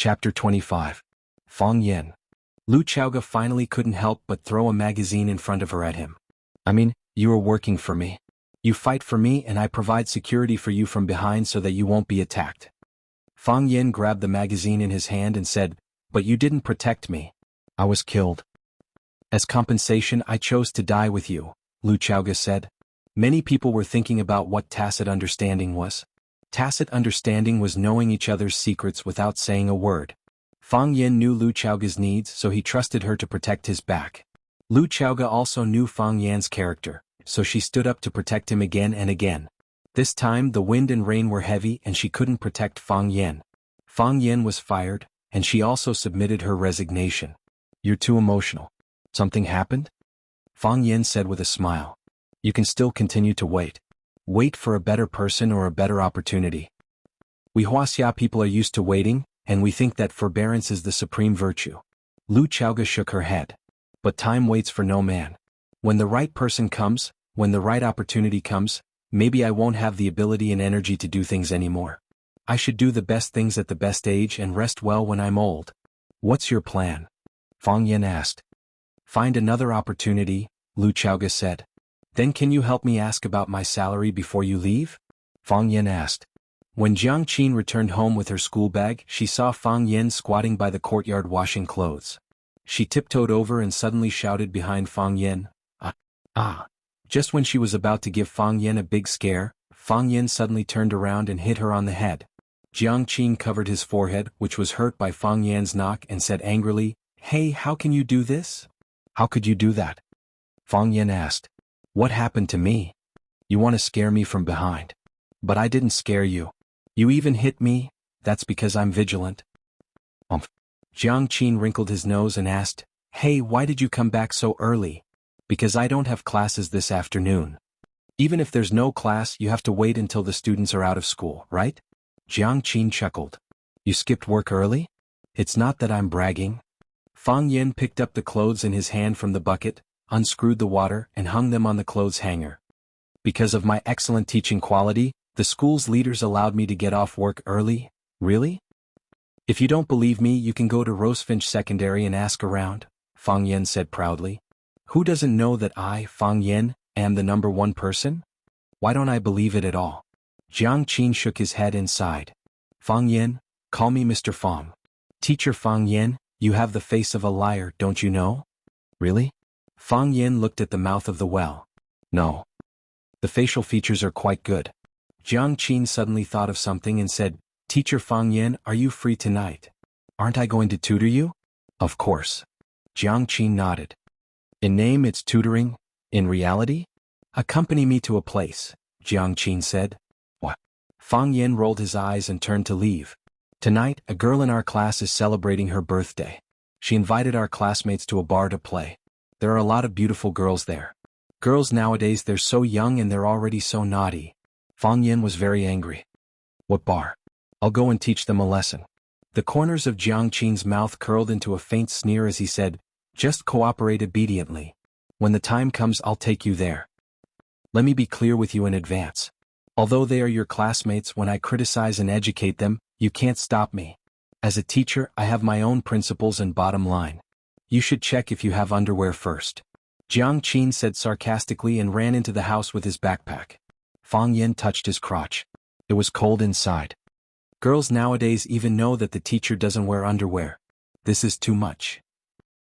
Chapter 25. Fang Yin. Lu Chaoga finally couldn't help but throw a magazine in front of her at him. I mean, you are working for me. You fight for me and I provide security for you from behind so that you won't be attacked. Fang Yin grabbed the magazine in his hand and said, but you didn't protect me. I was killed. As compensation I chose to die with you, Lu Chaoga said. Many people were thinking about what tacit understanding was. Tacit understanding was knowing each other's secrets without saying a word. Fang Yin knew Lu Chaoga's needs, so he trusted her to protect his back. Lu Chaoga also knew Fang Yan's character, so she stood up to protect him again and again. This time the wind and rain were heavy and she couldn't protect Fang Yin. Fang Yin was fired, and she also submitted her resignation. You're too emotional. Something happened? Fang Yin said with a smile. You can still continue to wait. Wait for a better person or a better opportunity. We Wuxia people are used to waiting, and we think that forbearance is the supreme virtue. Lu Chaoga shook her head. But time waits for no man. When the right person comes, when the right opportunity comes, maybe I won't have the ability and energy to do things anymore. I should do the best things at the best age and rest well when I'm old. What's your plan? Fang Yin asked. Find another opportunity, Lu Chaoga said. Then can you help me ask about my salary before you leave? Fang Yin asked. When Jiang Qin returned home with her school bag, she saw Fang Yin squatting by the courtyard washing clothes. She tiptoed over and suddenly shouted behind Fang Yin, Ah! Just when she was about to give Fang Yin a big scare, Fang Yin suddenly turned around and hit her on the head. Jiang Qin covered his forehead, which was hurt by Fang Yan's knock, and said angrily, Hey, how can you do this? How could you do that? Fang Yin asked. What happened to me? You want to scare me from behind. But I didn't scare you. You even hit me, that's because I'm vigilant. Jiang Qin wrinkled his nose and asked, Hey, why did you come back so early? Because I don't have classes this afternoon. Even if there's no class, you have to wait until the students are out of school, right? Jiang Qin chuckled. You skipped work early? It's not that I'm bragging. Fang Yin picked up the clothes in his hand from the bucket, unscrewed the water, and hung them on the clothes hanger. Because of my excellent teaching quality, the school's leaders allowed me to get off work early. Really? If you don't believe me, you can go to Rosefinch Secondary and ask around, Fang Yin said proudly. Who doesn't know that I, Fang Yin, am the #1 person? Why don't I believe it at all? Jiang Qin shook his head and sighed. Fang Yin, call me Mr. Fang. Teacher Fang Yin, you have the face of a liar, don't you know? Really? Fang Yin looked at the mouth of the well. No. The facial features are quite good. Jiang Qin suddenly thought of something and said, Teacher Fang Yin, are you free tonight? Aren't I going to tutor you? Of course. Jiang Qin nodded. In name it's tutoring, in reality? Accompany me to a place, Jiang Qin said. What? Fang Yin rolled his eyes and turned to leave. Tonight, a girl in our class is celebrating her birthday. She invited our classmates to a bar to play. There are a lot of beautiful girls there. Girls nowadays, they're so young and they're already so naughty. Fang Yin was very angry. What bar? I'll go and teach them a lesson. The corners of Jiang Qin's mouth curled into a faint sneer as he said, Just cooperate obediently. When the time comes, I'll take you there. Let me be clear with you in advance. Although they are your classmates, when I criticize and educate them, you can't stop me. As a teacher, I have my own principles and bottom line. You should check if you have underwear first. Jiang Qin said sarcastically and ran into the house with his backpack. Fang Yin touched his crotch. It was cold inside. Girls nowadays even know that the teacher doesn't wear underwear. This is too much.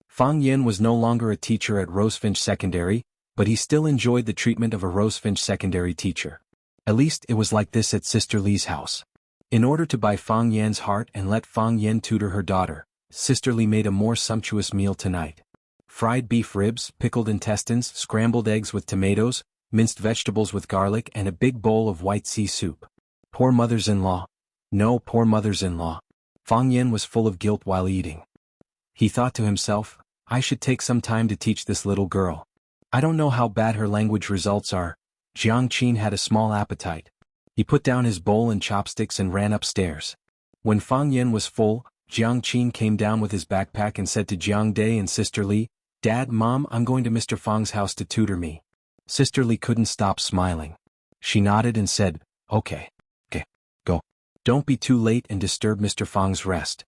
Fang Yin was no longer a teacher at Rosefinch Secondary, but he still enjoyed the treatment of a Rosefinch Secondary teacher. At least it was like this at Sister Li's house. In order to buy Fang Yan's heart and let Fang Yin tutor her daughter, Sister Li made a more sumptuous meal tonight. Fried beef ribs, pickled intestines, scrambled eggs with tomatoes, minced vegetables with garlic, and a big bowl of white sea soup. Poor mothers-in-law. No, poor mothers-in-law. Fang Yin was full of guilt while eating. He thought to himself, I should take some time to teach this little girl. I don't know how bad her language results are. Jiang Qin had a small appetite. He put down his bowl and chopsticks and ran upstairs. When Fang Yin was full, Jiang Qin came down with his backpack and said to Jiang Day and Sister Li, Dad, Mom, I'm going to Mr. Fang's house to tutor me. Sister Li couldn't stop smiling. She nodded and said, Okay, go. Don't be too late and disturb Mr. Fang's rest.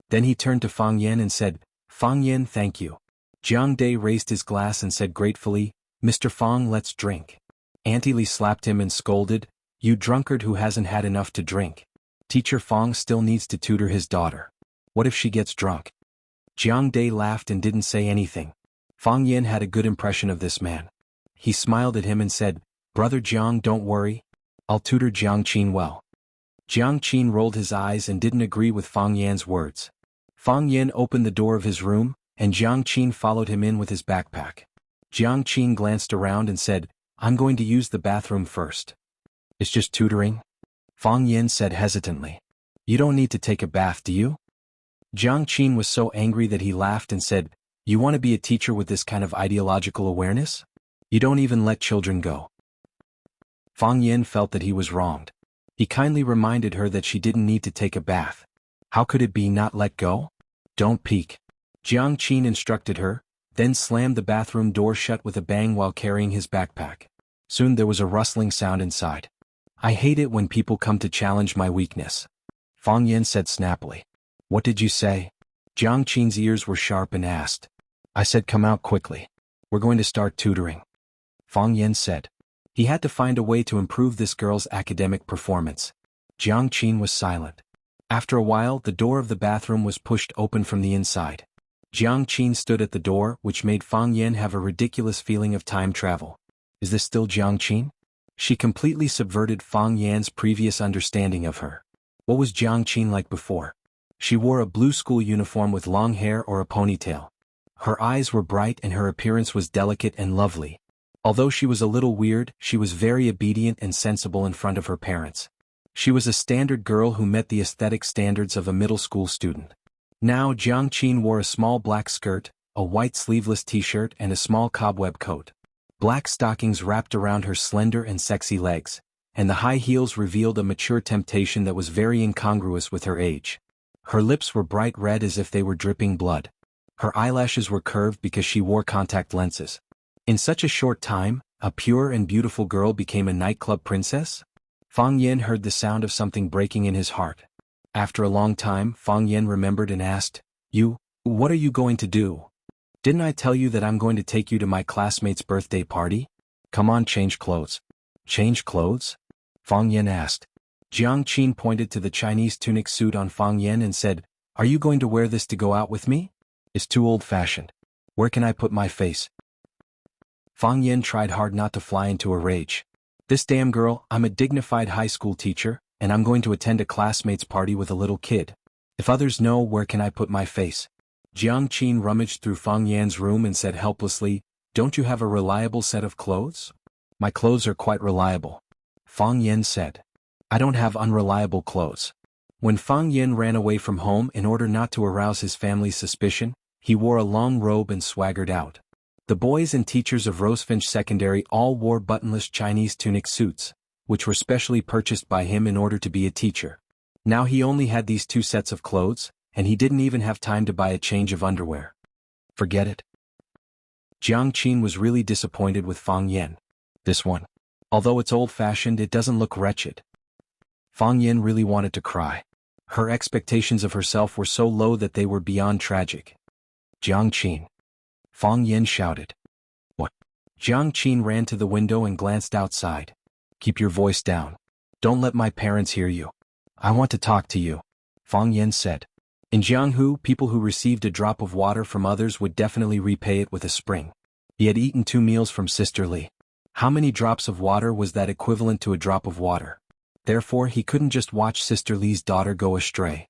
Then he turned to Fang Yan and said, Fang Yan, thank you. Jiang Dai raised his glass and said gratefully, Mr. Fang, let's drink. Auntie Li slapped him and scolded, you drunkard who hasn't had enough to drink. Teacher Fang still needs to tutor his daughter. What if she gets drunk? Jiang Dai laughed and didn't say anything. Fang Yan had a good impression of this man. He smiled at him and said, Brother Jiang, don't worry. I'll tutor Jiang Qin well. Jiang Qin rolled his eyes and didn't agree with Fang Yan's words. Fang Yan opened the door of his room, and Jiang Qin followed him in with his backpack. Jiang Qin glanced around and said, I'm going to use the bathroom first. It's just tutoring? Fang Yan said hesitantly. You don't need to take a bath, do you? Jiang Qin was so angry that he laughed and said, You want to be a teacher with this kind of ideological awareness? You don't even let children go. Fang Yan felt that he was wronged. He kindly reminded her that she didn't need to take a bath. How could it be not let go? Don't peek. Jiang Qin instructed her, then slammed the bathroom door shut with a bang while carrying his backpack. Soon there was a rustling sound inside. I hate it when people come to challenge my weakness. Fang Yan said snappily. What did you say? Jiang Qin's ears were sharp and asked. I said come out quickly. We're going to start tutoring. Fang Yan said. He had to find a way to improve this girl's academic performance. Jiang Qin was silent. After a while, the door of the bathroom was pushed open from the inside. Jiang Qin stood at the door, which made Fang Yan have a ridiculous feeling of time travel. Is this still Jiang Qin? She completely subverted Fang Yan's previous understanding of her. What was Jiang Qin like before? She wore a blue school uniform with long hair or a ponytail. Her eyes were bright and her appearance was delicate and lovely. Although she was a little weird, she was very obedient and sensible in front of her parents. She was a standard girl who met the aesthetic standards of a middle school student. Now Jiang Qin wore a small black skirt, a white sleeveless t-shirt and a small cobweb coat. Black stockings wrapped around her slender and sexy legs, and the high heels revealed a mature temptation that was very incongruous with her age. Her lips were bright red as if they were dripping blood. Her eyelashes were curved because she wore contact lenses. In such a short time, a pure and beautiful girl became a nightclub princess? Fang Yan heard the sound of something breaking in his heart. After a long time, Fang Yan remembered and asked, What are you going to do? Didn't I tell you that I'm going to take you to my classmate's birthday party? Come on, change clothes. Change clothes? Fang Yan asked. Jiang Qin pointed to the Chinese tunic suit on Fang Yan and said, Are you going to wear this to go out with me? It's too old-fashioned. Where can I put my face? Fang Yan tried hard not to fly into a rage. This damn girl, I'm a dignified high school teacher, and I'm going to attend a classmate's party with a little kid. If others know, where can I put my face? Jiang Qin rummaged through Fang Yan's room and said helplessly, Don't you have a reliable set of clothes? My clothes are quite reliable. Fang Yan said. I don't have unreliable clothes. When Fang Yan ran away from home in order not to arouse his family's suspicion, he wore a long robe and swaggered out. The boys and teachers of Rosefinch Secondary all wore buttonless Chinese tunic suits, which were specially purchased by him in order to be a teacher. Now he only had these two sets of clothes, and he didn't even have time to buy a change of underwear. Forget it. Jiang Qin was really disappointed with Fang Yan. This one. Although it's old-fashioned, it doesn't look wretched. Fang Yan really wanted to cry. Her expectations of herself were so low that they were beyond tragic. Jiang Qin. Fang Yan shouted. What? Jiang Qin ran to the window and glanced outside. Keep your voice down. Don't let my parents hear you. I want to talk to you, Fang Yan said. In Jianghu, people who received a drop of water from others would definitely repay it with a spring. He had eaten 2 meals from Sister Li. How many drops of water was that equivalent to a drop of water? Therefore, he couldn't just watch Sister Li's daughter go astray.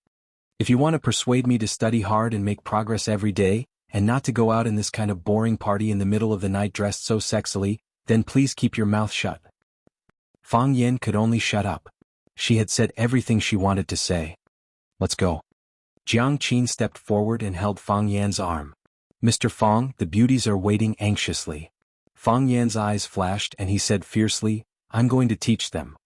If you want to persuade me to study hard and make progress every day, and not to go out in this kind of boring party in the middle of the night dressed so sexily, then please keep your mouth shut. Fang Yan could only shut up. She had said everything she wanted to say. Let's go. Jiang Qin stepped forward and held Fang Yan's arm. Mr. Fang, the beauties are waiting anxiously. Fang Yan's eyes flashed and he said fiercely, I'm going to teach them.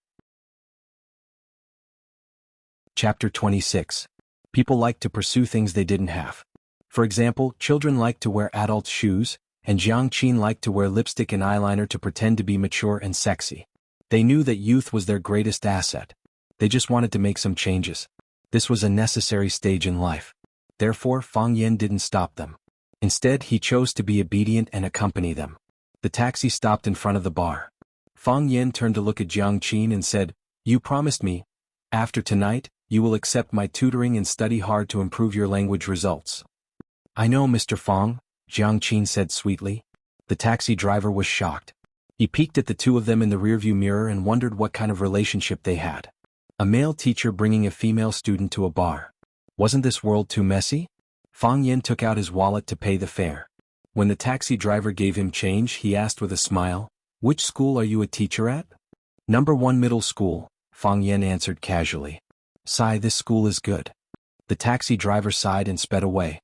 Chapter 26. People like to pursue things they didn't have. For example, children like to wear adult shoes, and Jiang Qin liked to wear lipstick and eyeliner to pretend to be mature and sexy. They knew that youth was their greatest asset. They just wanted to make some changes. This was a necessary stage in life. Therefore Fang Yen didn't stop them. Instead he chose to be obedient and accompany them. The taxi stopped in front of the bar. Fang Yen turned to look at Jiang Qin and said, "You promised me, after tonight, you will accept my tutoring and study hard to improve your language results." "I know, Mr. Fang," Jiang Qin said sweetly. The taxi driver was shocked. He peeked at the two of them in the rearview mirror and wondered what kind of relationship they had. A male teacher bringing a female student to a bar. Wasn't this world too messy? Fang Yen took out his wallet to pay the fare. When the taxi driver gave him change, he asked with a smile, "Which school are you a teacher at?" "Number 1 middle school," Fang Yen answered casually. "Sigh, this school is good." The taxi driver sighed and sped away.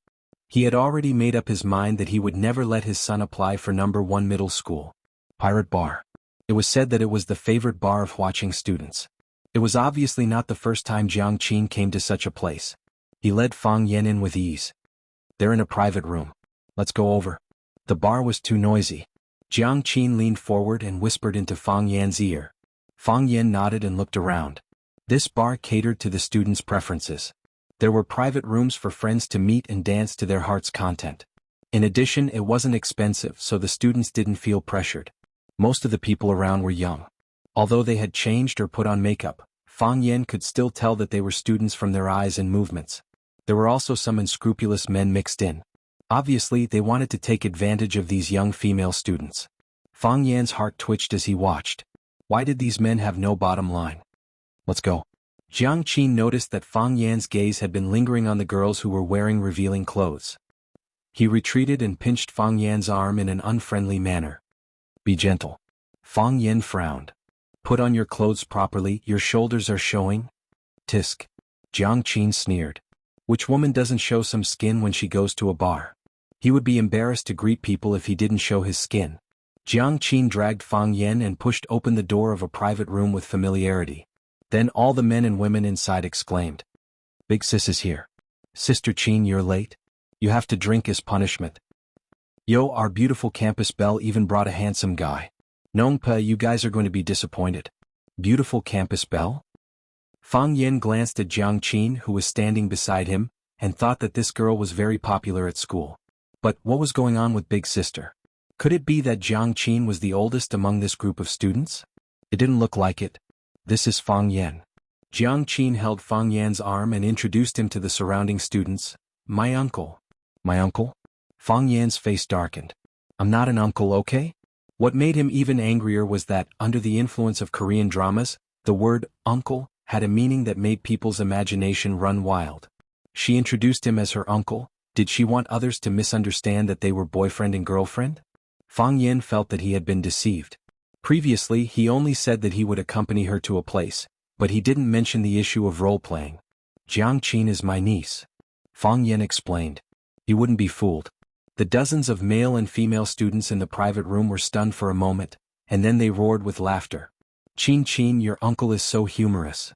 He had already made up his mind that he would never let his son apply for number 1 middle school. Pirate bar. It was said that it was the favorite bar of Huaqing students. It was obviously not the first time Jiang Qin came to such a place. He led Fang Yen in with ease. "They're in a private room. Let's go over." The bar was too noisy. Jiang Qin leaned forward and whispered into Fang Yan's ear. Fang Yen nodded and looked around. This bar catered to the students' preferences. There were private rooms for friends to meet and dance to their heart's content. In addition, it wasn't expensive, so the students didn't feel pressured. Most of the people around were young. Although they had changed or put on makeup, Fang Yen could still tell that they were students from their eyes and movements. There were also some unscrupulous men mixed in. Obviously, they wanted to take advantage of these young female students. Fang Yan's heart twitched as he watched. Why did these men have no bottom line? "Let's go." Jiang Qin noticed that Fang Yan's gaze had been lingering on the girls who were wearing revealing clothes. He retreated and pinched Fang Yan's arm in an unfriendly manner. "Be gentle." Fang Yan frowned. "Put on your clothes properly, your shoulders are showing." "Tisk." Jiang Qin sneered. Which woman doesn't show some skin when she goes to a bar? He would be embarrassed to greet people if he didn't show his skin. Jiang Qin dragged Fang Yen and pushed open the door of a private room with familiarity. Then all the men and women inside exclaimed, "Big sis is here. Sister Qin, you're late. You have to drink as punishment." "Yo, our beautiful campus belle even brought a handsome guy. Nongpa, you guys are going to be disappointed." Beautiful campus belle? Fang Yen glanced at Jiang Qin, who was standing beside him, and thought that this girl was very popular at school. But what was going on with Big Sister? Could it be that Jiang Qin was the oldest among this group of students? It didn't look like it. "This is Fang Yen." Jiang Qin held Fang Yan's arm and introduced him to the surrounding students. "My uncle." "My uncle?" Fang Yan's face darkened. "I'm not an uncle, okay?" What made him even angrier was that, under the influence of Korean dramas, the word uncle had a meaning that made people's imagination run wild. She introduced him as her uncle. Did she want others to misunderstand that they were boyfriend and girlfriend? Fang Yen felt that he had been deceived. Previously, he only said that he would accompany her to a place, but he didn't mention the issue of role-playing. "Jiang Qin is my niece," Fang Yen explained. He wouldn't be fooled. The dozens of male and female students in the private room were stunned for a moment, and then they roared with laughter. "Qin Qin, your uncle is so humorous."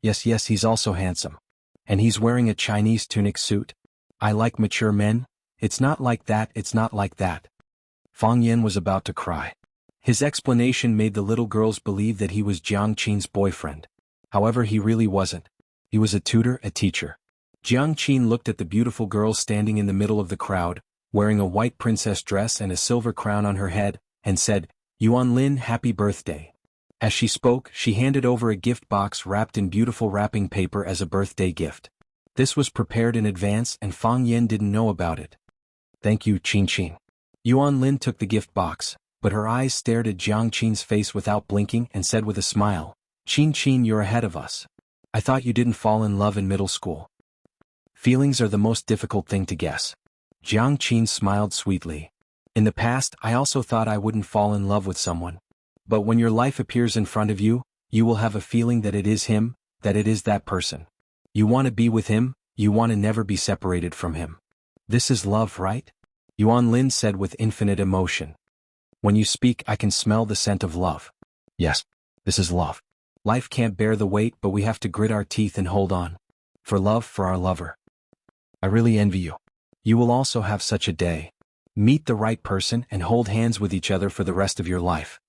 Yes, he's also handsome. And he's wearing a Chinese tunic suit. I like mature men. It's not like that, it's not like that. Fang Yen was about to cry. His explanation made the little girls believe that he was Jiang Qin's boyfriend. However, he really wasn't. He was a tutor, a teacher. Jiang Qin looked at the beautiful girl standing in the middle of the crowd, wearing a white princess dress and a silver crown on her head, and said, "Yuan Lin, happy birthday." As she spoke, she handed over a gift box wrapped in beautiful wrapping paper as a birthday gift. This was prepared in advance and Fang Yen didn't know about it. "Thank you, Qin Qin." Yuan Lin took the gift box, but her eyes stared at Jiang Qin's face without blinking and said with a smile, "Qin Qin, you're ahead of us. I thought you didn't fall in love in middle school." Feelings are the most difficult thing to guess. Jiang Qin smiled sweetly. "In the past, I also thought I wouldn't fall in love with someone. But when your life appears in front of you, you will have a feeling that it is him, that it is that person. You want to be with him, you want to never be separated from him. This is love, right?" Yuan Lin said with infinite emotion. "When you speak, I can smell the scent of love." Yes, this is love. Life can't bear the weight, but we have to grit our teeth and hold on. For love, for our lover. I really envy you. You will also have such a day. Meet the right person and hold hands with each other for the rest of your life.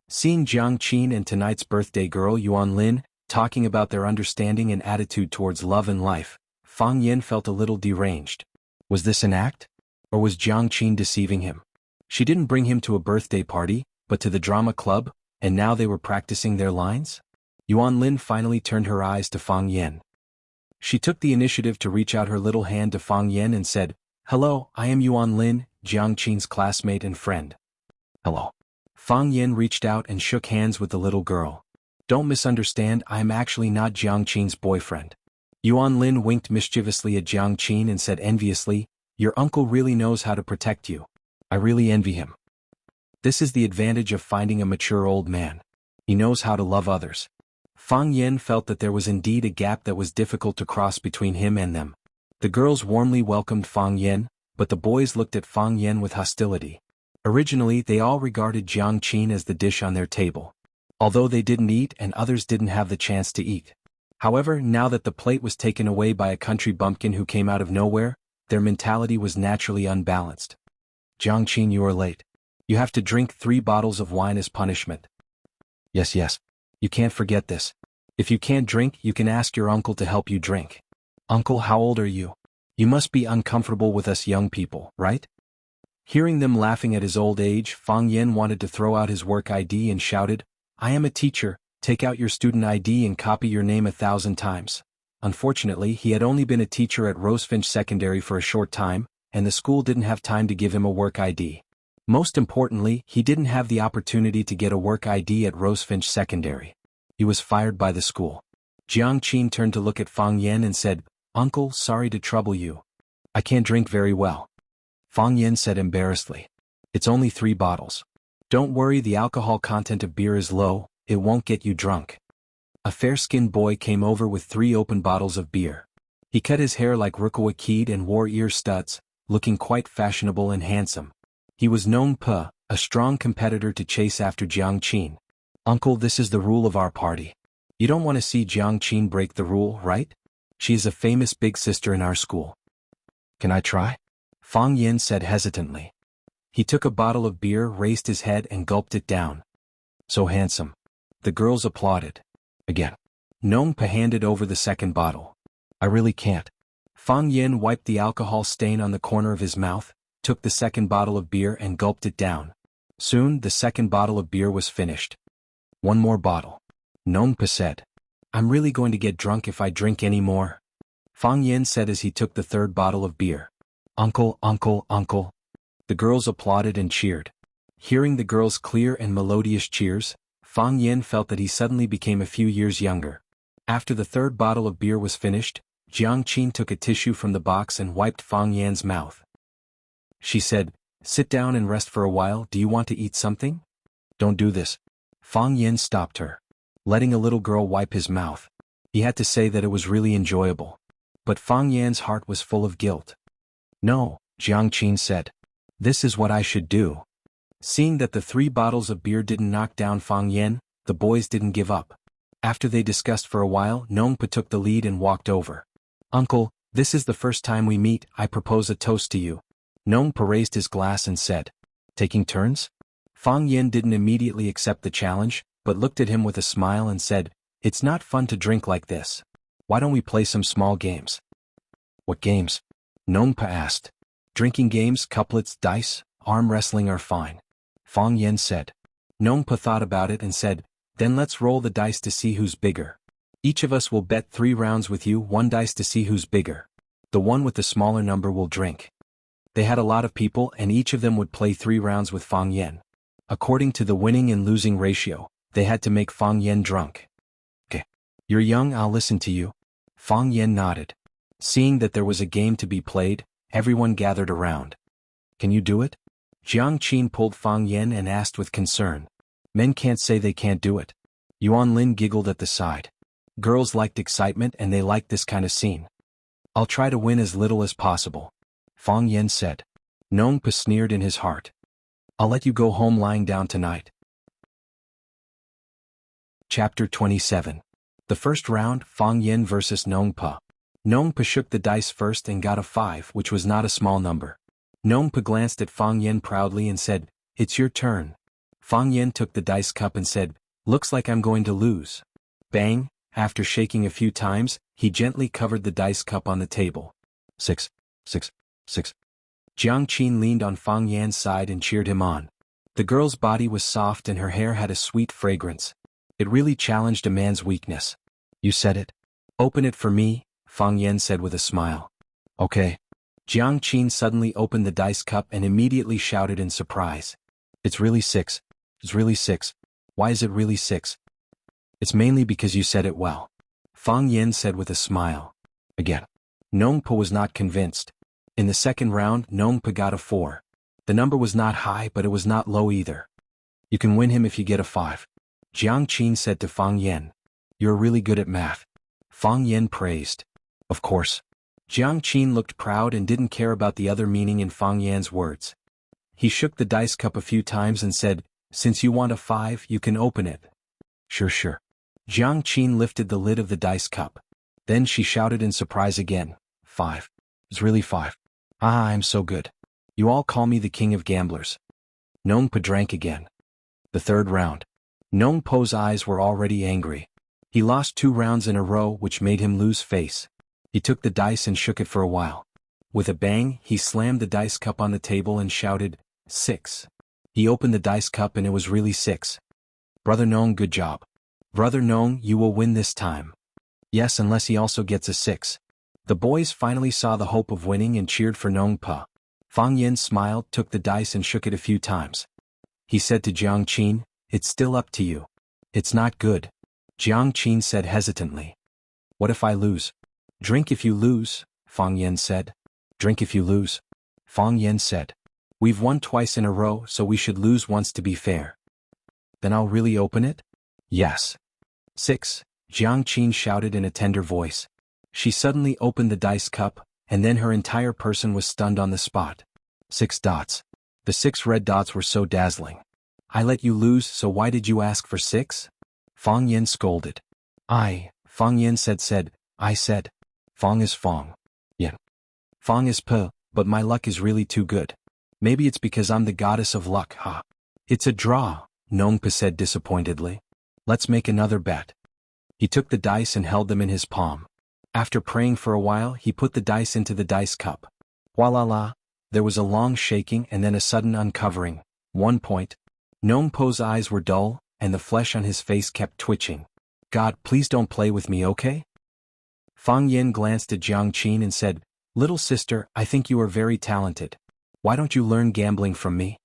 Seeing Jiang Qin and tonight's birthday girl Yuan Lin talking about their understanding and attitude towards love and life, Fang Yin felt a little deranged. Was this an act? Or was Jiang Qin deceiving him? She didn't bring him to a birthday party, but to the drama club, and now they were practicing their lines? Yuan Lin finally turned her eyes to Fang Yin. She took the initiative to reach out her little hand to Fang Yin and said, "Hello, I am Yuan Lin, Jiang Qin's classmate and friend." "Hello." Fang Yin reached out and shook hands with the little girl. "Don't misunderstand, I am actually not Jiang Qin's boyfriend." Yuan Lin winked mischievously at Jiang Qin and said enviously, "Your uncle really knows how to protect you. I really envy him. This is the advantage of finding a mature old man. He knows how to love others." Fang Yin felt that there was indeed a gap that was difficult to cross between him and them. The girls warmly welcomed Fang Yin, but the boys looked at Fang Yin with hostility. Originally they all regarded Jiang Qin as the dish on their table. Although they didn't eat and others didn't have the chance to eat. However, now that the plate was taken away by a country bumpkin who came out of nowhere, their mentality was naturally unbalanced. "Jiang Qin, you are late. You have to drink 3 bottles of wine as punishment." Yes. You can't forget this. If you can't drink, you can ask your uncle to help you drink." "Uncle, how old are you? You must be uncomfortable with us young people, right?" Hearing them laughing at his old age, Fang Yin wanted to throw out his work ID and shouted, "I am a teacher, take out your student ID and copy your name 1,000 times. Unfortunately, he had only been a teacher at Rosefinch Secondary for a short time, and the school didn't have time to give him a work ID. Most importantly, he didn't have the opportunity to get a work ID at Rosefinch Secondary. He was fired by the school. Jiang Qin turned to look at Fang Yin and said, "Uncle, sorry to trouble you. I can't drink very well." Fang Yin said embarrassedly, "It's only 3 bottles. Don't worry, the alcohol content of beer is low, it won't get you drunk." A fair-skinned boy came over with 3 open bottles of beer. He cut his hair like Rukawa Keed and wore ear studs, looking quite fashionable and handsome. He was Nong Pa, a strong competitor to chase after Jiang Qin. "Uncle, this is the rule of our party. You don't want to see Jiang Qin break the rule, right? She is a famous big sister in our school." "Can I try?" Fang Yin said hesitantly. He took a bottle of beer, raised his head and gulped it down. "So handsome." The girls applauded. Again. Nong Pa handed over the second bottle. "I really can't." Fang Yin wiped the alcohol stain on the corner of his mouth, took the second bottle of beer and gulped it down. Soon, the second bottle of beer was finished. "One more bottle." Nong Pa said. "I'm really going to get drunk if I drink any more." Fang Yin said as he took the third bottle of beer. "Uncle, uncle, uncle." The girls applauded and cheered. Hearing the girls' clear and melodious cheers, Fang Yin felt that he suddenly became a few years younger. After the third bottle of beer was finished, Jiang Qin took a tissue from the box and wiped Fang Yin's mouth. She said, "Sit down and rest for a while, do you want to eat something?" "Don't do this." Fang Yin stopped her. Letting a little girl wipe his mouth. He had to say that it was really enjoyable. But Fang Yan's heart was full of guilt. "No," Jiang Qin said. "This is what I should do." Seeing that the 3 bottles of beer didn't knock down Fang Yin, the boys didn't give up. After they discussed for a while, Nong Pa took the lead and walked over. "Uncle, this is the first time we meet, I propose a toast to you." Nong Pa raised his glass and said, "Taking turns?" Fang Yin didn't immediately accept the challenge, but looked at him with a smile and said, "It's not fun to drink like this. Why don't we play some small games?" "What games?" Nong Pa asked. "Drinking games, couplets, dice, arm wrestling are fine," Fang Yin said. Nong Pa thought about it and said, "Then let's roll the dice to see who's bigger. Each of us will bet 3 rounds with you, 1 dice to see who's bigger. The one with the smaller number will drink." They had a lot of people and each of them would play 3 rounds with Fang Yin. According to the winning and losing ratio, they had to make Fang Yin drunk. "Okay. You're young, I'll listen to you." Fang Yin nodded. Seeing that there was a game to be played, everyone gathered around. "Can you do it?" Jiang Qin pulled Fang Yin and asked with concern. "Men can't say they can't do it." Yuan Lin giggled at the side. Girls liked excitement and they liked this kind of scene. "I'll try to win as little as possible," Fang Yin said. Nong Pa sneered in his heart. "I'll let you go home lying down tonight." Chapter 27. The first round, Fang Yin versus Nong Pa. Nong Pa shook the dice first and got a 5, which was not a small number. Nong Pa glanced at Fang Yin proudly and said, "It's your turn." Fang Yin took the dice cup and said, "Looks like I'm going to lose." Bang! After shaking a few times, he gently covered the dice cup on the table. 6, 6, 6. Jiang Qin leaned on Fang Yan's side and cheered him on. The girl's body was soft and her hair had a sweet fragrance. It really challenged a man's weakness. You said it. Open it for me, Fang Yan said with a smile. Okay. Jiang Qin suddenly opened the dice cup and immediately shouted in surprise. It's really 6. It's really 6. Why is it really 6? It's mainly because you said it well. Fang Yan said with a smile. Again. Nongpa was not convinced. In the second round, Nongpa got a 4. The number was not high, but it was not low either. You can win him if you get a 5. Jiang Qin said to Fang Yan. You're really good at math. Fang Yan praised. Of course. Jiang Qin looked proud and didn't care about the other meaning in Fang Yan's words. He shook the dice cup a few times and said, Since you want a 5, you can open it. Sure. Jiang Qin lifted the lid of the dice cup. Then she shouted in surprise again. 5. It's really 5. Ah, I'm so good. You all call me the king of gamblers. Nongpa drank again. The third round. Nongpo's eyes were already angry. He lost 2 rounds in a row, which made him lose face. He took the dice and shook it for a while. With a bang, he slammed the dice cup on the table and shouted, 6. He opened the dice cup and it was really 6. Brother Nong, good job. Brother Nong, you will win this time. Yes, unless he also gets a 6. The boys finally saw the hope of winning and cheered for Nongpa. Fang Yan smiled, took the dice and shook it a few times. He said to Jiang Qin, It's still up to you. It's not good. Jiang Qin said hesitantly. What if I lose? Drink if you lose, Fang Yan said. Drink if you lose. Fang Yan said. We've won twice in a row, so we should lose once to be fair. Then I'll really open it? Yes. 6, Jiang Qin shouted in a tender voice. She suddenly opened the dice cup, and then her entire person was stunned on the spot. 6 dots. The 6 red dots were so dazzling. I let you lose, so why did you ask for 6? Fang Yan scolded. Fang Yan said, I said. Fang is Fang. Yan. Fang is P, but my luck is really too good. Maybe it's because I'm the goddess of luck, huh? It's a draw, Nongpa said disappointedly. Let's make another bet. He took the dice and held them in his palm. After praying for a while, he put the dice into the dice cup. Voila! There was a long shaking and then a sudden uncovering. 1 point. Nongpo's eyes were dull, and the flesh on his face kept twitching. God, please don't play with me, okay? Fang Yan glanced at Jiang Qin and said, Little sister, I think you are very talented. Why don't you learn gambling from me?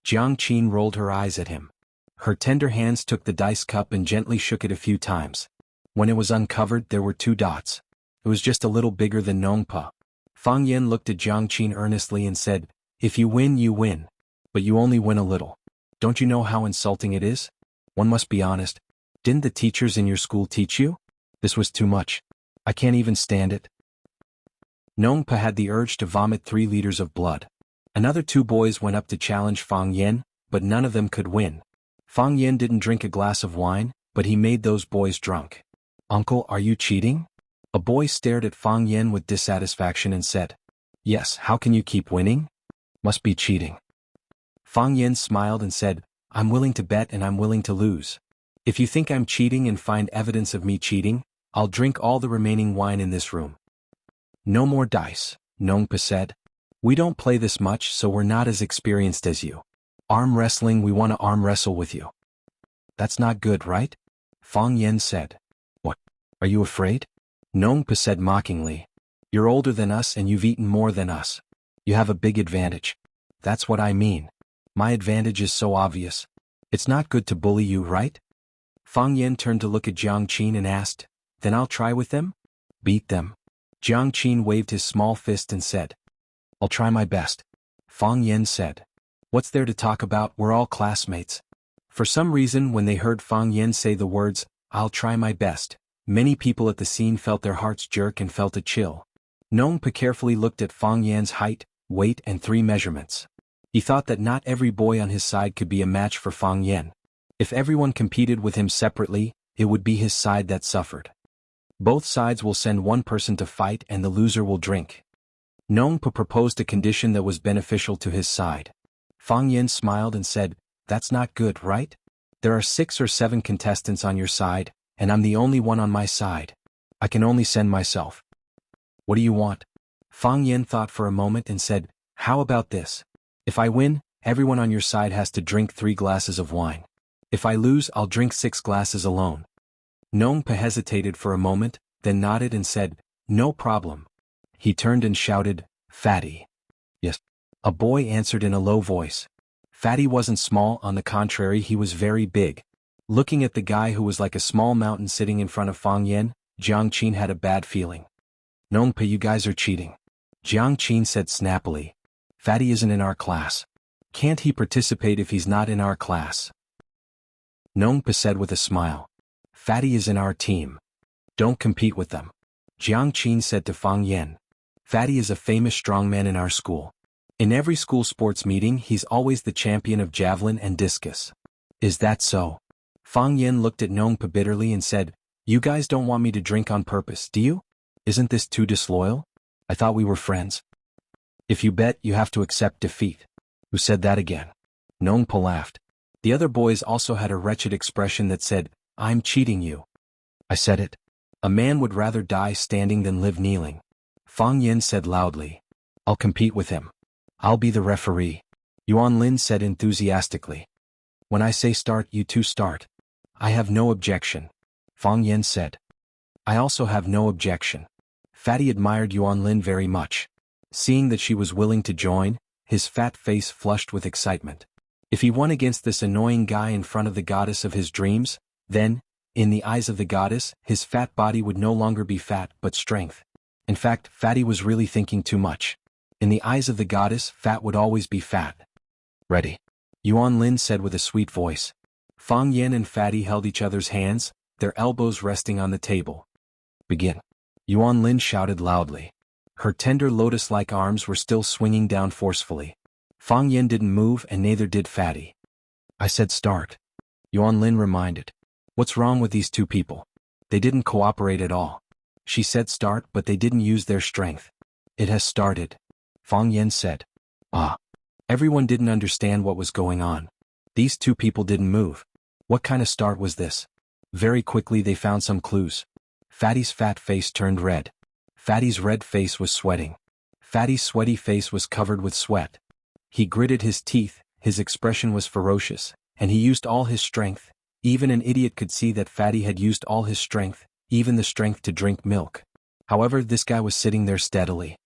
Jiang Qin rolled her eyes at him. Her tender hands took the dice cup and gently shook it a few times. When it was uncovered, there were 2 dots. It was just a little bigger than Nongpa. Fang Yan looked at Jiang Qin earnestly and said, If you win, you win. But you only win a little. Don't you know how insulting it is? One must be honest. Didn't the teachers in your school teach you? This was too much. I can't even stand it. Nongpa had the urge to vomit 3 liters of blood. Another 2 boys went up to challenge Fang Yan, but none of them could win. Fang Yan didn't drink a glass of wine, but he made those boys drunk. Uncle, are you cheating? A boy stared at Fang Yan with dissatisfaction and said, Yes, how can you keep winning? Must be cheating. Fang Yan smiled and said, I'm willing to bet and I'm willing to lose. If you think I'm cheating and find evidence of me cheating, I'll drink all the remaining wine in this room. No more dice, Nongpa said. We don't play this much, so we're not as experienced as you. Arm wrestling, we want to arm wrestle with you. That's not good, right? Fang Yan said. What? Are you afraid? Nongpa said mockingly. You're older than us and you've eaten more than us. You have a big advantage. That's what I mean. My advantage is so obvious. It's not good to bully you, right? Fang Yan turned to look at Jiang Qin and asked, Then I'll try with them? Beat them. Jiang Qin waved his small fist and said, I'll try my best. Fang Yan said, What's there to talk about, we're all classmates. For some reason, when they heard Fang Yan say the words, I'll try my best, many people at the scene felt their hearts jerk and felt a chill. Nongpa carefully looked at Fang Yan's height, weight and 3 measurements. He thought that not every boy on his side could be a match for Fang Yan. If everyone competed with him separately, it would be his side that suffered. Both sides will send one person to fight and the loser will drink. Nongpa proposed a condition that was beneficial to his side. Fang Yan smiled and said, That's not good, right? There are 6 or 7 contestants on your side, and I'm the only one on my side. I can only send myself. What do you want? Fang Yan thought for a moment and said, how about this? If I win, everyone on your side has to drink 3 glasses of wine. If I lose, I'll drink 6 glasses alone. Nongpa hesitated for a moment, then nodded and said, no problem. He turned and shouted, Fatty. Yes. A boy answered in a low voice. Fatty wasn't small, on the contrary he was very big. Looking at the guy who was like a small mountain sitting in front of Fang Yan, Jiang Qin had a bad feeling. Nongpa, you guys are cheating. Jiang Qin said snappily. Fatty isn't in our class. Can't he participate if he's not in our class? Nongpa said with a smile. Fatty is in our team. Don't compete with them. Jiang Qin said to Fang Yan. Fatty is a famous strongman in our school. In every school sports meeting he's always the champion of javelin and discus. Is that so? Fang Yan looked at Nongpa bitterly and said, you guys don't want me to drink on purpose, do you? Isn't this too disloyal? I thought we were friends. If you bet, you have to accept defeat. Who said that again? Nongpa laughed. The other boys also had a wretched expression that said, I'm cheating you. I said it. A man would rather die standing than live kneeling. Fang Yan said loudly. I'll compete with him. I'll be the referee. Yuan Lin said enthusiastically. When I say start, you two start. I have no objection. Fang Yan said. I also have no objection. Fatty admired Yuan Lin very much. Seeing that she was willing to join, his fat face flushed with excitement. If he won against this annoying guy in front of the goddess of his dreams, then, in the eyes of the goddess, his fat body would no longer be fat but strength. In fact, Fatty was really thinking too much. In the eyes of the goddess, fat would always be fat. Ready. Yuan Lin said with a sweet voice. Fang Yan and Fatty held each other's hands, their elbows resting on the table. Begin. Yuan Lin shouted loudly. Her tender lotus-like arms were still swinging down forcefully. Fang Yan didn't move and neither did Fatty. I said start. Yuan Lin reminded. What's wrong with these two people? They didn't cooperate at all. She said start, but they didn't use their strength. It has started. Fang Yan said. Ah. Everyone didn't understand what was going on. These two people didn't move. What kind of start was this? Very quickly they found some clues. Fatty's fat face turned red. Fatty's red face was sweating. Fatty's sweaty face was covered with sweat. He gritted his teeth, his expression was ferocious, and he used all his strength. Even an idiot could see that Fatty had used all his strength, even the strength to drink milk. However, this guy was sitting there steadily.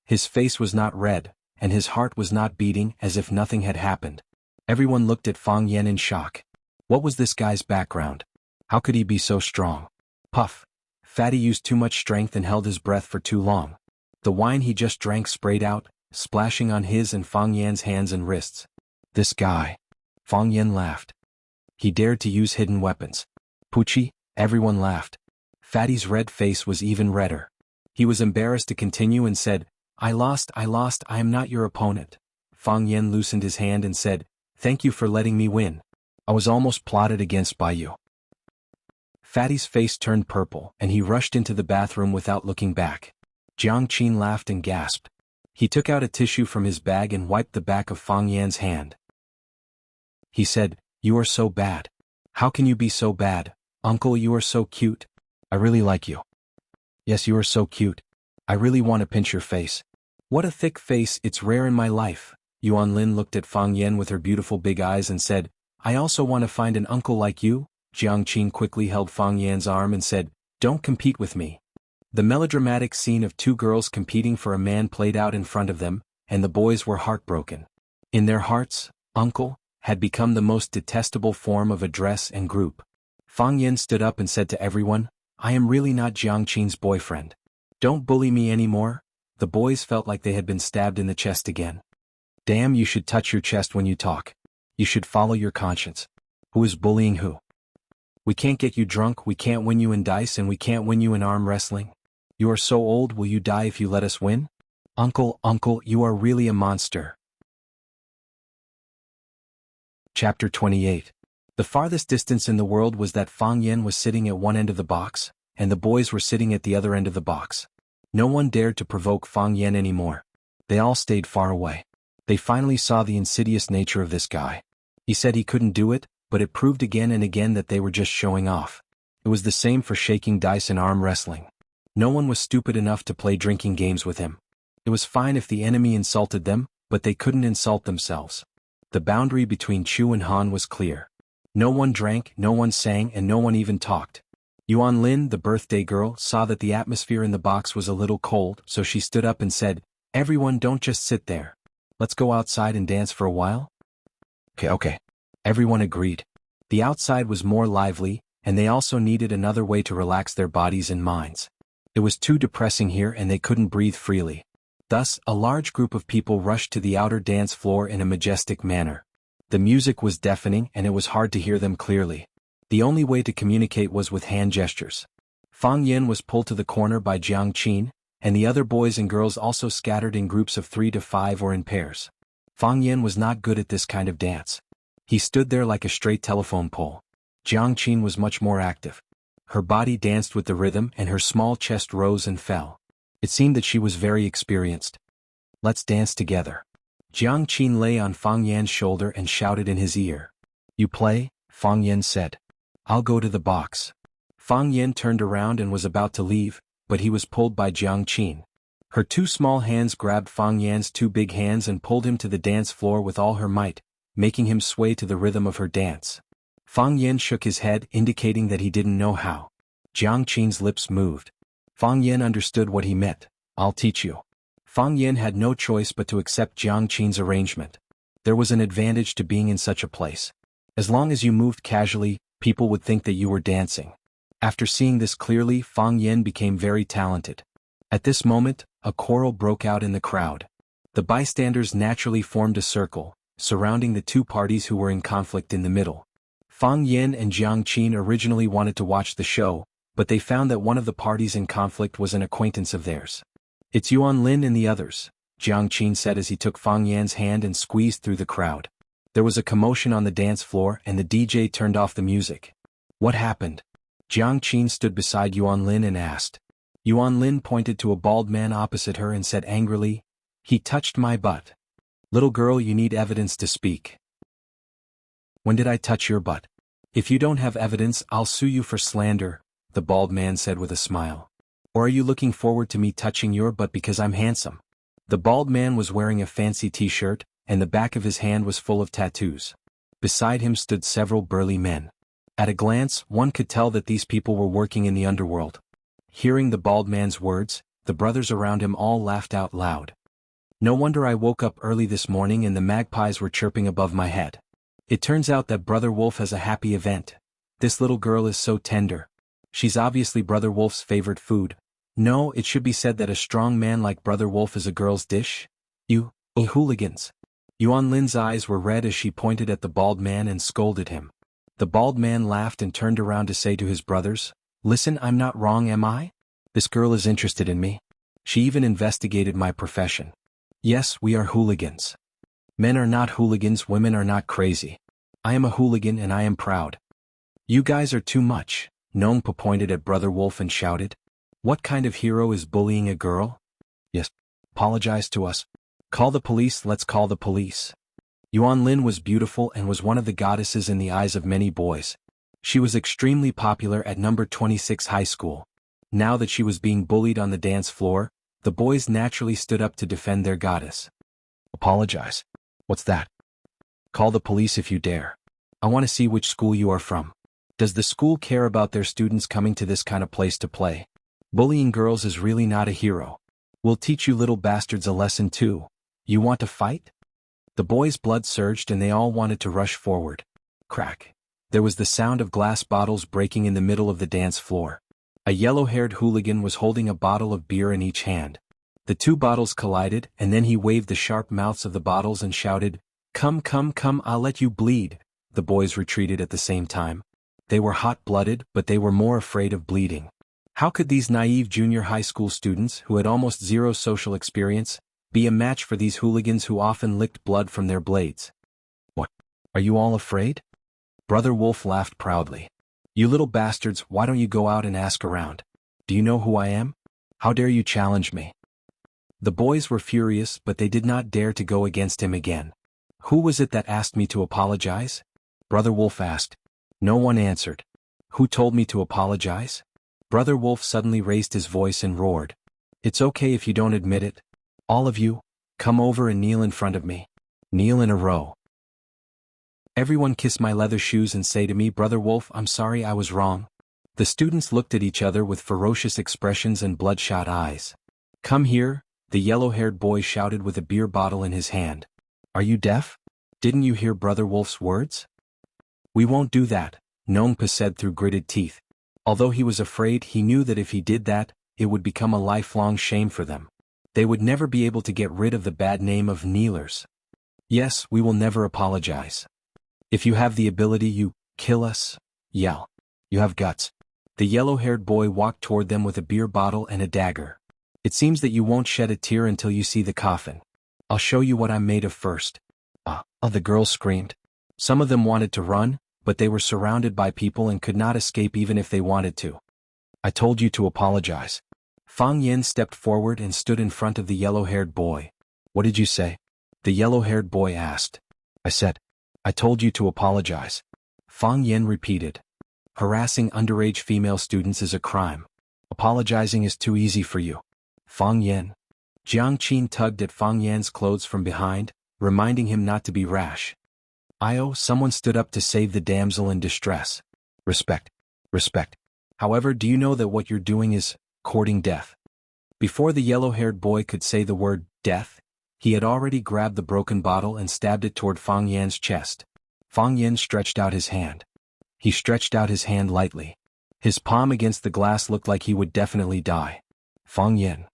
His face was not red, and his heart was not beating as if nothing had happened. Everyone looked at Fang Yan in shock. What was this guy's background? How could he be so strong? Puff. Fatty used too much strength and held his breath for too long. The wine he just drank sprayed out, splashing on his and Fang Yan's hands and wrists. This guy. Fang Yan laughed. He dared to use hidden weapons. Poochie, everyone laughed. Fatty's red face was even redder. He was embarrassed to continue and said, I lost, I am not your opponent. Fang Yan loosened his hand and said, thank you for letting me win. I was almost plotted against by you. Fatty's face turned purple and he rushed into the bathroom without looking back. Jiang Qin laughed and gasped. He took out a tissue from his bag and wiped the back of Fang Yan's hand. He said, you are so bad. How can you be so bad? Uncle, you are so cute. I really like you. Yes, you are so cute. I really want to pinch your face. What a thick face, it's rare in my life. Yuan Lin looked at Fang Yan with her beautiful big eyes and said, I also want to find an uncle like you. Jiang Qin quickly held Fang Yan's arm and said, don't compete with me. The melodramatic scene of two girls competing for a man played out in front of them, and the boys were heartbroken. In their hearts, uncle had become the most detestable form of address and group. Fang Yan stood up and said to everyone, I am really not Jiang Qin's boyfriend. Don't bully me anymore. The boys felt like they had been stabbed in the chest again. Damn, you should touch your chest when you talk. You should follow your conscience. Who is bullying who? We can't get you drunk, we can't win you in dice, and we can't win you in arm wrestling. You are so old, will you die if you let us win? Uncle, you are really a monster. Chapter 28. The farthest distance in the world was that Fang Yan was sitting at one end of the box, and the boys were sitting at the other end of the box. No one dared to provoke Fang Yan anymore. They all stayed far away. They finally saw the insidious nature of this guy. He said he couldn't do it, but it proved again and again that they were just showing off. It It was the same for shaking dice and arm wrestling. No one was stupid enough to play drinking games with him. It was fine if the enemy insulted them, but they couldn't insult themselves. The boundary between Chu and Han was clear. No one drank, no one sang, and no one even talked. Yuan Lin, the birthday girl, saw that the atmosphere in the box was a little cold, so she stood up and said, "Everyone, don't just sit there. Let's go outside and dance for a while?" Okay. Everyone agreed. The outside was more lively, and they also needed another way to relax their bodies and minds. It was too depressing here and they couldn't breathe freely. Thus, a large group of people rushed to the outer dance floor in a majestic manner. The music was deafening and it was hard to hear them clearly. The only way to communicate was with hand gestures. Fang Yin was pulled to the corner by Jiang Qin, and the other boys and girls also scattered in groups of 3 to 5 or in pairs. Fang Yin was not good at this kind of dance. He stood there like a straight telephone pole. Jiang Qin was much more active. Her body danced with the rhythm and her small chest rose and fell. It seemed that she was very experienced. "Let's dance together." Jiang Qin lay on Fang Yan's shoulder and shouted in his ear. "You play?" Fang Yan said. "I'll go to the box." Fang Yan turned around and was about to leave, but he was pulled by Jiang Qin. Her 2 small hands grabbed Fang Yan's 2 big hands and pulled him to the dance floor with all her might, making him sway to the rhythm of her dance. Fang Yan shook his head, indicating that he didn't know how. Jiang Qin's lips moved. Fang Yan understood what he meant. "I'll teach you." Fang Yan had no choice but to accept Jiang Qin's arrangement. There was an advantage to being in such a place. As long as you moved casually, people would think that you were dancing. After seeing this clearly, Fang Yan became very talented. At this moment, a quarrel broke out in the crowd. The bystanders naturally formed a circle, surrounding the 2 parties who were in conflict in the middle. Fang Yan and Jiang Qin originally wanted to watch the show, but they found that one of the parties in conflict was an acquaintance of theirs. "It's Yuan Lin and the others," Jiang Qin said as he took Fang Yan's hand and squeezed through the crowd. There was a commotion on the dance floor and the DJ turned off the music. "What happened?" Jiang Qin stood beside Yuan Lin and asked. Yuan Lin pointed to a bald man opposite her and said angrily, "He touched my butt." "Little girl, you need evidence to speak." "When did I touch your butt?" "If you don't have evidence, I'll sue you for slander," the bald man said with a smile. "Or are you looking forward to me touching your butt because I'm handsome?" The bald man was wearing a fancy t-shirt, and the back of his hand was full of tattoos. Beside him stood several burly men. At a glance, one could tell that these people were working in the underworld. Hearing the bald man's words, the brothers around him all laughed out loud. "No wonder I woke up early this morning and the magpies were chirping above my head. It turns out that Brother Wolf has a happy event. This little girl is so tender. She's obviously Brother Wolf's favorite food. No, it should be said that a strong man like Brother Wolf is a girl's dish. You hooligans." Yuan Lin's eyes were red as she pointed at the bald man and scolded him. The bald man laughed and turned around to say to his brothers, "Listen, I'm not wrong, am I? This girl is interested in me. She even investigated my profession. Yes, we are hooligans. Men are not hooligans, women are not crazy. I am a hooligan and I am proud." "You guys are too much," Nongpa pointed at Brother Wolf and shouted. "What kind of hero is bullying a girl?" "Yes, apologize to us. Call the police, let's call the police." Yuan Lin was beautiful and was one of the goddesses in the eyes of many boys. She was extremely popular at number 26 high school. Now that she was being bullied on the dance floor, the boys naturally stood up to defend their goddess. "Apologize. What's that? Call the police if you dare. I want to see which school you are from. Does the school care about their students coming to this kind of place to play? Bullying girls is really not a hero. We'll teach you little bastards a lesson too. You want to fight?" The boys' blood surged and they all wanted to rush forward. Crack. There was the sound of glass bottles breaking in the middle of the dance floor. A yellow-haired hooligan was holding a bottle of beer in each hand. The 2 bottles collided and then he waved the sharp mouths of the bottles and shouted, "Come, come, come, I'll let you bleed." The boys retreated at the same time. They were hot-blooded, but they were more afraid of bleeding. How could these naive junior high school students, who had almost zero social experience, be a match for these hooligans who often licked blood from their blades? "What? Are you all afraid?" Brother Wolf laughed proudly. "You little bastards, why don't you go out and ask around? Do you know who I am? How dare you challenge me?" The boys were furious, but they did not dare to go against him again. "Who was it that asked me to apologize?" Brother Wolf asked. No one answered. Who told me to apologize? Brother Wolf suddenly raised his voice and roared. It's okay if you don't admit it. All of you, come over and kneel in front of me. Kneel in a row. Everyone kiss my leather shoes and say to me, Brother Wolf, I'm sorry I was wrong. The students looked at each other with ferocious expressions and bloodshot eyes. Come here, the yellow-haired boy shouted with a beer bottle in his hand. Are you deaf? Didn't you hear Brother Wolf's words? We won't do that, Nongpa said through gritted teeth. Although he was afraid, he knew that if he did that, it would become a lifelong shame for them. They would never be able to get rid of the bad name of kneelers. Yes, we will never apologize. If you have the ability, you kill us. Yell. You have guts. The yellow-haired boy walked toward them with a beer bottle and a dagger. It seems that you won't shed a tear until you see the coffin. I'll show you what I'm made of first. The girls screamed. Some of them wanted to run, but they were surrounded by people and could not escape even if they wanted to. I told you to apologize. Fang Yen stepped forward and stood in front of the yellow-haired boy. What did you say? The yellow-haired boy asked. I said, I told you to apologize. Fang Yen repeated. Harassing underage female students is a crime. Apologizing is too easy for you. Fang Yen. Jiang Qin tugged at Fang Yan's clothes from behind, reminding him not to be rash. Someone stood up to save the damsel in distress. Respect. Respect. However, do you know that what you're doing is courting death? Before the yellow-haired boy could say the word death, he had already grabbed the broken bottle and stabbed it toward Fang Yan's chest. Fang Yan stretched out his hand. He stretched out his hand lightly. His palm against the glass looked like he would definitely die. Fang Yan.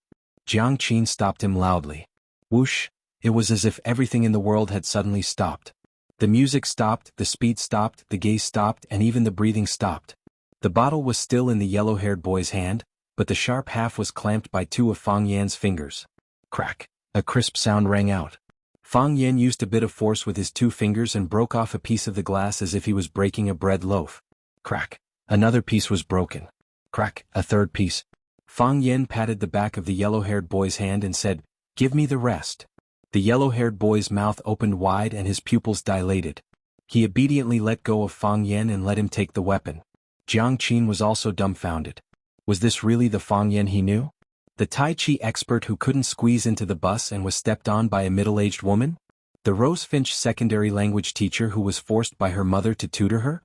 Jiang Qin stopped him loudly. Whoosh! It was as if everything in the world had suddenly stopped. The music stopped, the speed stopped, the gaze stopped, and even the breathing stopped. The bottle was still in the yellow-haired boy's hand, but the sharp half was clamped by two of Fang Yan's fingers. Crack! A crisp sound rang out. Fang Yan used a bit of force with his two fingers and broke off a piece of the glass as if he was breaking a bread loaf. Crack! Another piece was broken. Crack! A third piece. Fang Yan patted the back of the yellow-haired boy's hand and said, Give me the rest. The yellow-haired boy's mouth opened wide and his pupils dilated. He obediently let go of Fang Yan and let him take the weapon. Jiang Qin was also dumbfounded. Was this really the Fang Yan he knew? The Tai Chi expert who couldn't squeeze into the bus and was stepped on by a middle-aged woman? The Rosefinch secondary language teacher who was forced by her mother to tutor her?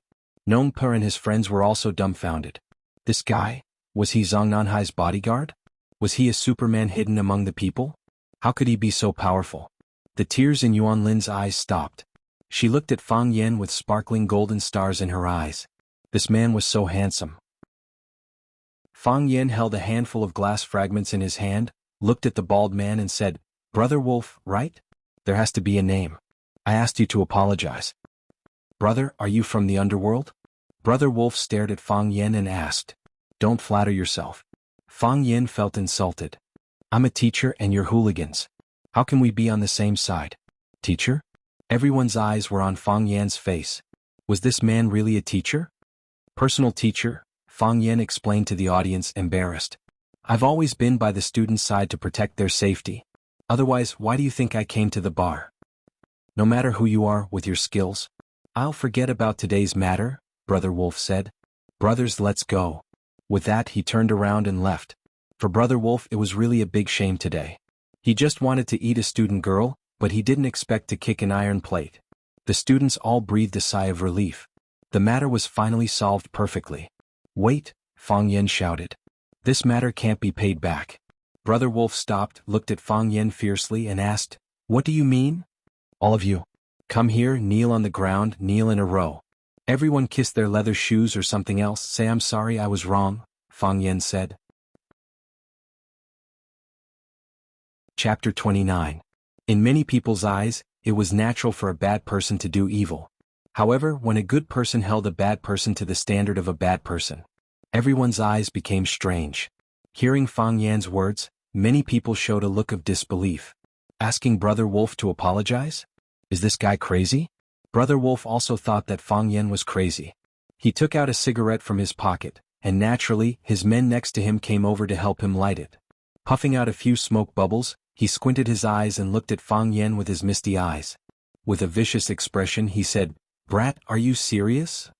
Nongpa and his friends were also dumbfounded. This guy? Was he Zhang Nanhai's bodyguard? Was he a Superman hidden among the people? How could he be so powerful? The tears in Yuan Lin's eyes stopped. She looked at Fang Yan with sparkling golden stars in her eyes. This man was so handsome. Fang Yan held a handful of glass fragments in his hand, looked at the bald man and said, Brother Wolf, right? There has to be a name. I asked you to apologize. Brother, are you from the underworld? Brother Wolf stared at Fang Yan and asked. Don't flatter yourself. Fang Yan felt insulted. I'm a teacher and you're hooligans. How can we be on the same side? Teacher? Everyone's eyes were on Fang Yan's face. Was this man really a teacher? Personal teacher, Fang Yan explained to the audience, embarrassed. I've always been by the students' side to protect their safety. Otherwise, why do you think I came to the bar? No matter who you are with your skills, I'll forget about today's matter, Brother Wolf said. Brothers, let's go. With that, he turned around and left. For Brother Wolf, it was really a big shame today. He just wanted to eat a student girl, but he didn't expect to kick an iron plate. The students all breathed a sigh of relief. The matter was finally solved perfectly. Wait, Fang Yan shouted. This matter can't be paid back. Brother Wolf stopped, looked at Fang Yan fiercely and asked, What do you mean? All of you. Come here, kneel on the ground, kneel in a row. Everyone kiss their leather shoes or something else, say I'm sorry I was wrong, Fang Yan said. Chapter 29. In many people's eyes, it was natural for a bad person to do evil. However, when a good person held a bad person to the standard of a bad person, everyone's eyes became strange. Hearing Fang Yan's words, many people showed a look of disbelief. Asking Brother Wolf to apologize? Is this guy crazy? Brother Wolf also thought that Fang Yan was crazy. He took out a cigarette from his pocket, and naturally, his men next to him came over to help him light it. Puffing out a few smoke bubbles, he squinted his eyes and looked at Fang Yan with his misty eyes. With a vicious expression, he said, Brat, are you serious?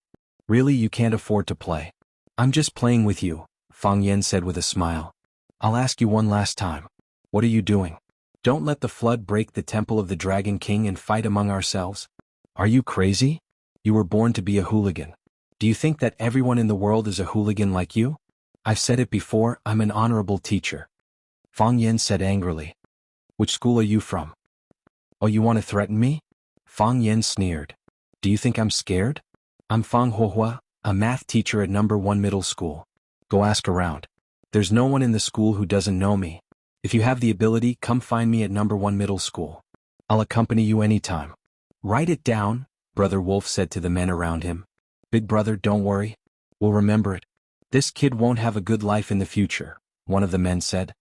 Really, you can't afford to play? I'm just playing with you, Fang Yan said with a smile. I'll ask you one last time. What are you doing? Don't let the flood break the temple of the Dragon King and fight among ourselves. Are you crazy? You were born to be a hooligan. Do you think that everyone in the world is a hooligan like you? I've said it before, I'm an honorable teacher. Fang Yan said angrily. Which school are you from? Oh, you want to threaten me? Fang Yan sneered. Do you think I'm scared? I'm Fang Huohua, a math teacher at number 1 middle school. Go ask around. There's no one in the school who doesn't know me. If you have the ability, come find me at number 1 middle school. I'll accompany you anytime. Write it down, Brother Wolf said to the men around him. Big brother, don't worry. We'll remember it. This kid won't have a good life in the future, one of the men said.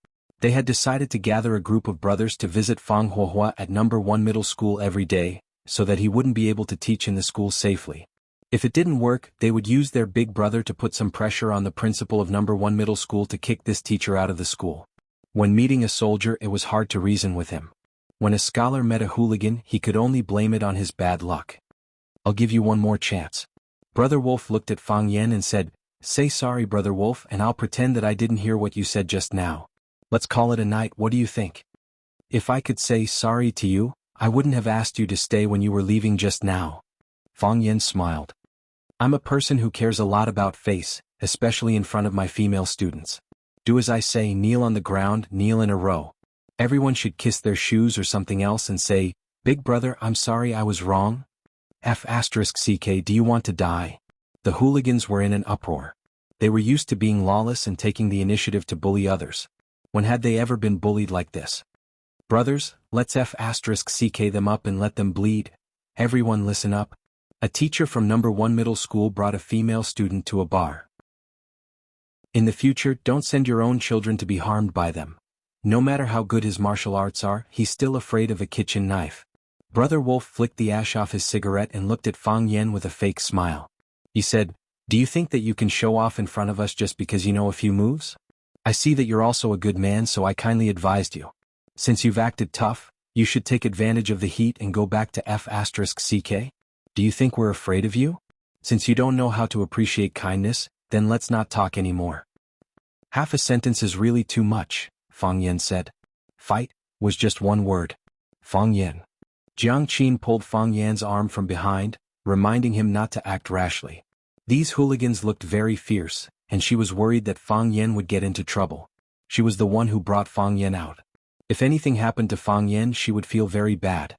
They had decided to gather a group of brothers to visit Fang Huohua at number 1 middle school every day, so that he wouldn't be able to teach in the school safely. If it didn't work, they would use their big brother to put some pressure on the principal of number 1 middle school to kick this teacher out of the school. When meeting a soldier, it was hard to reason with him. When a scholar met a hooligan, he could only blame it on his bad luck. I'll give you one more chance. Brother Wolf looked at Fang Yan and said, Say sorry, Brother Wolf, and I'll pretend that I didn't hear what you said just now. Let's call it a night, what do you think? If I could say sorry to you, I wouldn't have asked you to stay when you were leaving just now. Fang Yan smiled. I'm a person who cares a lot about face, especially in front of my female students. Do as I say, kneel on the ground, kneel in a row. Everyone should kiss their shoes or something else and say, Big brother, I'm sorry I was wrong. F***ck, do you want to die? The hooligans were in an uproar. They were used to being lawless and taking the initiative to bully others. When had they ever been bullied like this? Brothers, let's F***ck them up and let them bleed. Everyone listen up. A teacher from number 1 middle school brought a female student to a bar. In the future, don't send your own children to be harmed by them. No matter how good his martial arts are, he's still afraid of a kitchen knife. Brother Wolf flicked the ash off his cigarette and looked at Fang Yan with a fake smile. He said, Do you think that you can show off in front of us just because you know a few moves? I see that you're also a good man, so I kindly advised you. Since you've acted tough, you should take advantage of the heat and go back to F***ck. Do you think we're afraid of you? Since you don't know how to appreciate kindness, then let's not talk anymore. Half a sentence is really too much, Fang Yan said. Fight was just one word. Fang Yan. Jiang Qin pulled Fang Yan's arm from behind, reminding him not to act rashly. These hooligans looked very fierce, and she was worried that Fang Yan would get into trouble. She was the one who brought Fang Yan out. If anything happened to Fang Yan, she would feel very bad.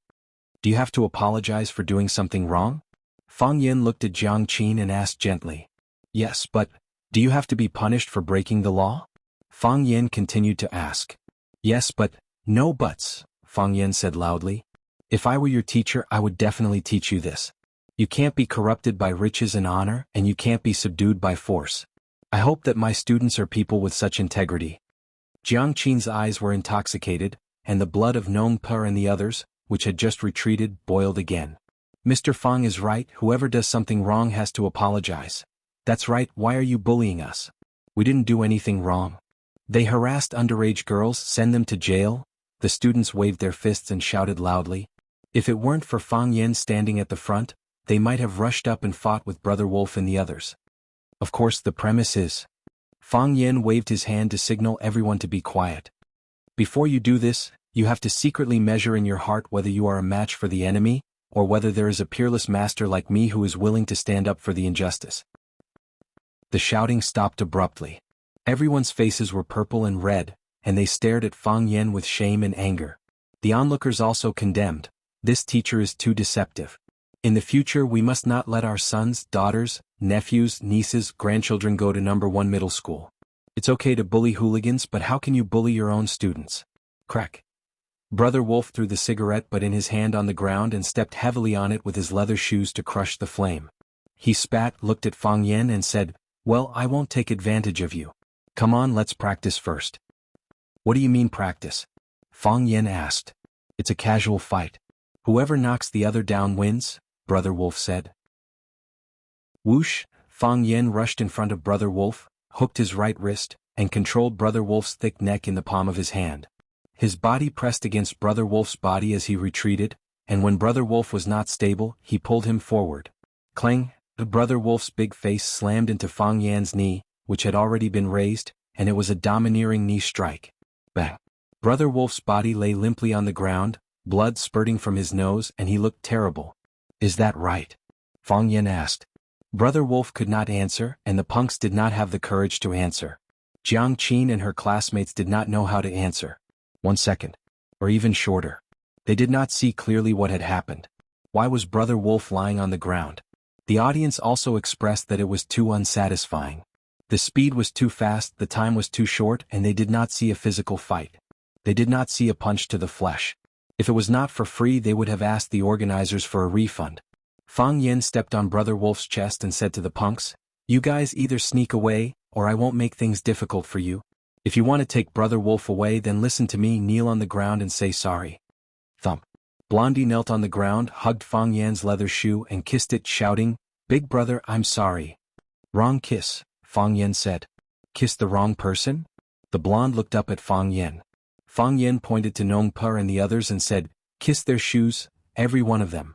Do you have to apologize for doing something wrong? Fang Yan looked at Jiang Qin and asked gently. Yes, but, do you have to be punished for breaking the law? Fang Yan continued to ask. Yes, but, no buts, Fang Yan said loudly. If I were your teacher, I would definitely teach you this. You can't be corrupted by riches and honor, and you can't be subdued by force. I hope that my students are people with such integrity. Jiang Qin's eyes were intoxicated, and the blood of Nong Per and the others, which had just retreated, boiled again. Mr. Fang is right, whoever does something wrong has to apologize. That's right, why are you bullying us? We didn't do anything wrong. They harassed underage girls, send them to jail. The students waved their fists and shouted loudly. If it weren't for Fang Yan standing at the front, they might have rushed up and fought with Brother Wolf and the others. Of course, the premise is. Fang Yan waved his hand to signal everyone to be quiet. Before you do this, you have to secretly measure in your heart whether you are a match for the enemy, or whether there is a peerless master like me who is willing to stand up for the injustice. The shouting stopped abruptly. Everyone's faces were purple and red, and they stared at Fang Yan with shame and anger. The onlookers also condemned. This teacher is too deceptive. In the future, we must not let our sons, daughters, nephews, nieces, grandchildren go to number 1 middle school. It's okay to bully hooligans, but how can you bully your own students? Crack. Brother Wolf threw the cigarette butt in his hand on the ground and stepped heavily on it with his leather shoes to crush the flame. He spat, looked at Fang Yan and said, Well, I won't take advantage of you. Come on, let's practice first. What do you mean practice? Fang Yan asked. It's a casual fight. Whoever knocks the other down wins, Brother Wolf said. Whoosh, Fang Yan rushed in front of Brother Wolf, hooked his right wrist, and controlled Brother Wolf's thick neck in the palm of his hand. His body pressed against Brother Wolf's body as he retreated, and when Brother Wolf was not stable, he pulled him forward. Clang, Brother Wolf's big face slammed into Fang Yan's knee, which had already been raised, and it was a domineering knee strike. Bang! Brother Wolf's body lay limply on the ground, blood spurting from his nose, and he looked terrible. Is that right? Fang Yan asked. Brother Wolf could not answer, and the punks did not have the courage to answer. Jiang Qin and her classmates did not know how to answer. 1 second. Or even shorter. They did not see clearly what had happened. Why was Brother Wolf lying on the ground? The audience also expressed that it was too unsatisfying. The speed was too fast, the time was too short, and they did not see a physical fight. They did not see a punch to the flesh. If it was not for free, they would have asked the organizers for a refund. Fang Yan stepped on Brother Wolf's chest and said to the punks, "You guys either sneak away, or I won't make things difficult for you. If you want to take Brother Wolf away, then listen to me, kneel on the ground and say sorry." Thump. Blondie knelt on the ground, hugged Fang Yan's leather shoe and kissed it, shouting, "Big brother, I'm sorry." "Wrong kiss," Fang Yan said. "Kiss the wrong person?" The blonde looked up at Fang Yan. Fang Yan pointed to Nong Per and the others and said, "Kiss their shoes, every one of them."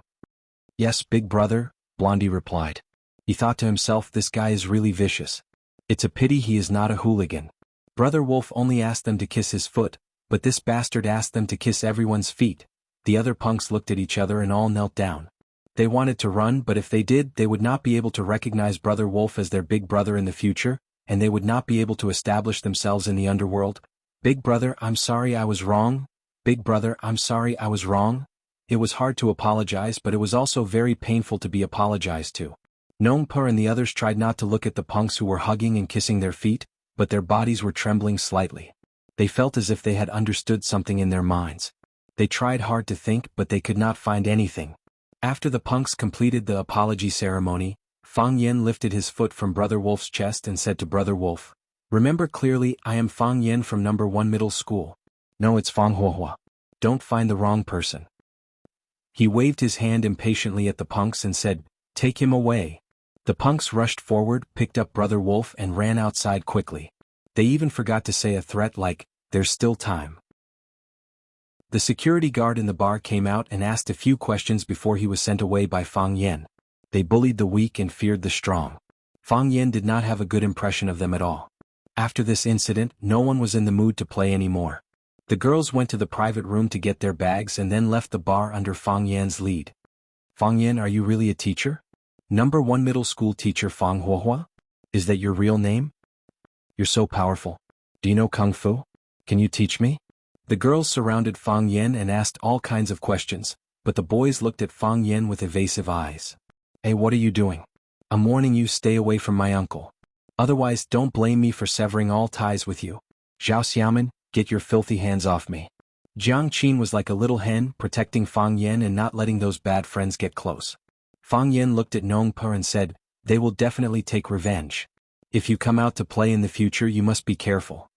"Yes, big brother," Blondie replied. He thought to himself, this guy is really vicious. It's a pity he is not a hooligan. Brother Wolf only asked them to kiss his foot, but this bastard asked them to kiss everyone's feet. The other punks looked at each other and all knelt down. They wanted to run, but if they did, they would not be able to recognize Brother Wolf as their big brother in the future, and they would not be able to establish themselves in the underworld. "Big brother, I'm sorry I was wrong. Big brother, I'm sorry I was wrong." It was hard to apologize, but it was also very painful to be apologized to. Nong Per and the others tried not to look at the punks who were hugging and kissing their feet, but their bodies were trembling slightly. They felt as if they had understood something in their minds. They tried hard to think, but they could not find anything. After the punks completed the apology ceremony, Fang Yan lifted his foot from Brother Wolf's chest and said to Brother Wolf, "Remember clearly, I am Fang Yan from number 1 middle school. No, it's Fang Huohua. Don't find the wrong person." He waved his hand impatiently at the punks and said, "Take him away." The punks rushed forward, picked up Brother Wolf and ran outside quickly. They even forgot to say a threat like, "There's still time." The security guard in the bar came out and asked a few questions before he was sent away by Fang Yan. They bullied the weak and feared the strong. Fang Yan did not have a good impression of them at all. After this incident, no one was in the mood to play anymore. The girls went to the private room to get their bags and then left the bar under Fang Yan's lead. "Fang Yan, are you really a teacher? Number 1 middle school teacher Fang Huohua? Is that your real name? You're so powerful. Do you know Kung Fu? Can you teach me?" The girls surrounded Fang Yan and asked all kinds of questions, but the boys looked at Fang Yan with evasive eyes. "Hey, what are you doing? I'm warning you, stay away from my uncle. Otherwise, don't blame me for severing all ties with you. Zhao Xiaoman, get your filthy hands off me." Jiang Qin was like a little hen, protecting Fang Yan and not letting those bad friends get close. Fang Yan looked at Nong Per and said, "They will definitely take revenge. If you come out to play in the future, you must be careful."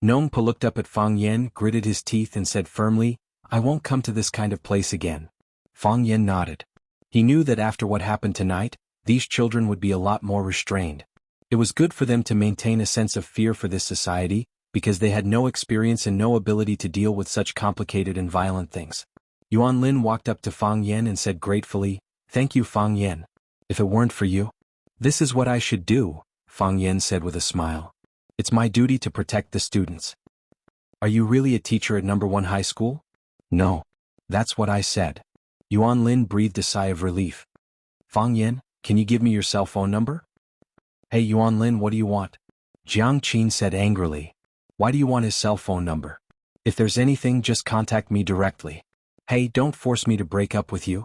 Nong Per looked up at Fang Yan, gritted his teeth and said firmly, "I won't come to this kind of place again." Fang Yan nodded. He knew that after what happened tonight, these children would be a lot more restrained. It was good for them to maintain a sense of fear for this society, because they had no experience and no ability to deal with such complicated and violent things. Yuan Lin walked up to Fang Yan and said gratefully, "Thank you, Fang Yan. If it weren't for you, this is what I should do," Fang Yan said with a smile. "It's my duty to protect the students." "Are you really a teacher at number 1 high school?" "No. That's what I said." Yuan Lin breathed a sigh of relief. "Fang Yan, can you give me your cell phone number?" "Hey Yuan Lin, what do you want?" Jiang Qin said angrily. "Why do you want his cell phone number? If there's anything, just contact me directly. Hey, don't force me to break up with you."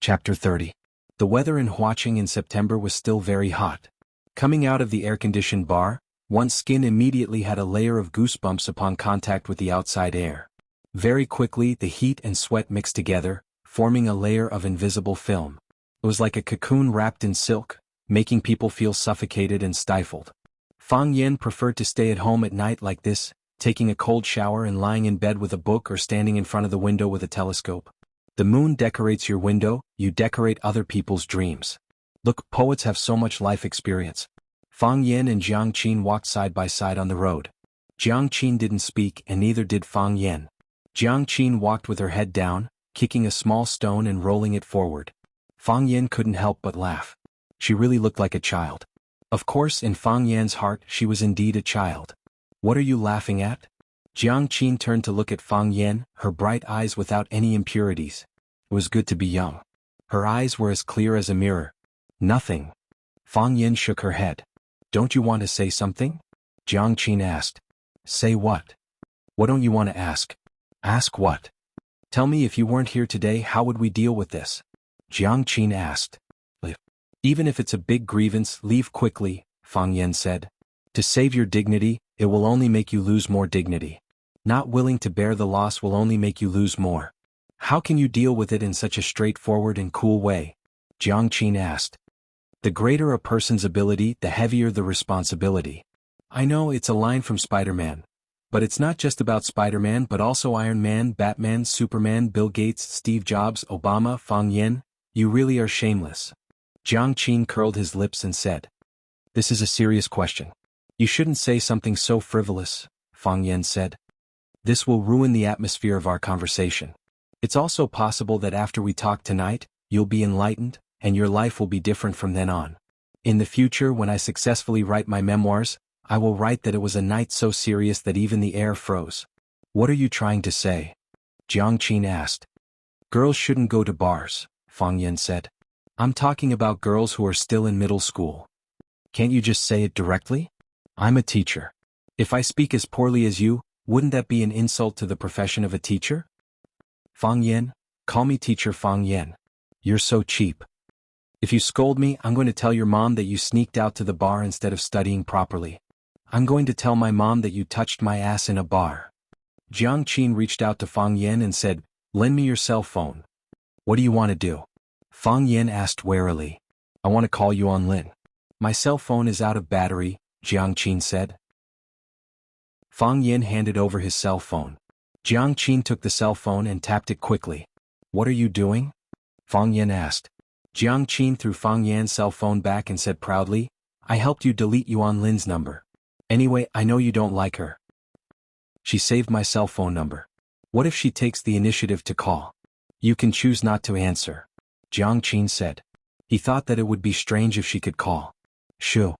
Chapter 30. The weather in Huaqing in September was still very hot. Coming out of the air-conditioned bar, one's skin immediately had a layer of goosebumps upon contact with the outside air. Very quickly, the heat and sweat mixed together, forming a layer of invisible film. It was like a cocoon wrapped in silk, making people feel suffocated and stifled. Fang Yan preferred to stay at home at night like this, taking a cold shower and lying in bed with a book or standing in front of the window with a telescope. The moon decorates your window, you decorate other people's dreams. Look, poets have so much life experience. Fang Yan and Jiang Qin walked side by side on the road. Jiang Qin didn't speak and neither did Fang Yan. Jiang Qin walked with her head down, kicking a small stone and rolling it forward. Fang Yan couldn't help but laugh. She really looked like a child. Of course, in Fang Yan's heart, she was indeed a child. What are you laughing at? Jiang Qin turned to look at Fang Yan, her bright eyes without any impurities. It was good to be young. Her eyes were as clear as a mirror. Nothing. Fang Yan shook her head. Don't you want to say something? Jiang Qin asked. Say what? What don't you want to ask? Ask what? Tell me, if you weren't here today, how would we deal with this? Jiang Qin asked. Even if it's a big grievance, leave quickly, Fang Yan said. To save your dignity, it will only make you lose more dignity. Not willing to bear the loss will only make you lose more. How can you deal with it in such a straightforward and cool way? Jiang Qin asked. The greater a person's ability, the heavier the responsibility. I know it's a line from Spider-Man. But it's not just about Spider-Man but also Iron Man, Batman, Superman, Bill Gates, Steve Jobs, Obama, Fang Yan. You really are shameless. Jiang Qin curled his lips and said. This is a serious question. You shouldn't say something so frivolous, Fang Yan said. This will ruin the atmosphere of our conversation. It's also possible that after we talk tonight, you'll be enlightened, and your life will be different from then on. In the future, when I successfully write my memoirs, I will write that it was a night so serious that even the air froze. What are you trying to say? Jiang Qin asked. Girls shouldn't go to bars, Fang Yan said. I'm talking about girls who are still in middle school. Can't you just say it directly? I'm a teacher. If I speak as poorly as you, wouldn't that be an insult to the profession of a teacher? Fang Yan, call me teacher Fang Yan. You're so cheap. If you scold me, I'm going to tell your mom that you sneaked out to the bar instead of studying properly. I'm going to tell my mom that you touched my ass in a bar. Jiang Qin reached out to Fang Yan and said, Lend me your cell phone. What do you want to do? Fang Yan asked warily. I want to call you on Lin. My cell phone is out of battery, Jiang Qin said. Fang Yan handed over his cell phone. Jiang Qin took the cell phone and tapped it quickly. What are you doing? Fang Yan asked. Jiang Qin threw Fang Yan's cell phone back and said proudly, I helped you delete Yuan Lin's number. Anyway, I know you don't like her. She saved my cell phone number. What if she takes the initiative to call? You can choose not to answer. Jiang Qin said. He thought that it would be strange if she could call. Shoo.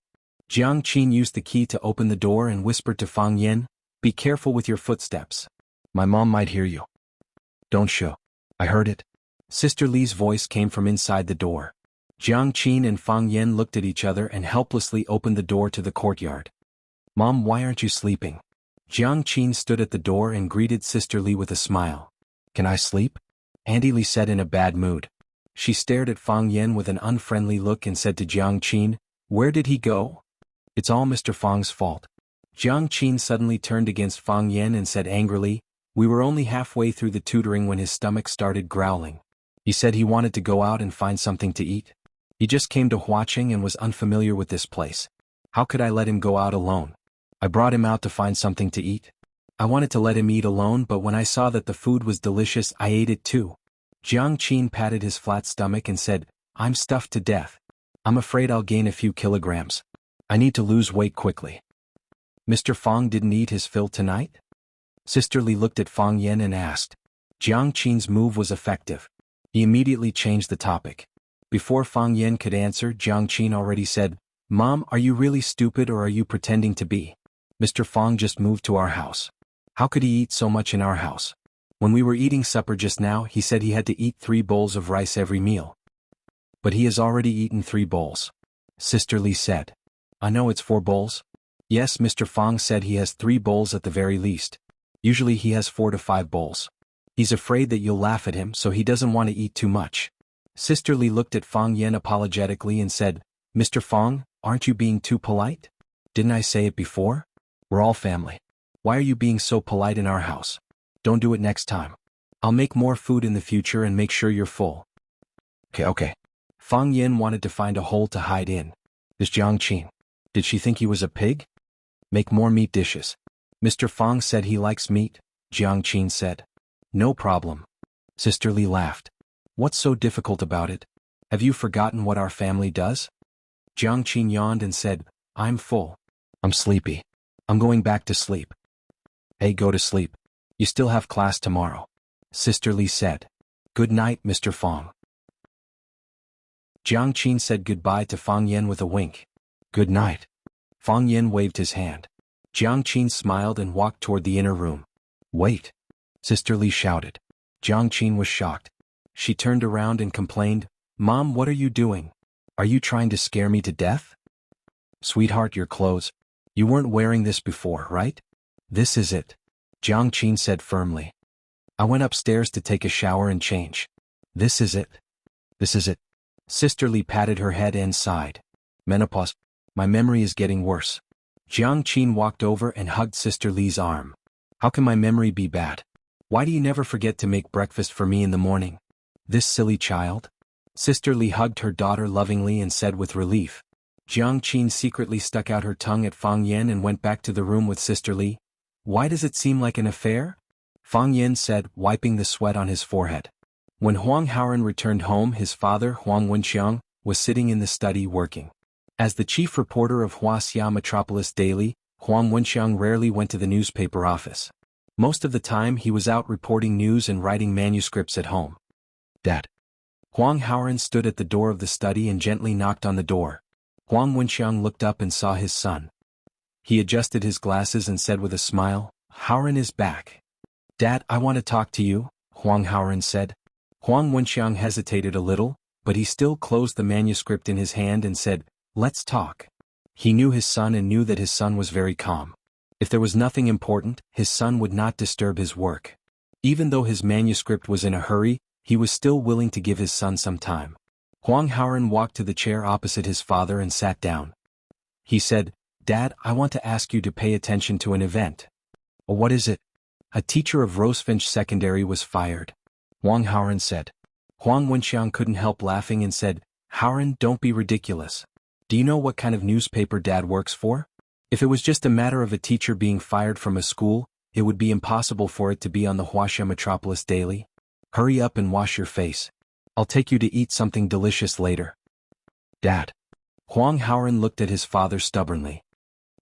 Jiang Qin used the key to open the door and whispered to Fang Yan, Be careful with your footsteps. My mom might hear you. Don't shoo. I heard it. Sister Li's voice came from inside the door. Jiang Qin and Fang Yan looked at each other and helplessly opened the door to the courtyard. Mom, why aren't you sleeping? Jiang Qin stood at the door and greeted Sister Li with a smile. Can I sleep? Auntie Li said in a bad mood. She stared at Fang Yan with an unfriendly look and said to Jiang Qin, Where did he go? It's all Mr. Fang's fault. Jiang Qin suddenly turned against Fang Yan and said angrily, We were only halfway through the tutoring when his stomach started growling. He said he wanted to go out and find something to eat. He just came to Huaqing and was unfamiliar with this place. How could I let him go out alone? I brought him out to find something to eat. I wanted to let him eat alone, but when I saw that the food was delicious, I ate it too. Jiang Qin patted his flat stomach and said, I'm stuffed to death. I'm afraid I'll gain a few kilograms. I need to lose weight quickly. Mr. Fang didn't eat his fill tonight? Sister Li looked at Fang Yan and asked. Jiang Qin's move was effective. He immediately changed the topic. Before Fang Yan could answer, Jiang Qin already said, Mom, are you really stupid or are you pretending to be? Mr. Fang just moved to our house. How could he eat so much in our house? When we were eating supper just now, he said he had to eat 3 bowls of rice every meal. But he has already eaten 3 bowls. Sister Li said. I know it's 4 bowls. Yes, Mr. Fang said he has 3 bowls at the very least. Usually he has 4 to 5 bowls. He's afraid that you'll laugh at him, so he doesn't want to eat too much. Sister Li looked at Fang Yan apologetically and said, Mr. Fang, aren't you being too polite? Didn't I say it before? We're all family. Why are you being so polite in our house? Don't do it next time. I'll make more food in the future and make sure you're full. Okay. Fang Yan wanted to find a hole to hide in. This Jiang Qin. Did she think he was a pig? Make more meat dishes. Mr. Fang said he likes meat, Jiang Qin said. No problem. Sister Li laughed. What's so difficult about it? Have you forgotten what our family does? Jiang Qin yawned and said, I'm full. I'm sleepy. I'm going back to sleep. Hey, go to sleep. You still have class tomorrow. Sister Li said. Good night, Mr. Fong. Jiang Qin said goodbye to Fang Yen with a wink. Good night. Fang Yen waved his hand. Jiang Qin smiled and walked toward the inner room. Wait! Sister Li shouted. Jiang Qin was shocked. She turned around and complained, Mom, what are you doing? Are you trying to scare me to death? Sweetheart, your clothes. You weren't wearing this before, right? This is it. Jiang Qin said firmly. I went upstairs to take a shower and change. This is it. This is it. Sister Li patted her head and sighed. Menopause. My memory is getting worse. Jiang Qin walked over and hugged Sister Li's arm. How can my memory be bad? Why do you never forget to make breakfast for me in the morning? This silly child? Sister Li hugged her daughter lovingly and said with relief. Jiang Qin secretly stuck out her tongue at Fang Yen and went back to the room with Sister Li. Why does it seem like an affair? Fang Yen said, wiping the sweat on his forehead. When Huang Haoren returned home, his father, Huang Wenxiang, was sitting in the study working. As the chief reporter of Wuxia Metropolis Daily, Huang Wenxiang rarely went to the newspaper office. Most of the time he was out reporting news and writing manuscripts at home. Dad. Huang Haoren stood at the door of the study and gently knocked on the door. Huang Wenxiang looked up and saw his son. He adjusted his glasses and said with a smile, Haoren is back. Dad, I want to talk to you, Huang Haoren said. Huang Wenxiang hesitated a little, but he still closed the manuscript in his hand and said, Let's talk. He knew his son and knew that his son was very calm. If there was nothing important, his son would not disturb his work. Even though his manuscript was in a hurry, he was still willing to give his son some time. Huang Haoren walked to the chair opposite his father and sat down. He said, Dad, I want to ask you to pay attention to an event. What is it? A teacher of Rosefinch Secondary was fired. Huang Haoren said. Huang Wenxiang couldn't help laughing and said, Haoren, don't be ridiculous. Do you know what kind of newspaper Dad works for? If it was just a matter of a teacher being fired from a school, it would be impossible for it to be on the Wuxia Metropolis Daily. Hurry up and wash your face. I'll take you to eat something delicious later. Dad. Huang Haoren looked at his father stubbornly.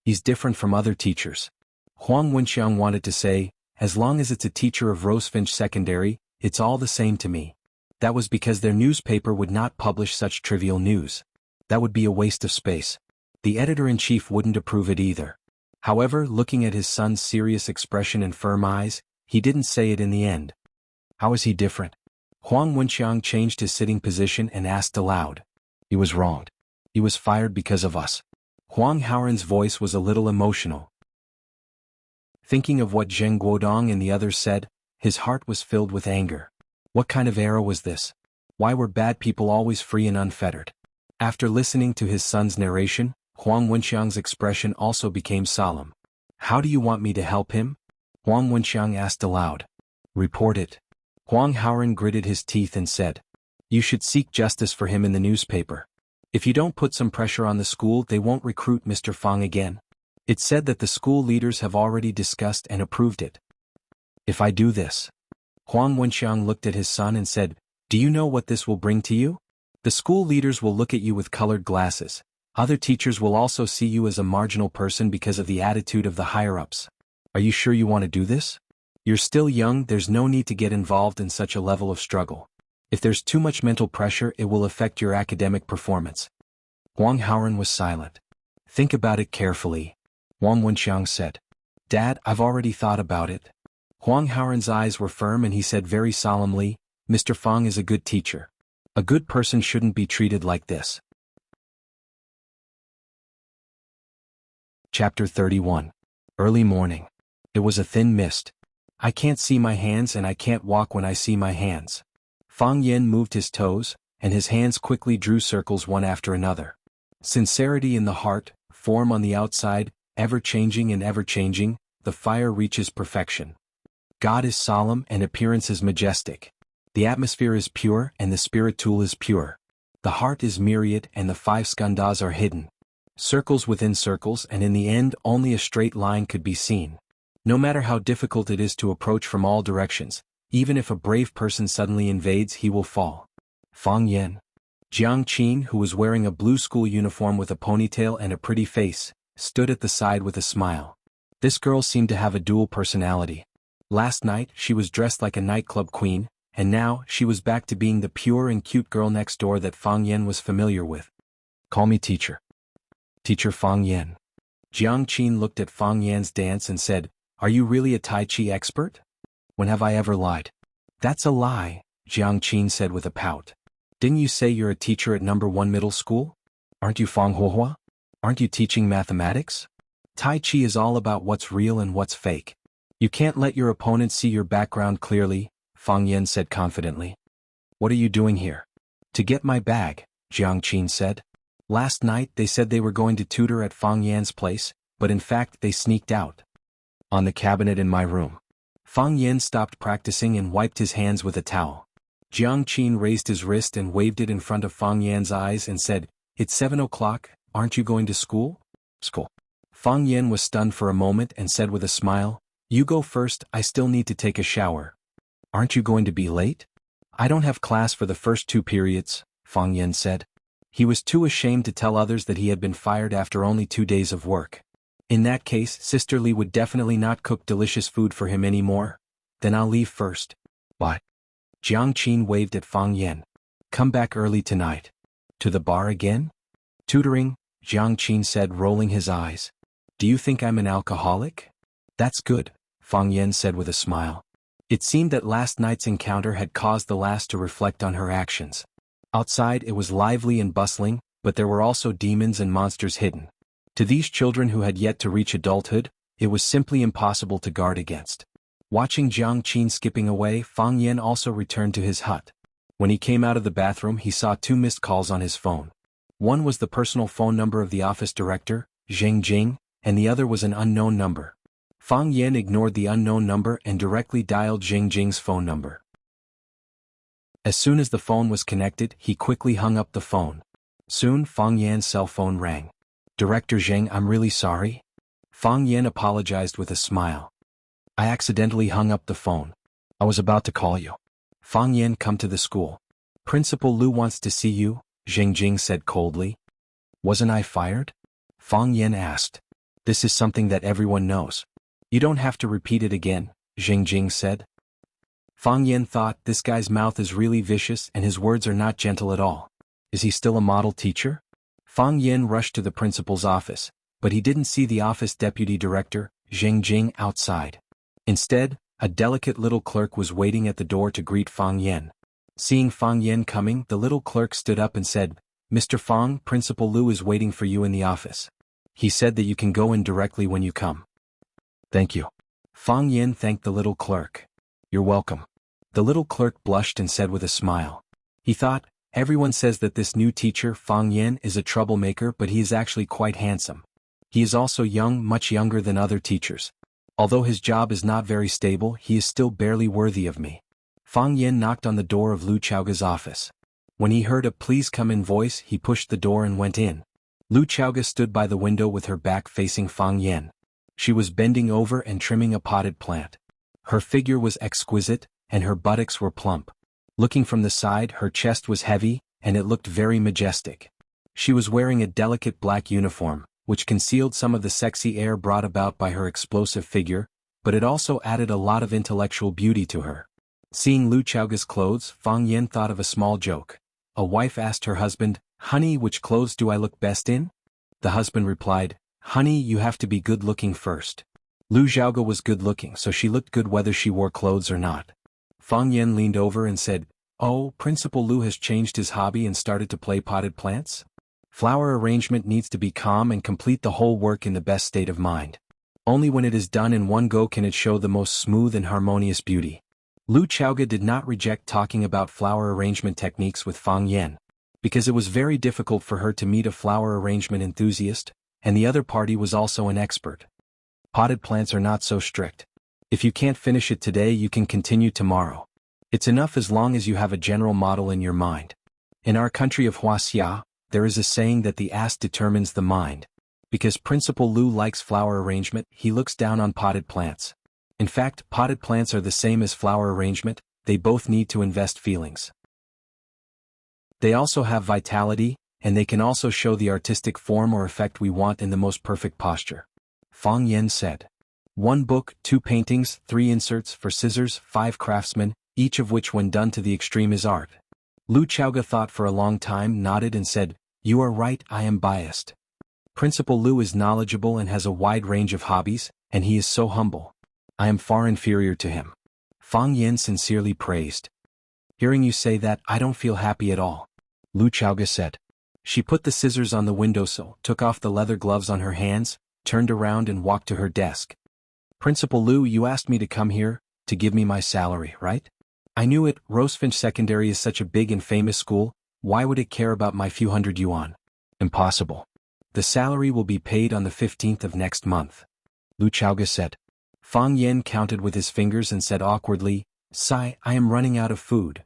He's different from other teachers. Huang Wenxiang wanted to say, as long as it's a teacher of Rosefinch Secondary, it's all the same to me. That was because their newspaper would not publish such trivial news. That would be a waste of space. The editor-in-chief wouldn't approve it either. However, looking at his son's serious expression and firm eyes, he didn't say it in the end. How is he different? Huang Wenxiang changed his sitting position and asked aloud. He was wronged. He was fired because of us. Huang Haoren's voice was a little emotional. Thinking of what Zheng Guodong and the others said, his heart was filled with anger. What kind of era was this? Why were bad people always free and unfettered? After listening to his son's narration, Huang Wenxiang's expression also became solemn. How do you want me to help him? Huang Wenxiang asked aloud. Report it. Huang Haoren gritted his teeth and said. You should seek justice for him in the newspaper. If you don't put some pressure on the school, they won't recruit Mr. Fang again. It's said that the school leaders have already discussed and approved it. If I do this. Huang Wenxiang looked at his son and said, Do you know what this will bring to you? The school leaders will look at you with colored glasses. Other teachers will also see you as a marginal person because of the attitude of the higher-ups. Are you sure you want to do this? You're still young, there's no need to get involved in such a level of struggle. If there's too much mental pressure, it will affect your academic performance. Huang Haoren was silent. Think about it carefully. Huang Wenxiang said. Dad, I've already thought about it. Huang Haoren's eyes were firm and he said very solemnly, Mr. Fang is a good teacher. A good person shouldn't be treated like this. Chapter 31. Early morning. It was a thin mist. I can't see my hands and I can't walk when I see my hands. Fang Yen moved his toes, and his hands quickly drew circles one after another. Sincerity in the heart, form on the outside, ever-changing and ever-changing, the fire reaches perfection. God is solemn and appearance is majestic. The atmosphere is pure and the spiritual is pure. The heart is myriad and the 5 skandhas are hidden. Circles within circles, and in the end only a straight line could be seen. No matter how difficult it is to approach from all directions, even if a brave person suddenly invades, he will fall. Fang Yen. Jiang Qin, who was wearing a blue school uniform with a ponytail and a pretty face, stood at the side with a smile. This girl seemed to have a dual personality. Last night, she was dressed like a nightclub queen, and now she was back to being the pure and cute girl next door that Fang Yan was familiar with. Call me teacher. Teacher Fang Yan. Jiang Qin looked at Fang Yan's dance and said, Are you really a Tai Chi expert? When have I ever lied? That's a lie, Jiang Qin said with a pout. Didn't you say you're a teacher at number 1 middle school? Aren't you Fang Huohua? Aren't you teaching mathematics? Tai Chi is all about what's real and what's fake. You can't let your opponent see your background clearly, Fang Yan said confidently. What are you doing here? To get my bag, Jiang Qin said. Last night they said they were going to tutor at Fang Yan's place, but in fact they sneaked out. On the cabinet in my room. Fang Yan stopped practicing and wiped his hands with a towel. Jiang Qin raised his wrist and waved it in front of Fang Yan's eyes and said, It's 7 o'clock, aren't you going to school? School. Fang Yan was stunned for a moment and said with a smile, You go first, I still need to take a shower. Aren't you going to be late? I don't have class for the first 2 periods, Fang Yan said. He was too ashamed to tell others that he had been fired after only 2 days of work. In that case, Sister Li would definitely not cook delicious food for him anymore. Then I'll leave first. What? Jiang Qin waved at Fang Yan. Come back early tonight. To the bar again? Tutoring, Jiang Qin said, rolling his eyes. Do you think I'm an alcoholic? That's good, Fang Yan said with a smile. It seemed that last night's encounter had caused the lass to reflect on her actions. Outside it was lively and bustling, but there were also demons and monsters hidden. To these children who had yet to reach adulthood, it was simply impossible to guard against. Watching Jiang Qin skipping away, Fang Yan also returned to his hut. When he came out of the bathroom he saw 2 missed calls on his phone. One was the personal phone number of the office director, Zheng Jing, and the other was an unknown number. Fang Yan ignored the unknown number and directly dialed Zheng Jing's phone number. As soon as the phone was connected, he quickly hung up the phone. Soon Fang Yan's cell phone rang. Director Zheng, I'm really sorry. Fang Yan apologized with a smile. I accidentally hung up the phone. I was about to call you. Fang Yan, come to the school. Principal Lu wants to see you, Zheng Jing said coldly. Wasn't I fired? Fang Yan asked. This is something that everyone knows. You don't have to repeat it again, Zheng Jing said. Fang Yan thought, this guy's mouth is really vicious and his words are not gentle at all. Is he still a model teacher? Fang Yan rushed to the principal's office, but he didn't see the office deputy director, Zheng Jing, outside. Instead, a delicate little clerk was waiting at the door to greet Fang Yan. Seeing Fang Yan coming, the little clerk stood up and said, Mr. Fang, Principal Lu is waiting for you in the office. He said that you can go in directly when you come. Thank you. Fang Yan thanked the little clerk. You're welcome. The little clerk blushed and said with a smile. He thought, everyone says that this new teacher, Fang Yan, is a troublemaker, but he is actually quite handsome. He is also young, much younger than other teachers. Although his job is not very stable, he is still barely worthy of me. Fang Yan knocked on the door of Lu Chaoga's office. When he heard a please come in voice, he pushed the door and went in. Lu Chaoga stood by the window with her back facing Fang Yan. She was bending over and trimming a potted plant. Her figure was exquisite, and her buttocks were plump. Looking from the side, her chest was heavy, and it looked very majestic. She was wearing a delicate black uniform, which concealed some of the sexy air brought about by her explosive figure, but it also added a lot of intellectual beauty to her. Seeing Lu Chaoga's clothes, Fang Yan thought of a small joke. A wife asked her husband, Honey, which clothes do I look best in? The husband replied, Honey, you have to be good-looking first. Lu Xiaoga was good-looking, so she looked good whether she wore clothes or not. Fang Yan leaned over and said, Oh, Principal Lu has changed his hobby and started to play potted plants? Flower arrangement needs to be calm and complete the whole work in the best state of mind. Only when it is done in one go can it show the most smooth and harmonious beauty. Lu Chaoga did not reject talking about flower arrangement techniques with Fang Yan, because it was very difficult for her to meet a flower arrangement enthusiast, and the other party was also an expert. Potted plants are not so strict. If you can't finish it today, you can continue tomorrow. It's enough as long as you have a general model in your mind. In our country of Wuxia, there is a saying that the ass determines the mind. Because Principal Lu likes flower arrangement, he looks down on potted plants. In fact, potted plants are the same as flower arrangement, they both need to invest feelings. They also have vitality, and they can also show the artistic form or effect we want in the most perfect posture. Fang Yan said. 1 book, 2 paintings, 3 inserts for scissors, 5 craftsmen, each of which when done to the extreme is art. Lu Chaoga thought for a long time, nodded and said, "You are right, I am biased. Principal Lu is knowledgeable and has a wide range of hobbies, and he is so humble. I am far inferior to him." Fang Yen sincerely praised. "Hearing you say that, I don't feel happy at all," Lu Chaoga said. She put the scissors on the windowsill, took off the leather gloves on her hands, turned around and walked to her desk. "Principal Lu, you asked me to come here, to give me my salary, right? I knew it. Rosefinch Secondary is such a big and famous school, why would it care about my few hundred yuan? Impossible. The salary will be paid on the 15th of next month," Lu Chaoga said. Fang Yen counted with his fingers and said awkwardly, "Sai, I am running out of food."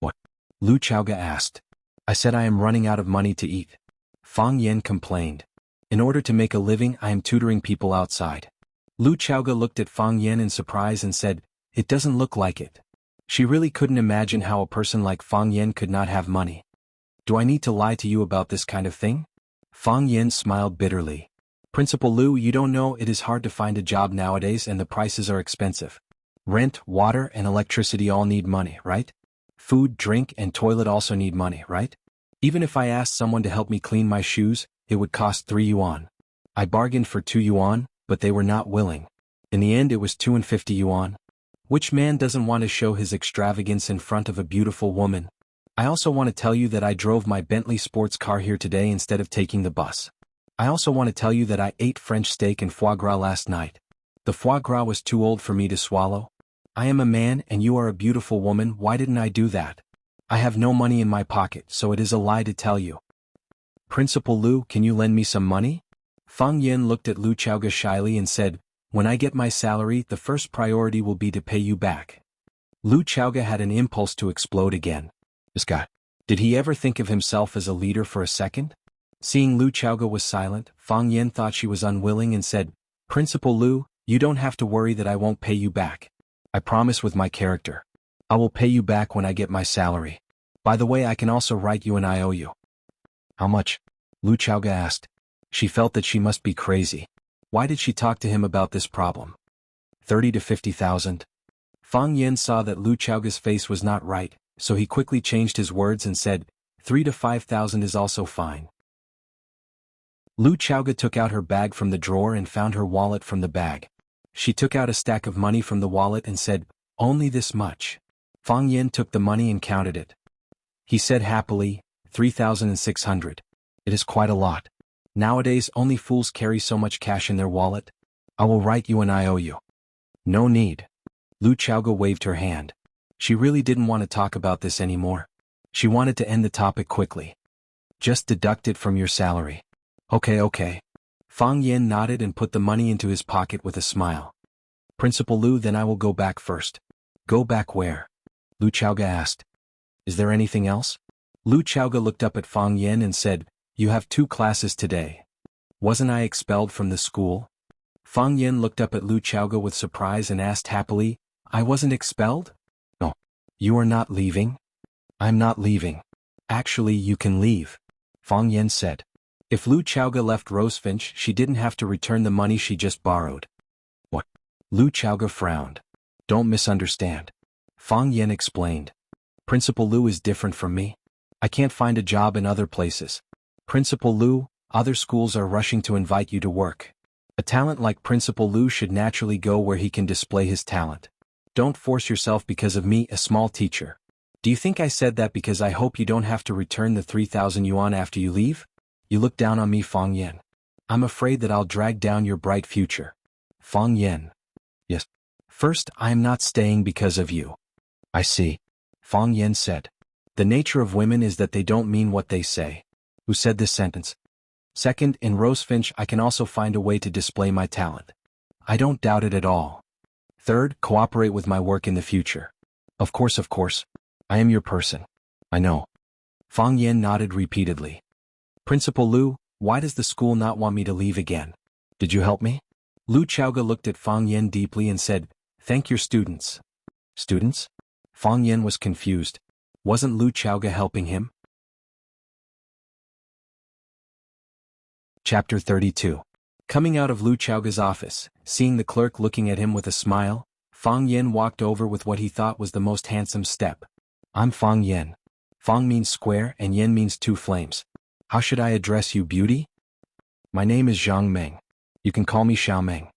"What?" Lu Chaoga asked. "I said I am running out of money to eat." Fang Yen complained. "In order to make a living, I am tutoring people outside." Lu Chaoga looked at Fang Yen in surprise and said, "It doesn't look like it." She really couldn't imagine how a person like Fang Yen could not have money. "Do I need to lie to you about this kind of thing?" Fang Yen smiled bitterly. "Principal Lu, you don't know it is hard to find a job nowadays and the prices are expensive. Rent, water, and electricity all need money, right? Food, drink, and toilet also need money, right? Even if I asked someone to help me clean my shoes, it would cost 3 yuan. I bargained for 2 yuan, but they were not willing. In the end it was 250 yuan. Which man doesn't want to show his extravagance in front of a beautiful woman? I also want to tell you that I drove my Bentley sports car here today instead of taking the bus. I also want to tell you that I ate French steak and foie gras last night. The foie gras was too old for me to swallow. I am a man and you are a beautiful woman, why didn't I do that? I have no money in my pocket, so it is a lie to tell you." "Principal Lu, can you lend me some money?" Fang Yen looked at Lu Chaoga shyly and said, "When I get my salary, the first priority will be to pay you back." Lu Chaoga had an impulse to explode again. This guy. Did he ever think of himself as a leader for a second? Seeing Lu Chaoga was silent, Fang Yen thought she was unwilling and said, "Principal Lu, you don't have to worry that I won't pay you back. I promise with my character. I will pay you back when I get my salary. By the way, I can also write you an IOU." "How much?" Lu Chaoga asked. She felt that she must be crazy. Why did she talk to him about this problem? 30 to 50,000. Fang Yen saw that Lu Chaoga's face was not right, so he quickly changed his words and said, 3 to 5,000 is also fine. Lu Chaoga took out her bag from the drawer and found her wallet from the bag. She took out a stack of money from the wallet and said, "Only this much." Fang Yen took the money and counted it. He said happily, 3,600. "It is quite a lot. Nowadays only fools carry so much cash in their wallet. I will write you an IOU." "No need." Lu Chaoga waved her hand. She really didn't want to talk about this anymore. She wanted to end the topic quickly. "Just deduct it from your salary." Okay. Fang Yen nodded and put the money into his pocket with a smile. "Principal Lu, then I will go back first." "Go back where?" Lu Chaoga asked. "Is there anything else?" Lu Chaoga looked up at Fang Yen and said, "You have 2 classes today. Wasn't I expelled from the school?" Fang Yen looked up at Lu Chaoga with surprise and asked happily, "I wasn't expelled?" "No. You are not leaving?" "I'm not leaving. Actually, you can leave," Fang Yen said. If Lu Chaoga left Rosefinch, she didn't have to return the money she just borrowed. "What?" Lu Chaoga frowned. "Don't misunderstand." Fang Yen explained. "Principal Lu is different from me. I can't find a job in other places. Principal Lu, other schools are rushing to invite you to work. A talent like Principal Lu should naturally go where he can display his talent. Don't force yourself because of me, a small teacher. Do you think I said that because I hope you don't have to return the 3,000 yuan after you leave? You look down on me, Fang Yen. I'm afraid that I'll drag down your bright future." Fang Yen. "Yes. First, I am not staying because of you." "I see," Fang Yen said. "The nature of women is that they don't mean what they say." "Who said this sentence?" "Second, in Rosefinch I can also find a way to display my talent." "I don't doubt it at all." "Third, cooperate with my work in the future." Of course. I am your person." "I know." Fang Yen nodded repeatedly. "Principal Lu, why does the school not want me to leave again? Did you help me?" Lu Chaoga looked at Fang Yen deeply and said, "Thank your students." "Students?" Fang Yen was confused. Wasn't Lu Chaoga helping him? Chapter 32. Coming out of Lu Chaoga's office, seeing the clerk looking at him with a smile, Fang Yen walked over with what he thought was the most handsome step. I'm Fang Yen. Fang means square and Yen means two flames. How should I address you, beauty? My name is Zhang Meng. You can call me Xiao Meng.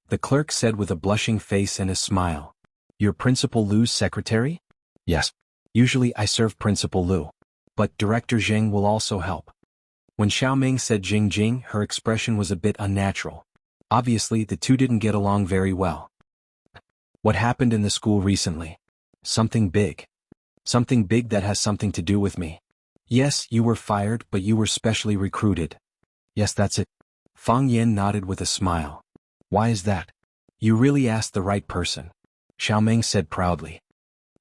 The clerk said with a blushing face and a smile. You're Principal Lu's secretary? Yes. Usually I serve Principal Lu. But Director Zheng will also help. When Xiao Meng said Jing Jing, her expression was a bit unnatural. Obviously, the two didn't get along very well. What happened in the school recently? Something big. Something big that has something to do with me. Yes, you were fired, but you were specially recruited. Yes, that's it. Fang Yen nodded with a smile. Why is that? You really asked the right person. Xiao Meng said proudly.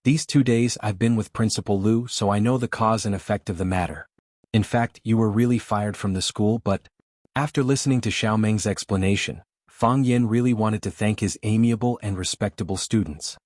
These 2 days I've been with Principal Lu, so I know the cause and effect of the matter. In fact, you were really fired from the school, but after listening to Xiao Meng's explanation, Fang Yen really wanted to thank his amiable and respectable students.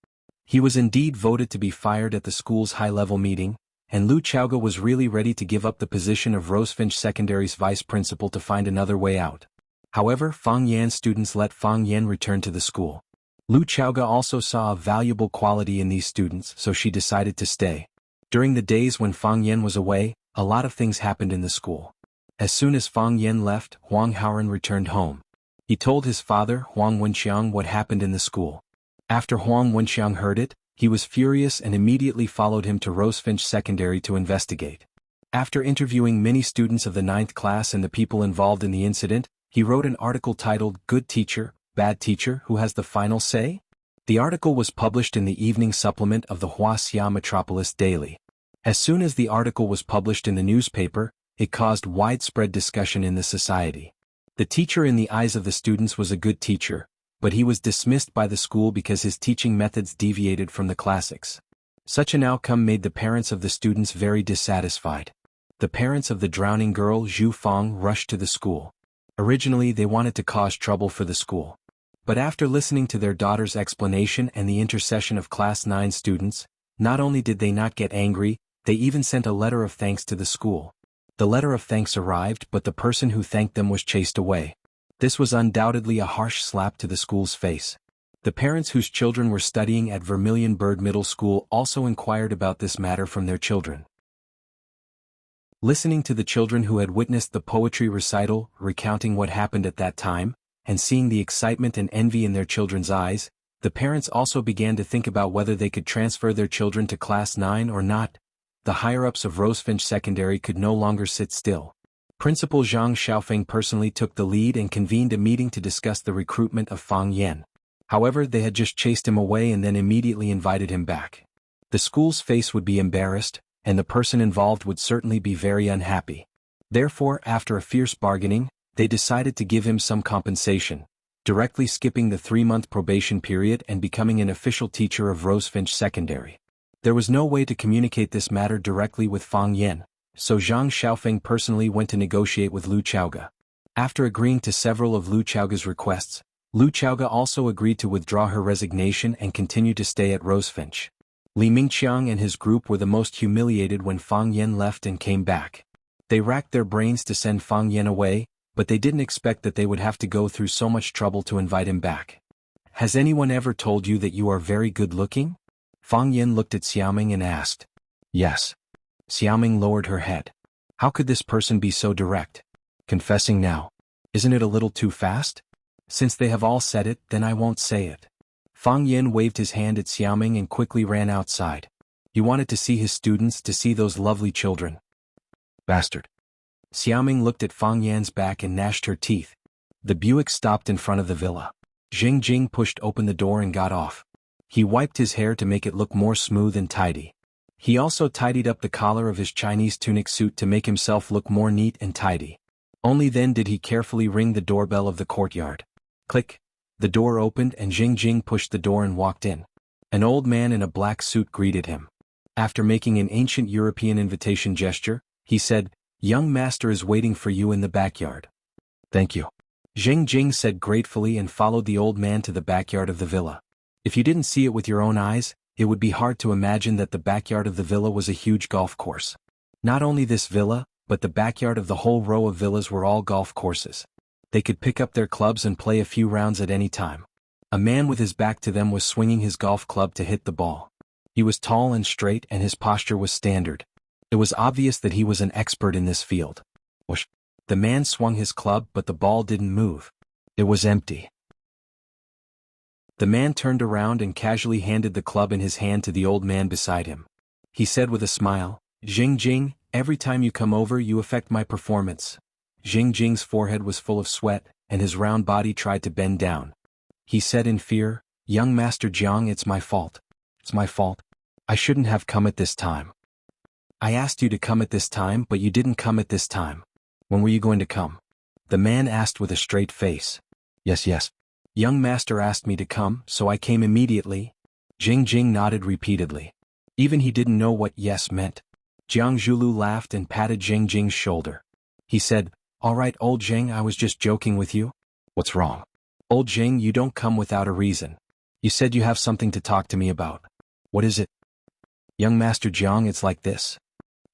He was indeed voted to be fired at the school's high-level meeting, and Lu Chaoga was really ready to give up the position of Rosefinch Secondary's vice principal to find another way out. However, Fang Yan's students let Fang Yen return to the school. Lu Chaoga also saw a valuable quality in these students, so she decided to stay. During the days when Fang Yen was away, a lot of things happened in the school. As soon as Fang Yen left, Huang Haoren returned home. He told his father, Huang Wenxiang, what happened in the school. After Huang Wenxiang heard it, he was furious and immediately followed him to Rosefinch Secondary to investigate. After interviewing many students of the 9th class and the people involved in the incident, he wrote an article titled, Good Teacher, Bad Teacher, Who Has the Final Say? The article was published in the evening supplement of the Huaxia Metropolis Daily. As soon as the article was published in the newspaper, it caused widespread discussion in the society. The teacher in the eyes of the students was a good teacher, but he was dismissed by the school because his teaching methods deviated from the classics. Such an outcome made the parents of the students very dissatisfied. The parents of the drowning girl Zhu Fang rushed to the school. Originally they wanted to cause trouble for the school. But after listening to their daughter's explanation and the intercession of Class 9 students, not only did they not get angry, they even sent a letter of thanks to the school. The letter of thanks arrived, but the person who thanked them was chased away. This was undoubtedly a harsh slap to the school's face. The parents whose children were studying at Vermilion Bird Middle School also inquired about this matter from their children. Listening to the children who had witnessed the poetry recital, recounting what happened at that time, and seeing the excitement and envy in their children's eyes, the parents also began to think about whether they could transfer their children to Class 9 or not. The higher-ups of Rosefinch Secondary could no longer sit still. Principal Zhang Xiaofeng personally took the lead and convened a meeting to discuss the recruitment of Fang Yen. However, they had just chased him away and then immediately invited him back. The school's face would be embarrassed, and the person involved would certainly be very unhappy. Therefore, after a fierce bargaining, they decided to give him some compensation, directly skipping the 3-month probation period and becoming an official teacher of Rosefinch Secondary. There was no way to communicate this matter directly with Fang Yen, so Zhang Xiaofeng personally went to negotiate with Lu Chaoga. After agreeing to several of Lu Chaoga's requests, Lu Chaoga also agreed to withdraw her resignation and continue to stay at Rosefinch. Li Mingqiang and his group were the most humiliated when Fang Yen left and came back. They racked their brains to send Fang Yen away, but they didn't expect that they would have to go through so much trouble to invite him back. Has anyone ever told you that you are very good-looking? Fang Yen looked at Xiaoming and asked. Yes. Xiaoming lowered her head. How could this person be so direct? Confessing now. Isn't it a little too fast? Since they have all said it, then I won't say it. Fang Yen waved his hand at Xiaoming and quickly ran outside. He wanted to see his students, to see those lovely children. Bastard. Xiaoming looked at Fang Yan's back and gnashed her teeth. The Buick stopped in front of the villa. Jing Jing pushed open the door and got off. He wiped his hair to make it look more smooth and tidy. He also tidied up the collar of his Chinese tunic suit to make himself look more neat and tidy. Only then did he carefully ring the doorbell of the courtyard. Click. The door opened and Jing Jing pushed the door and walked in. An old man in a black suit greeted him. After making an ancient European invitation gesture, he said, "Young master is waiting for you in the backyard." Thank you. Jing Jing said gratefully and followed the old man to the backyard of the villa. If you didn't see it with your own eyes, it would be hard to imagine that the backyard of the villa was a huge golf course. Not only this villa, but the backyard of the whole row of villas were all golf courses. They could pick up their clubs and play a few rounds at any time. A man with his back to them was swinging his golf club to hit the ball. He was tall and straight and his posture was standard. It was obvious that he was an expert in this field. Whoosh. The man swung his club but the ball didn't move. It was empty. The man turned around and casually handed the club in his hand to the old man beside him. He said with a smile, "Jing Jing, every time you come over you affect my performance." Jing Jing's forehead was full of sweat, and his round body tried to bend down. He said in fear, "Young Master Jiang, it's my fault. It's my fault. I shouldn't have come at this time. I asked you to come at this time but you didn't come at this time. When were you going to come?" The man asked with a straight face. Yes. Young Master asked me to come, so I came immediately." Jing Jing nodded repeatedly. Even he didn't know what yes meant. Jiang Zhulu laughed and patted Jing Jing's shoulder. He said, "All right, old Jing, I was just joking with you." "What's wrong?" "Old Jing, you don't come without a reason. You said you have something to talk to me about. What is it?" "Young Master Jiang, it's like this."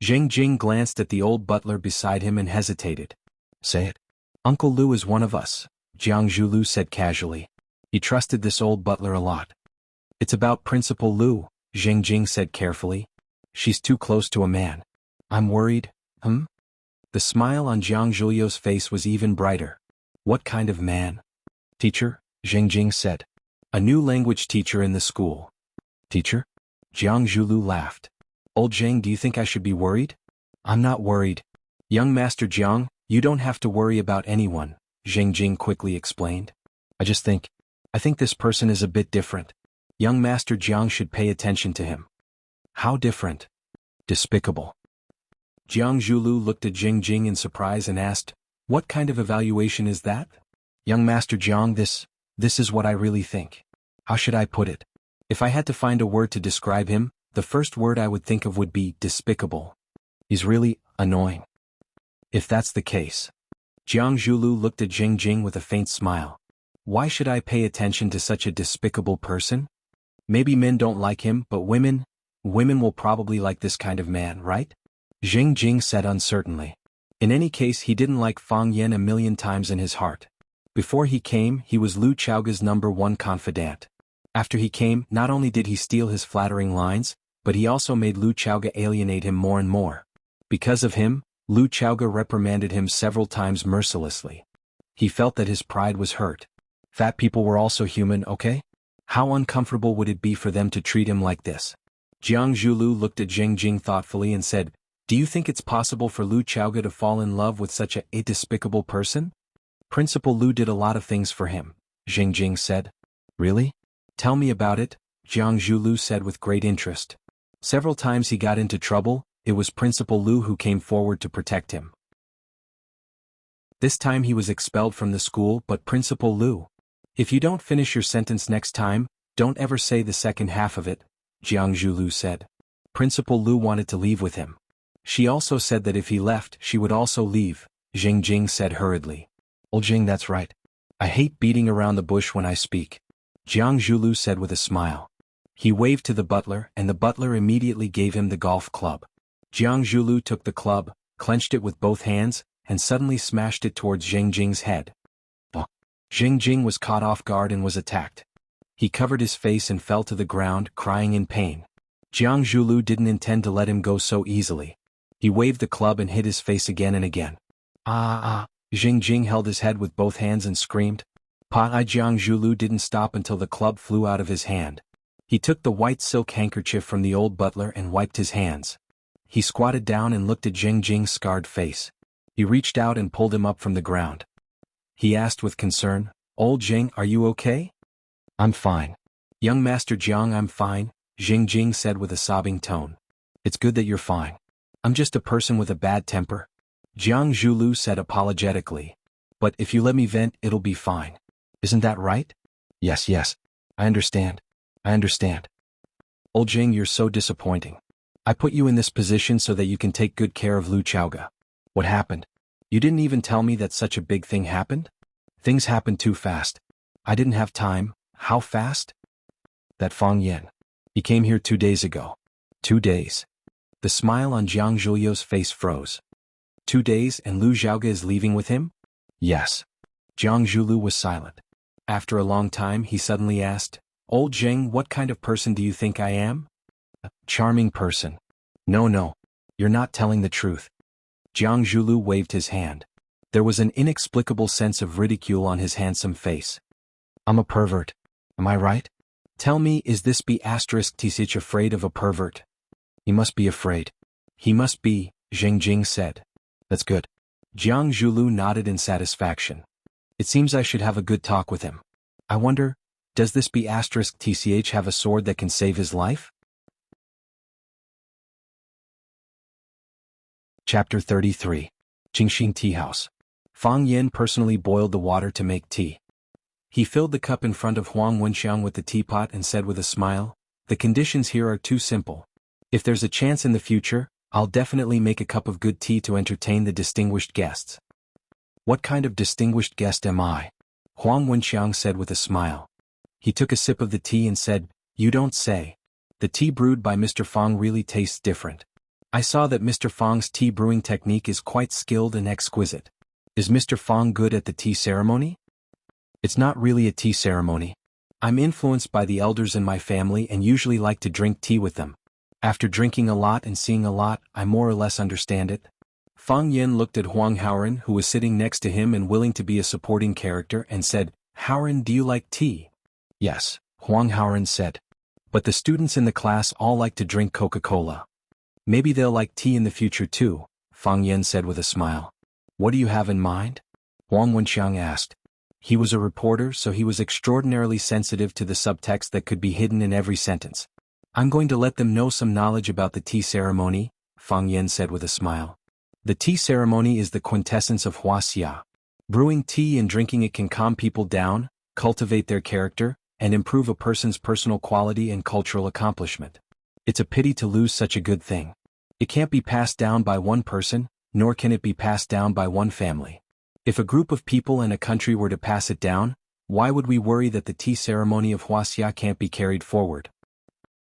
Jing Jing glanced at the old butler beside him and hesitated. "Say it." "Uncle Lu is one of us," Jiang Zhulu said casually. He trusted this old butler a lot. "It's about Principal Lu," Jing Jing said carefully. "She's too close to a man. I'm worried." The smile on Jiang Zhulio's face was even brighter. "What kind of man?" "Teacher," Jing Jing said. "A new language teacher in the school." "Teacher?" Jiang Zhulu laughed. "Old Jiang, do you think I should be worried?" "I'm not worried." "Young Master Jiang, you don't have to worry about anyone," Jing Jing quickly explained. I think this person is a bit different. Young Master Jiang should pay attention to him." "How different?" "Despicable." Jiang Zhulu looked at Jing Jing in surprise and asked, "What kind of evaluation is that?" "Young Master Jiang, this is what I really think. How should I put it? If I had to find a word to describe him, the first word I would think of would be despicable. He's really annoying." "If that's the case." Jiang Zhulu looked at Jing Jing with a faint smile. "Why should I pay attention to such a despicable person? Maybe men don't like him, but women will probably like this kind of man, right?" Jing Jing said uncertainly. In any case, he didn't like Fang Yan a million times in his heart. Before he came, he was Lu Chaoga's #1 confidant. After he came, not only did he steal his flattering lines, but he also made Lu Chaoga alienate him more and more. Because of him, Lu Chaoga reprimanded him several times mercilessly. He felt that his pride was hurt. Fat people were also human, okay? How uncomfortable would it be for them to treat him like this? Jiang Zhulu looked at Jing Jing thoughtfully and said, "Do you think it's possible for Lu Chaoga to fall in love with such a despicable person?" "Principal Lu did a lot of things for him," Jing Jing said. "Really? Tell me about it," Jiang Zhulu said with great interest. "Several times he got into trouble, it was Principal Lu who came forward to protect him. This time he was expelled from the school, but Principal Lu. If you don't finish your sentence next time, don't ever say the second half of it," Jiang Zhulu said. Principal Lu wanted to leave with him. She also said that if he left, she would also leave, Jing Jing said hurriedly. "Old Jing, that's right. I hate beating around the bush when I speak," Jiang Zhulu said with a smile. He waved to the butler, and the butler immediately gave him the golf club. Jiang Zhulu took the club, clenched it with both hands, and suddenly smashed it towards Jing Jing's head. Jing Jing was caught off guard and was attacked. He covered his face and fell to the ground, crying in pain. Jiang Zhulu didn't intend to let him go so easily. He waved the club and hit his face again and again. Jing Jing held his head with both hands and screamed. Jiang Zhulu didn't stop until the club flew out of his hand. He took the white silk handkerchief from the old butler and wiped his hands. He squatted down and looked at Jing Jing's scarred face. He reached out and pulled him up from the ground. He asked with concern, "Old Jing, are you okay?" "I'm fine." "Young Master Jiang, I'm fine," Jing Jing said with a sobbing tone. "It's good that you're fine. I'm just a person with a bad temper," Jiang Zhulu said apologetically. "But if you let me vent, it'll be fine. Isn't that right?" Yes. I understand. "Old Jing, you're so disappointing. I put you in this position so that you can take good care of Lu Chaoga. What happened? You didn't even tell me that such a big thing happened?" "Things happened too fast. I didn't have time." "How fast?" "That Fang Yan. He came here 2 days ago." 2 days. The smile on Jiang Zhulio's face froze. 2 days and Lu Xiaoga is leaving with him? Yes. Jiang Zhulu was silent. After a long time he suddenly asked, "Old Zheng, what kind of person do you think I am?" "A charming person." No, you're not telling the truth." Jiang Zhulu waved his hand. There was an inexplicable sense of ridicule on his handsome face. "I'm a pervert. Am I right? Tell me, is this B*TCH afraid of a pervert?" "He must be afraid." "He must be," Zheng Jing said. "That's good." Jiang Zhulu nodded in satisfaction. "It seems I should have a good talk with him. I wonder, does this B*TCH have a sword that can save his life?" Chapter 33. Jingxing Tea House. Fang Yin personally boiled the water to make tea. He filled the cup in front of Huang Wenxiang with the teapot and said with a smile, "The conditions here are too simple. If there's a chance in the future, I'll definitely make a cup of good tea to entertain the distinguished guests." "What kind of distinguished guest am I?" Huang Wenxiang said with a smile. He took a sip of the tea and said, "You don't say. The tea brewed by Mr. Fang really tastes different. I saw that Mr. Fang's tea brewing technique is quite skilled and exquisite. Is Mr. Fang good at the tea ceremony?" "It's not really a tea ceremony. I'm influenced by the elders in my family and usually like to drink tea with them. After drinking a lot and seeing a lot, I more or less understand it." Fang Yin looked at Huang Haoren, who was sitting next to him and willing to be a supporting character, and said, "Haoren, do you like tea?" "Yes," Huang Haoren said. "But the students in the class all like to drink Coca-Cola." "Maybe they'll like tea in the future too," Fang Yin said with a smile. "What do you have in mind?" Huang Wenxiang asked. He was a reporter, so he was extraordinarily sensitive to the subtext that could be hidden in every sentence. "I'm going to let them know some knowledge about the tea ceremony," Fang Yin said with a smile. "The tea ceremony is the quintessence of Wuxia. Brewing tea and drinking it can calm people down, cultivate their character, and improve a person's personal quality and cultural accomplishment. It's a pity to lose such a good thing. It can't be passed down by one person, nor can it be passed down by one family. If a group of people and a country were to pass it down, why would we worry that the tea ceremony of Wuxia can't be carried forward?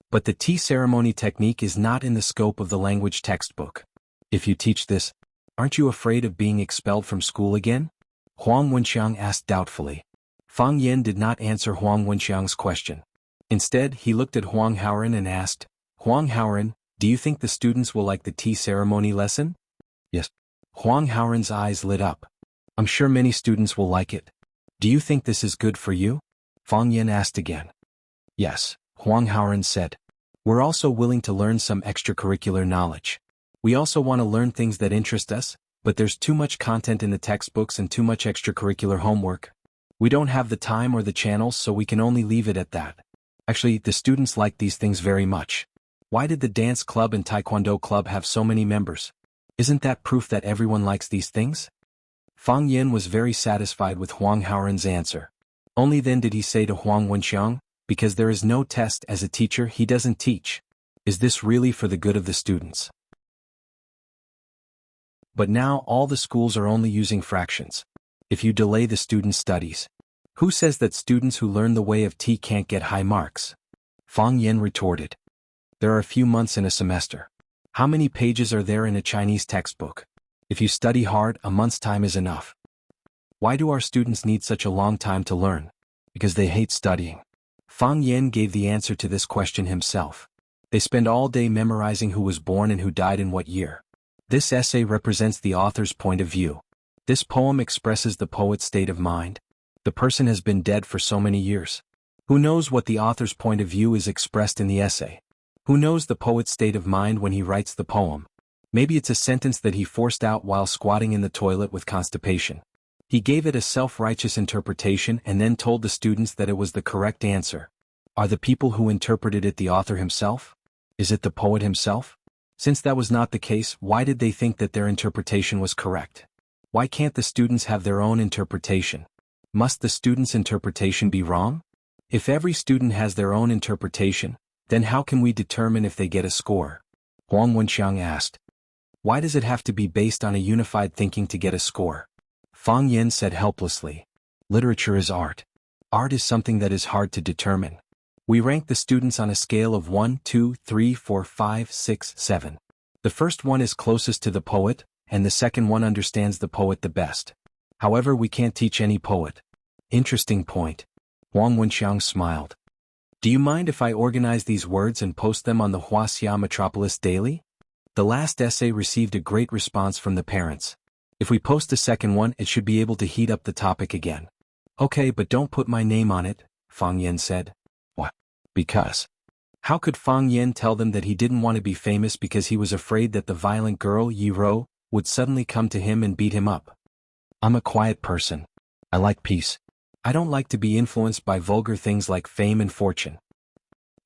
But the tea ceremony technique is not in the scope of the language textbook. If you teach this, aren't you afraid of being expelled from school again?" Huang Wenxiang asked doubtfully. Fang Yin did not answer Huang Wenxiang's question. Instead, he looked at Huang Haoren and asked, "Huang Haoren, do you think the students will like the tea ceremony lesson?" "Yes." Huang Haoren's eyes lit up. "I'm sure many students will like it. Do you think this is good for you?" Fang Yin asked again. "Yes," Huang Haoren said. "We're also willing to learn some extracurricular knowledge. We also want to learn things that interest us, but there's too much content in the textbooks and too much extracurricular homework. We don't have the time or the channels, so we can only leave it at that. Actually, the students like these things very much. Why did the dance club and taekwondo club have so many members? Isn't that proof that everyone likes these things?" Fang Yin was very satisfied with Huang Haoren's answer. Only then did he say to Huang Wenxiang, "Because there is no test as a teacher, he doesn't teach. Is this really for the good of the students?" But now all the schools are only using fractions. If you delay the students' studies, who says that students who learn the way of tea can't get high marks? Fang Yin retorted. There are a few months in a semester. How many pages are there in a Chinese textbook? If you study hard, a month's time is enough. Why do our students need such a long time to learn? Because they hate studying. Fang Yin gave the answer to this question himself. They spend all day memorizing who was born and who died in what year. This essay represents the author's point of view. This poem expresses the poet's state of mind. The person has been dead for so many years. Who knows what the author's point of view is expressed in the essay? Who knows the poet's state of mind when he writes the poem? Maybe it's a sentence that he forced out while squatting in the toilet with constipation. He gave it a self-righteous interpretation and then told the students that it was the correct answer. Are the people who interpreted it the author himself? Is it the poet himself? Since that was not the case, why did they think that their interpretation was correct? Why can't the students have their own interpretation? Must the students' interpretation be wrong? If every student has their own interpretation, then how can we determine if they get a score? Huang Wenxiang asked. Why does it have to be based on a unified thinking to get a score? Fang Yin said helplessly. Literature is art. Art is something that is hard to determine. We rank the students on a scale of 1, 2, 3, 4, 5, 6, 7. The first one is closest to the poet, and the second one understands the poet the best. However, we can't teach any poet. Interesting point. Huang Wenxiang smiled. Do you mind if I organize these words and post them on the Wuxia Metropolis Daily? The last essay received a great response from the parents. If we post the second one, it should be able to heat up the topic again. Okay, but don't put my name on it, Fang Yan said. What? Because. How could Fang Yan tell them that he didn't want to be famous because he was afraid that the violent girl, Yi Ro, would suddenly come to him and beat him up? I'm a quiet person. I like peace. I don't like to be influenced by vulgar things like fame and fortune.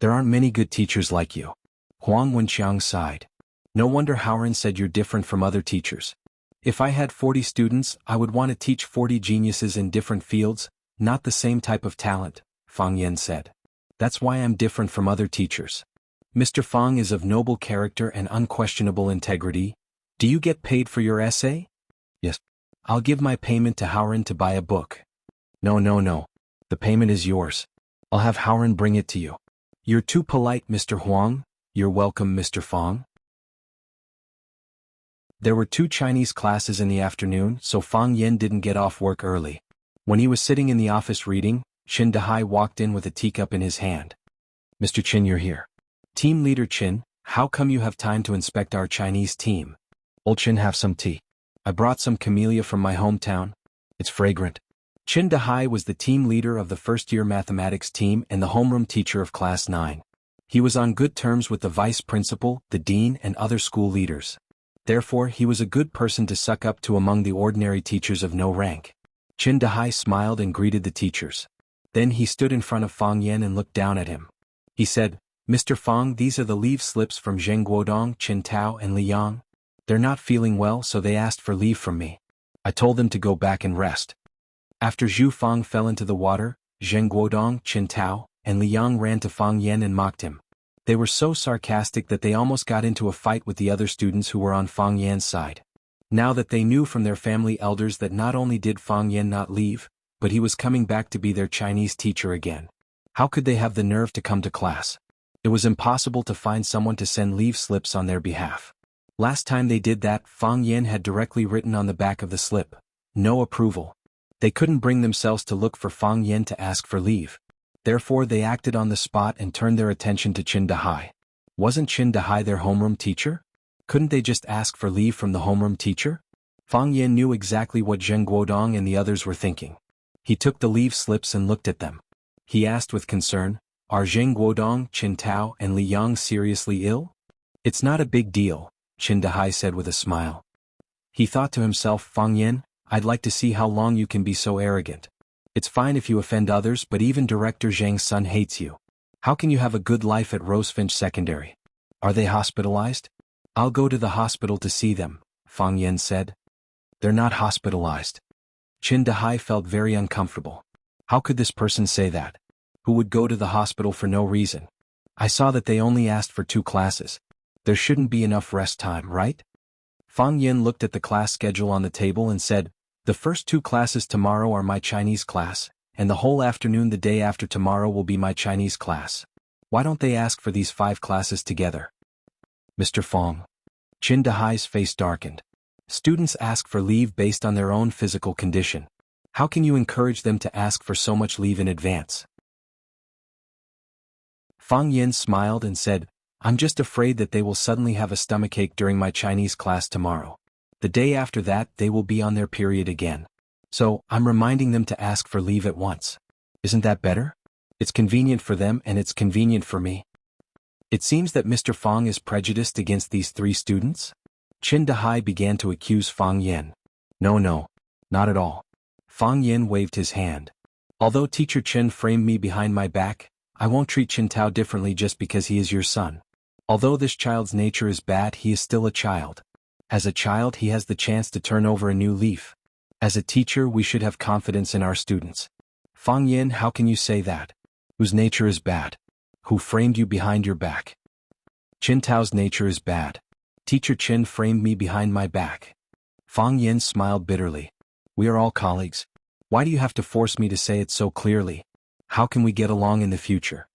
There aren't many good teachers like you. Huang Wenxiang sighed. No wonder Haoran said you're different from other teachers. If I had 40 students, I would want to teach 40 geniuses in different fields, not the same type of talent, Fang Yan said. That's why I'm different from other teachers. Mr. Fang is of noble character and unquestionable integrity. Do you get paid for your essay? Yes. I'll give my payment to Haoran to buy a book. No. The payment is yours. I'll have Haoran bring it to you. You're too polite, Mr. Huang. You're welcome, Mr. Fang. There were 2 Chinese classes in the afternoon, so Fang Yan didn't get off work early. When he was sitting in the office reading, Qin Dehai walked in with a teacup in his hand. Mr. Qin, you're here. Team leader Qin, how come you have time to inspect our Chinese team? Old Qin, have some tea. I brought some camellia from my hometown. It's fragrant. Qin Dehai was the team leader of the first-year mathematics team and the homeroom teacher of Class 9. He was on good terms with the vice principal, the dean, and other school leaders. Therefore, he was a good person to suck up to among the ordinary teachers of no rank. Qin Dehai smiled and greeted the teachers. Then he stood in front of Fang Yan and looked down at him. He said, Mr. Fang, these are the leave slips from Zheng Guodong, Qin Tao, and Li Yang. They're not feeling well, so they asked for leave from me. I told them to go back and rest. After Zhu Fang fell into the water, Zheng Guodong, Qin Tao, and Li Yang ran to Fang Yan and mocked him. They were so sarcastic that they almost got into a fight with the other students who were on Fang Yan's side. Now that they knew from their family elders that not only did Fang Yan not leave, but he was coming back to be their Chinese teacher again. How could they have the nerve to come to class? It was impossible to find someone to send leave slips on their behalf. Last time they did that, Fang Yan had directly written on the back of the slip, no approval. They couldn't bring themselves to look for Fang Yan to ask for leave. Therefore they acted on the spot and turned their attention to Qin Dehai. Wasn't Qin Dehai their homeroom teacher? Couldn't they just ask for leave from the homeroom teacher? Fang Yan knew exactly what Zheng Guodong and the others were thinking. He took the leave slips and looked at them. He asked with concern, are Zheng Guodong, Qin Tao, and Li Yang seriously ill? It's not a big deal, Qin Dehai said with a smile. He thought to himself, Fang Yan, I'd like to see how long you can be so arrogant. It's fine if you offend others, but even Director Zhang's son hates you. How can you have a good life at Rosefinch Secondary? Are they hospitalized? I'll go to the hospital to see them, Fang Yan said. They're not hospitalized. Qin Dehai felt very uncomfortable. How could this person say that? Who would go to the hospital for no reason? I saw that they only asked for 2 classes. There shouldn't be enough rest time, right? Fang Yan looked at the class schedule on the table and said, the first 2 classes tomorrow are my Chinese class, and the whole afternoon the day after tomorrow will be my Chinese class. Why don't they ask for these 5 classes together? Mr. Fang. Qin Dehai's face darkened. Students ask for leave based on their own physical condition. How can you encourage them to ask for so much leave in advance? Fang Yan smiled and said, I'm just afraid that they will suddenly have a stomachache during my Chinese class tomorrow. The day after that, they will be on their period again. So, I'm reminding them to ask for leave at once. Isn't that better? It's convenient for them and it's convenient for me. It seems that Mr. Fang is prejudiced against these 3 students? Qin Dehai began to accuse Fang Yan. No, not at all. Fang Yan waved his hand. Although Teacher Qin framed me behind my back, I won't treat Qin Tao differently just because he is your son. Although this child's nature is bad, he is still a child. As a child, he has the chance to turn over a new leaf. As a teacher, we should have confidence in our students. Fang Yan, how can you say that? Whose nature is bad? Who framed you behind your back? Qin Tao's nature is bad. Teacher Qin framed me behind my back. Fang Yan smiled bitterly. We are all colleagues. Why do you have to force me to say it so clearly? How can we get along in the future?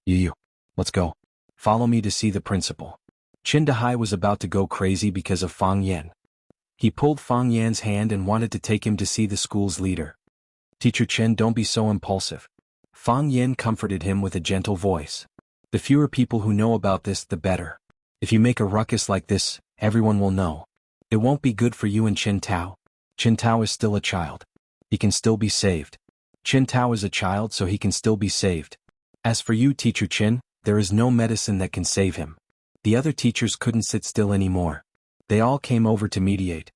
You. Let's go. Follow me to see the principal. Qin Dehai was about to go crazy because of Fang Yan. He pulled Fang Yan's hand and wanted to take him to see the school's leader. Teacher Chen, don't be so impulsive. Fang Yen comforted him with a gentle voice. The fewer people who know about this, the better. If you make a ruckus like this, everyone will know. It won't be good for you and Qin Tao. Qin Tao is still a child. He can still be saved. Qin Tao is a child, so he can still be saved. As for you, Teacher Qin, there is no medicine that can save him. The other teachers couldn't sit still anymore. They all came over to mediate.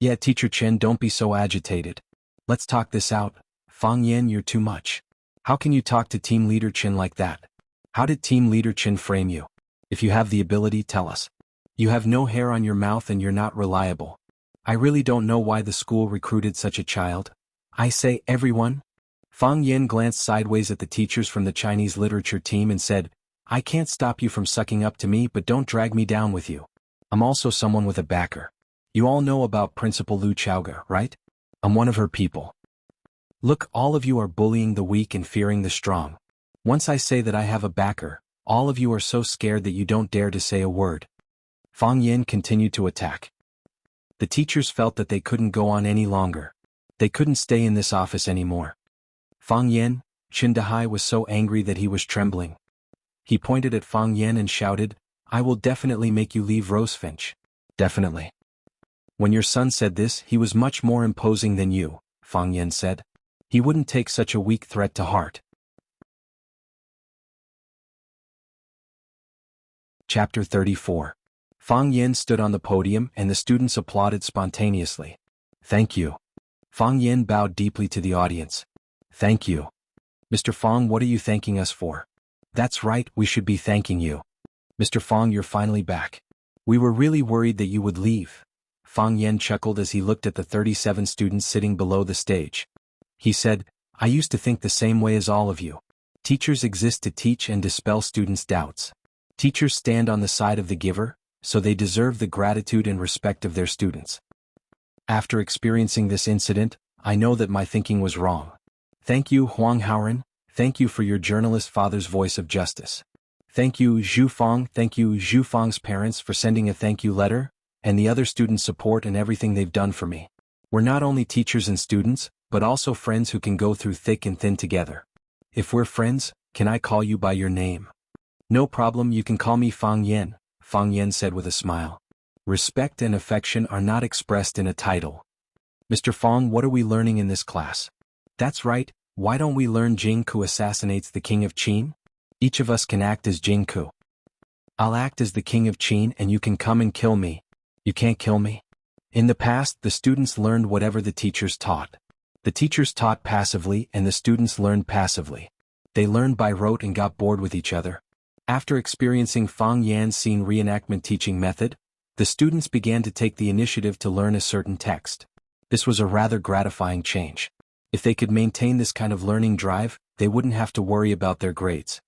Yeah, Teacher Chen, don't be so agitated. Let's talk this out. Fang Yen, you're too much. How can you talk to Team Leader Chen like that? How did Team Leader Chen frame you? If you have the ability, tell us. You have no hair on your mouth and you're not reliable. I really don't know why the school recruited such a child. I say, everyone. Fang Yen glanced sideways at the teachers from the Chinese literature team and said, I can't stop you from sucking up to me, but don't drag me down with you. I'm also someone with a backer. You all know about Principal Lu Chaoga, right? I'm one of her people. Look, all of you are bullying the weak and fearing the strong. Once I say that I have a backer, all of you are so scared that you don't dare to say a word. Fang Yen continued to attack. The teachers felt that they couldn't go on any longer. They couldn't stay in this office anymore. Fang Yen, Qin Dahai was so angry that he was trembling. He pointed at Fang Yen and shouted, I will definitely make you leave Rosefinch. Definitely. When your son said this, he was much more imposing than you, Fang Yen said. He wouldn't take such a weak threat to heart. Chapter 34. Fang Yen stood on the podium and the students applauded spontaneously. Thank you. Fang Yen bowed deeply to the audience. Thank you. Mr. Fang, what are you thanking us for? That's right, we should be thanking you. Mr. Fang, you're finally back. We were really worried that you would leave. Fang Yen chuckled as he looked at the 37 students sitting below the stage. He said, I used to think the same way as all of you. Teachers exist to teach and dispel students' doubts. Teachers stand on the side of the giver, so they deserve the gratitude and respect of their students. After experiencing this incident, I know that my thinking was wrong. Thank you, Huang Haoren. Thank you for your journalist father's voice of justice. Thank you, Zhu Fang. Thank you, Zhu Fang's parents, for sending a thank you letter, and the other students' support and everything they've done for me. We're not only teachers and students, but also friends who can go through thick and thin together. If we're friends, can I call you by your name? No problem, you can call me Fang Yen, Fang Yen said with a smile. Respect and affection are not expressed in a title. Mr. Fang, what are we learning in this class? That's right, why don't we learn Jing Ku assassinates the king of Qin? Each of us can act as Jing Ku. I'll act as the king of Qin and you can come and kill me. You can't kill me. In the past, the students learned whatever the teachers taught. The teachers taught passively and the students learned passively. They learned by rote and got bored with each other. After experiencing Fang Yan's scene reenactment teaching method, the students began to take the initiative to learn a certain text. This was a rather gratifying change. If they could maintain this kind of learning drive, they wouldn't have to worry about their grades.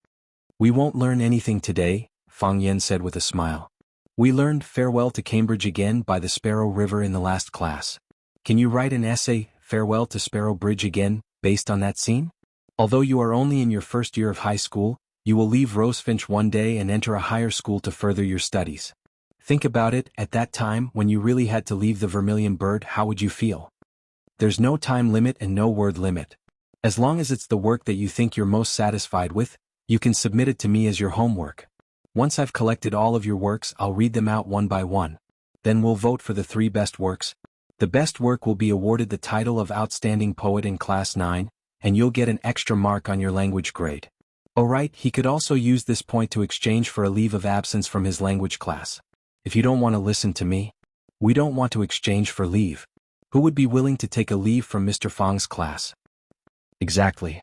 We won't learn anything today, Fang Yen said with a smile. We learned Farewell to Cambridge Again by the Sparrow River in the last class. Can you write an essay, Farewell to Sparrow Bridge Again, based on that scene? Although you are only in your first year of high school, you will leave Rosefinch one day and enter a higher school to further your studies. Think about it, at that time when you really had to leave the Vermilion Bird, how would you feel? There's no time limit and no word limit. As long as it's the work that you think you're most satisfied with, you can submit it to me as your homework. Once I've collected all of your works, I'll read them out one by one. Then we'll vote for the 3 best works. The best work will be awarded the title of Outstanding Poet in Class 9, and you'll get an extra mark on your language grade. Alright, he could also use this point to exchange for a leave of absence from his language class. If you don't want to listen to me, we don't want to exchange for leave. Who would be willing to take a leave from Mr. Fang's class? Exactly.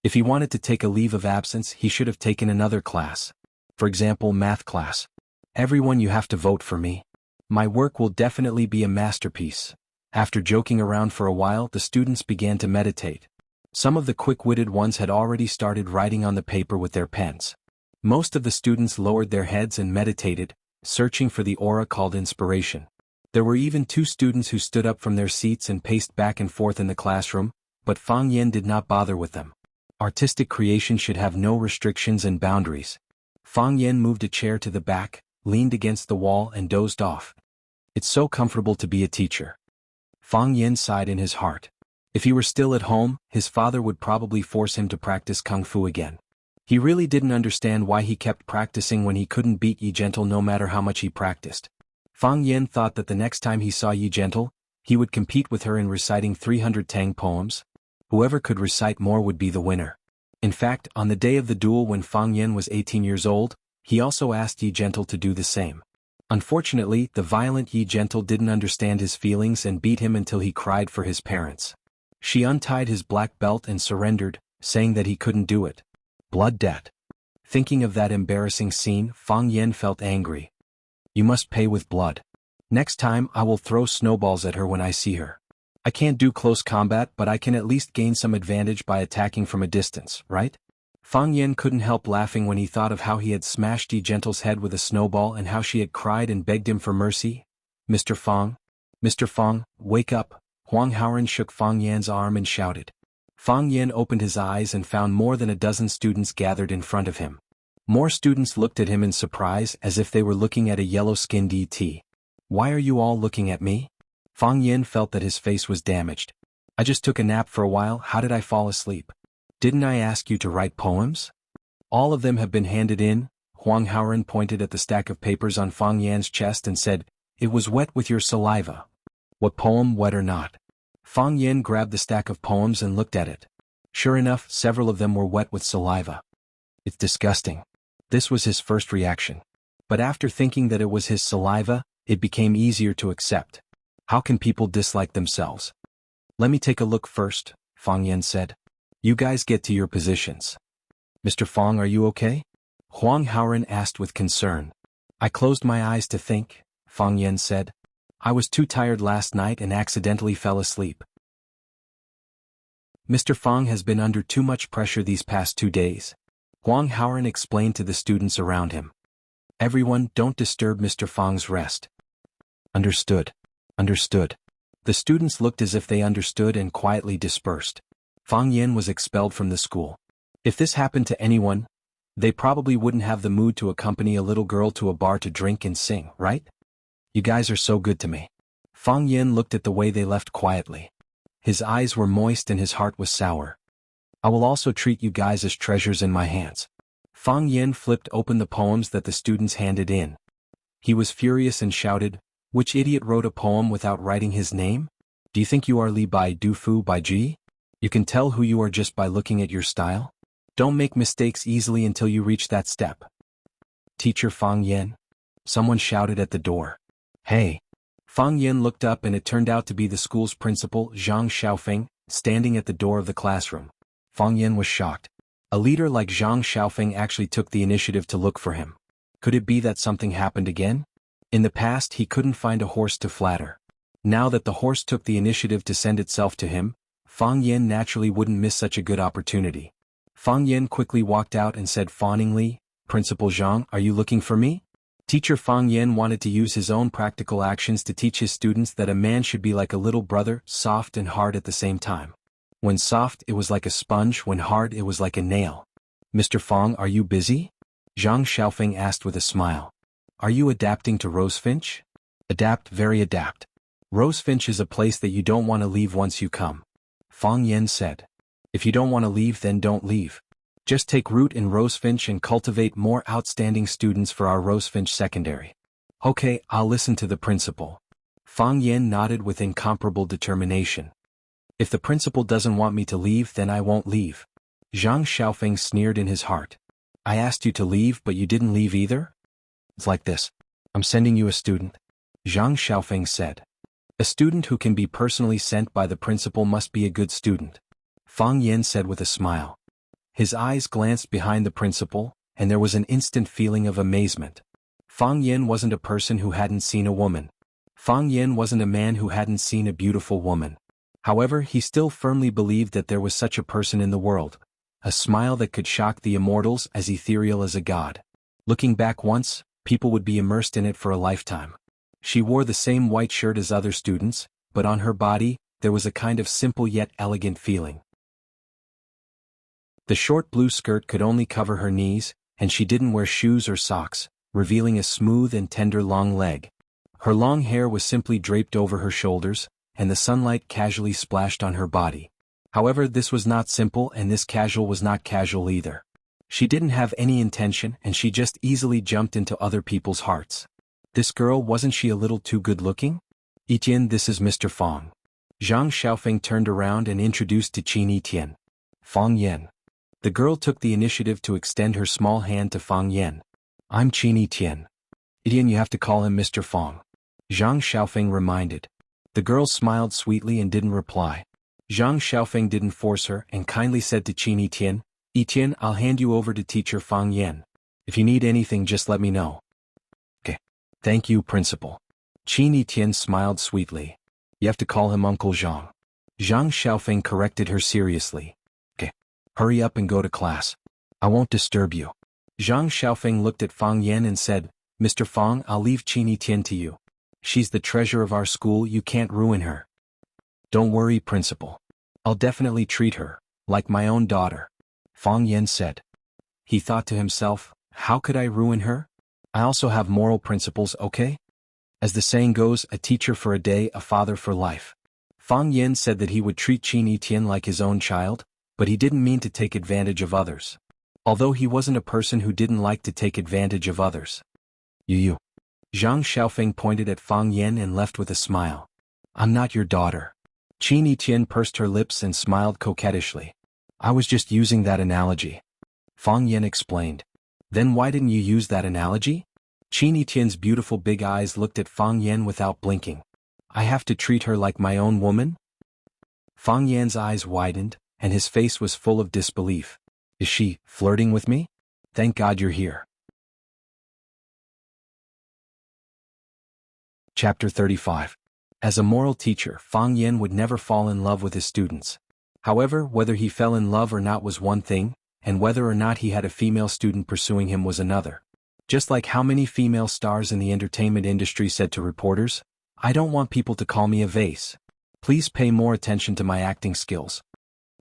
If he wanted to take a leave of absence, he should have taken another class. For example, math class. Everyone, you have to vote for me. My work will definitely be a masterpiece. After joking around for a while, the students began to meditate. Some of the quick-witted ones had already started writing on the paper with their pens. Most of the students lowered their heads and meditated, searching for the aura called inspiration. There were even 2 students who stood up from their seats and paced back and forth in the classroom, but Fang Yen did not bother with them. Artistic creation should have no restrictions and boundaries. Fang Yen moved a chair to the back, leaned against the wall and dozed off. It's so comfortable to be a teacher. Fang Yen sighed in his heart. If he were still at home, his father would probably force him to practice kung fu again. He really didn't understand why he kept practicing when he couldn't beat Yi Gentle no matter how much he practiced. Fang Yen thought that the next time he saw Yi Gentle, he would compete with her in reciting 300 Tang poems. Whoever could recite more would be the winner. In fact, on the day of the duel when Fang Yen was 18 years old, he also asked Yi Gentle to do the same. Unfortunately, the violent Yi Gentle didn't understand his feelings and beat him until he cried for his parents. She untied his black belt and surrendered, saying that he couldn't do it. Blood debt. Thinking of that embarrassing scene, Fang Yen felt angry. You must pay with blood. Next time I will throw snowballs at her when I see her. I can't do close combat, but I can at least gain some advantage by attacking from a distance, right? Fang Yen couldn't help laughing when he thought of how he had smashed Yi Gentle's head with a snowball and how she had cried and begged him for mercy. Mr. Fang, wake up. Huang Haoren shook Fang Yan's arm and shouted. Fang Yen opened his eyes and found more than a dozen students gathered in front of him. More students looked at him in surprise as if they were looking at a yellow-skinned ET. Why are you all looking at me? Fang Yen felt that his face was damaged. I just took a nap for a while. How did I fall asleep? Didn't I ask you to write poems? All of them have been handed in. Huang Haoren pointed at the stack of papers on Fang Yan's chest and said, It was wet with your saliva. What poem, wet or not? Fang Yen grabbed the stack of poems and looked at it. Sure enough, several of them were wet with saliva. It's disgusting. This was his first reaction. But after thinking that it was his saliva, it became easier to accept. How can people dislike themselves? Let me take a look first, Fang Yen said. You guys get to your positions. Mr. Fang, are you okay? Huang Haoren asked with concern. I closed my eyes to think, Fang Yen said. I was too tired last night and accidentally fell asleep. Mr. Fang has been under too much pressure these past 2 days. Huang Haoren explained to the students around him. Everyone, don't disturb Mr. Fang's rest. Understood. Understood. The students looked as if they understood and quietly dispersed. Fang Yen was expelled from the school. If this happened to anyone, they probably wouldn't have the mood to accompany a little girl to a bar to drink and sing, right? You guys are so good to me. Fang Yen looked at the way they left quietly. His eyes were moist and his heart was sour. I will also treat you guys as treasures in my hands. Fang Yen flipped open the poems that the students handed in. He was furious and shouted, Which idiot wrote a poem without writing his name? Do you think you are Li Bai Du Fu Bai Ji? You can tell who you are just by looking at your style? Don't make mistakes easily until you reach that step. Teacher Fang Yen? Someone shouted at the door. Hey. Fang Yen looked up and it turned out to be the school's principal, Zhang Xiaofeng, standing at the door of the classroom. Fang Yen was shocked. A leader like Zhang Xiaofeng actually took the initiative to look for him. Could it be that something happened again? In the past he couldn't find a horse to flatter. Now that the horse took the initiative to send itself to him, Fang Yen naturally wouldn't miss such a good opportunity. Fang Yen quickly walked out and said fawningly, Principal Zhang, are you looking for me? Teacher Fang Yen wanted to use his own practical actions to teach his students that a man should be like a little brother, soft and hard at the same time. When soft, it was like a sponge, when hard, it was like a nail. Mr. Fang, are you busy? Zhang Xiaofeng asked with a smile. Are you adapting to Rosefinch? Adapt, very adapt. Rosefinch is a place that you don't want to leave once you come. Fang Yen said. If you don't want to leave, then don't leave. Just take root in Rosefinch and cultivate more outstanding students for our Rosefinch secondary. Okay, I'll listen to the principal. Fang Yen nodded with incomparable determination. If the principal doesn't want me to leave, then I won't leave. Zhang Xiaofeng sneered in his heart. I asked you to leave, but you didn't leave either? It's like this. I'm sending you a student. Zhang Xiaofeng said. A student who can be personally sent by the principal must be a good student. Fang Yen said with a smile. His eyes glanced behind the principal, and there was an instant feeling of amazement. Fang Yen wasn't a person who hadn't seen a woman. Fang Yen wasn't a man who hadn't seen a beautiful woman. However, he still firmly believed that there was such a person in the world. A smile that could shock the immortals, as ethereal as a god. Looking back once, people would be immersed in it for a lifetime. She wore the same white shirt as other students, but on her body, there was a kind of simple yet elegant feeling. The short blue skirt could only cover her knees, and she didn't wear shoes or socks, revealing a smooth and tender long leg. Her long hair was simply draped over her shoulders, and the sunlight casually splashed on her body. However, this was not simple, and this casual was not casual either. She didn't have any intention, and she just easily jumped into other people's hearts. This girl, wasn't she a little too good-looking? Etienne, this is Mr. Fong. Zhang Xiaofeng turned around and introduced to Qin Etienne. Fong Yan. The girl took the initiative to extend her small hand to Fong Yan. I'm Qin Etienne. Etienne, you have to call him Mr. Fong. Zhang Xiaofeng reminded. The girl smiled sweetly and didn't reply. Zhang Xiaofeng didn't force her and kindly said to Qin Etienne, Etienne, I'll hand you over to teacher Fong Yan. If you need anything, just let me know. Okay. Thank you, principal. Qin Etienne smiled sweetly. You have to call him Uncle Zhang. Zhang Xiaofeng corrected her seriously. Okay. Hurry up and go to class. I won't disturb you. Zhang Xiaofeng looked at Fong Yan and said, Mr. Fong, I'll leave Qin Etienne to you. She's the treasure of our school, you can't ruin her. Don't worry, principal. I'll definitely treat her like my own daughter. Fong Yan said. He thought to himself, how could I ruin her? I also have moral principles, okay? As the saying goes, a teacher for a day, a father for life. Fong Yan said that he would treat Qin Etienne like his own child, but he didn't mean to take advantage of others. Although he wasn't a person who didn't like to take advantage of others. You. Zhang Xiaofeng pointed at Fong Yan and left with a smile. I'm not your daughter. Qin Etienne pursed her lips and smiled coquettishly. I was just using that analogy. Fong Yan explained. Then why didn't you use that analogy? Qin Etienne's beautiful big eyes looked at Fong Yan without blinking. I have to treat her like my own woman? Fong Yan's eyes widened, and his face was full of disbelief. Is she flirting with me? Thank God you're here. Chapter 35. As a moral teacher, Fong Yan would never fall in love with his students. However, whether he fell in love or not was one thing, and whether or not he had a female student pursuing him was another. Just like how many female stars in the entertainment industry said to reporters, I don't want people to call me a vase. Please pay more attention to my acting skills.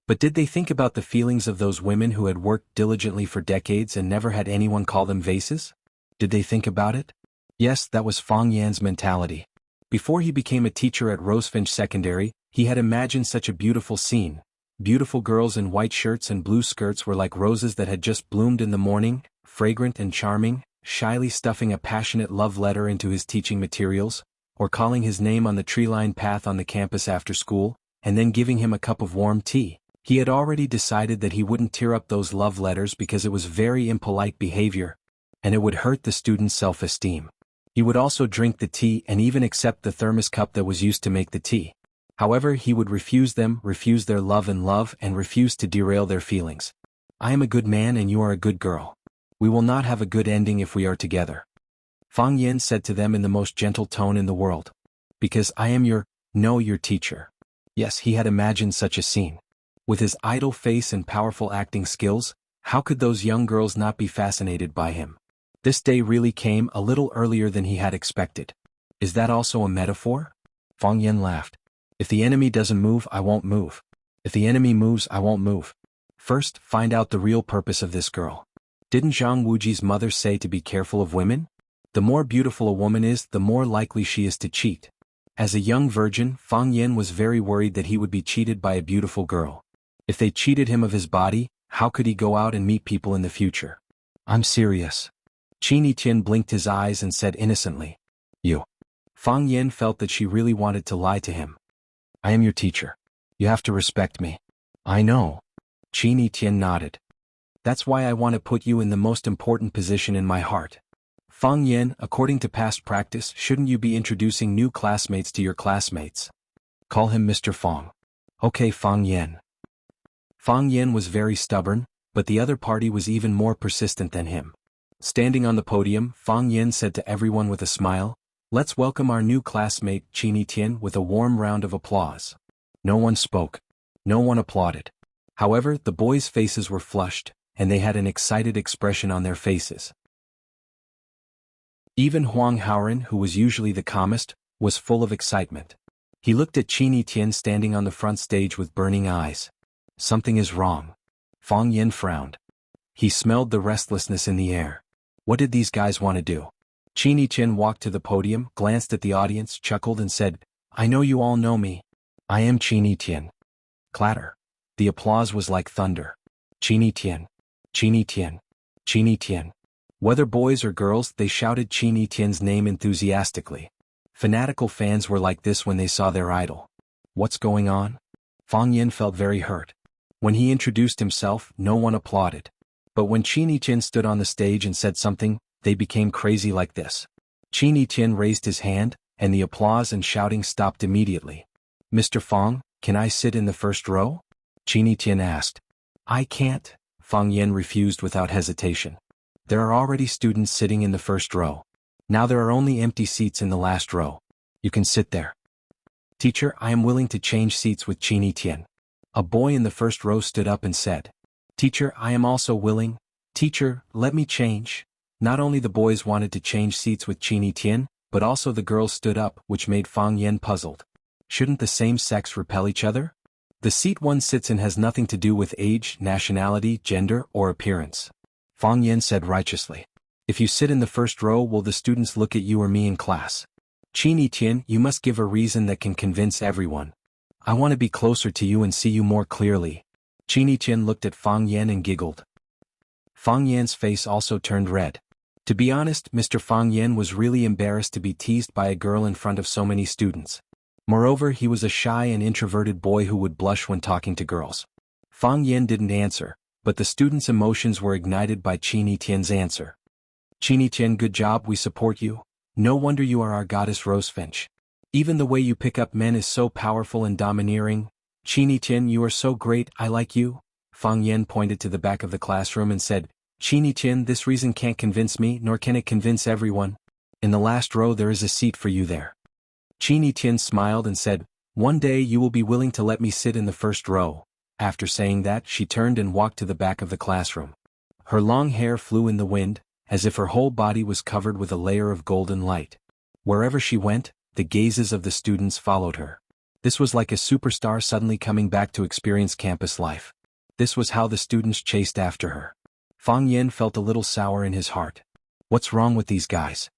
But did they think about the feelings of those women who had worked diligently for decades and never had anyone call them vases? Did they think about it? Yes, that was Fong Yan's mentality. Before he became a teacher at Rosefinch Secondary, he had imagined such a beautiful scene. Beautiful girls in white shirts and blue skirts were like roses that had just bloomed in the morning, fragrant and charming, shyly stuffing a passionate love letter into his teaching materials, or calling his name on the tree-lined path on the campus after school, and then giving him a cup of warm tea. He had already decided that he wouldn't tear up those love letters because it was very impolite behavior, and it would hurt the student's self-esteem. He would also drink the tea and even accept the thermos cup that was used to make the tea. However, he would refuse them, refuse their love, and refuse to derail their feelings. I am a good man and you are a good girl. We will not have a good ending if we are together. Fong Yan said to them in the most gentle tone in the world. Because I am your teacher. Yes, he had imagined such a scene. With his idle face and powerful acting skills, how could those young girls not be fascinated by him? This day really came a little earlier than he had expected. Is that also a metaphor? Fong Yan laughed. If the enemy doesn't move, I won't move. If the enemy moves, I won't move. First, find out the real purpose of this girl. Didn't Zhang Wuji's mother say to be careful of women? The more beautiful a woman is, the more likely she is to cheat. As a young virgin, Fong Yan was very worried that he would be cheated by a beautiful girl. If they cheated him of his body, how could he go out and meet people in the future? I'm serious. Qin Etienne blinked his eyes and said innocently. You. Fong Yan felt that she really wanted to lie to him. I am your teacher. You have to respect me. I know. Qin Etienne nodded. That's why I want to put you in the most important position in my heart. Fong Yan, according to past practice, shouldn't you be introducing new classmates to your classmates? Call him Mr. Fong. Okay, Fong Yan. Fong Yan was very stubborn, but the other party was even more persistent than him. Standing on the podium, Fong Yan said to everyone with a smile, let's welcome our new classmate, Qin Etienne, with a warm round of applause. No one spoke. No one applauded. However, the boys' faces were flushed, and they had an excited expression on their faces. Even Huang Haoren, who was usually the calmest, was full of excitement. He looked at Qin Etienne standing on the front stage with burning eyes. Something is wrong. Fong Yan frowned. He smelled the restlessness in the air. What did these guys want to do? Qin Etienne walked to the podium, glanced at the audience, chuckled and said, I know you all know me. I am Qin Tian. Clatter. The applause was like thunder. Qin Tian. Qin Tian. Qin Tian. Whether boys or girls, they shouted Qin Tian's name enthusiastically. Fanatical fans were like this when they saw their idol. What's going on? Fang Yin felt very hurt. When he introduced himself, no one applauded. But when Qin Tian stood on the stage and said something, they became crazy like this. Qin Tian raised his hand, and the applause and shouting stopped immediately. Mr. Fang, can I sit in the first row? Qin Tian asked. I can't, Fang Yin refused without hesitation. There are already students sitting in the first row. Now there are only empty seats in the last row. You can sit there. Teacher, I am willing to change seats with Qin Tian. A boy in the first row stood up and said. Teacher, I am also willing. Teacher, let me change. Not only the boys wanted to change seats with Qin Tian, but also the girls stood up, which made Fang Yin puzzled. Shouldn't the same sex repel each other? The seat one sits in has nothing to do with age, nationality, gender, or appearance. Fang Yin said righteously. If you sit in the first row, will the students look at you or me in class? Qin Tian, you must give a reason that can convince everyone. I want to be closer to you and see you more clearly. Qin Tian looked at Fang Yin and giggled. Fang Yin's face also turned red. To be honest, Mr. Fang Yin was really embarrassed to be teased by a girl in front of so many students. Moreover, he was a shy and introverted boy who would blush when talking to girls. Fang Yin didn't answer, but the students' emotions were ignited by Qin Tian's answer. Qin Tian, good job, we support you. No wonder you are our goddess Rosefinch. Even the way you pick up men is so powerful and domineering. Qin Tian, you are so great, I like you. Fang Yin pointed to the back of the classroom and said, Qin Tian, this reason can't convince me, nor can it convince everyone. In the last row there is a seat for you there. Qin Tian smiled and said, one day you will be willing to let me sit in the first row. After saying that, she turned and walked to the back of the classroom. Her long hair flew in the wind, as if her whole body was covered with a layer of golden light. Wherever she went, the gazes of the students followed her. This was like a superstar suddenly coming back to experience campus life. This was how the students chased after her. Fang Yin felt a little sour in his heart. What's wrong with these guys?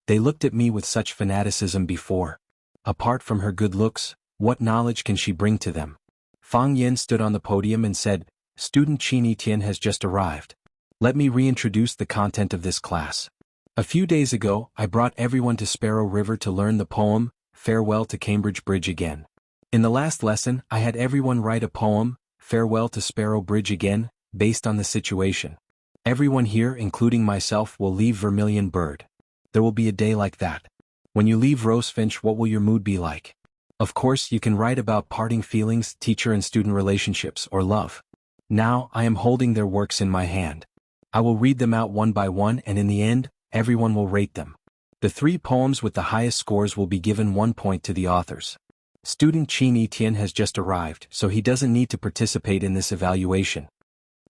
They looked at me with such fanaticism before. Apart from her good looks, what knowledge can she bring to them? Fang Yin stood on the podium and said, Student Qin Tian has just arrived. Let me reintroduce the content of this class. A few days ago, I brought everyone to Sparrow River to learn the poem, Farewell to Cambridge Bridge Again. In the last lesson, I had everyone write a poem, Farewell to Sparrow Bridge Again, based on the situation. Everyone here, including myself, will leave Vermilion Bird. There will be a day like that. When you leave Rosefinch, what will your mood be like? Of course, you can write about parting feelings, teacher and student relationships, or love. Now, I am holding their works in my hand. I will read them out one by one, and in the end, everyone will rate them. The 3 poems with the highest scores will be given 1 point to the authors. Student Qin Tian has just arrived, so he doesn't need to participate in this evaluation.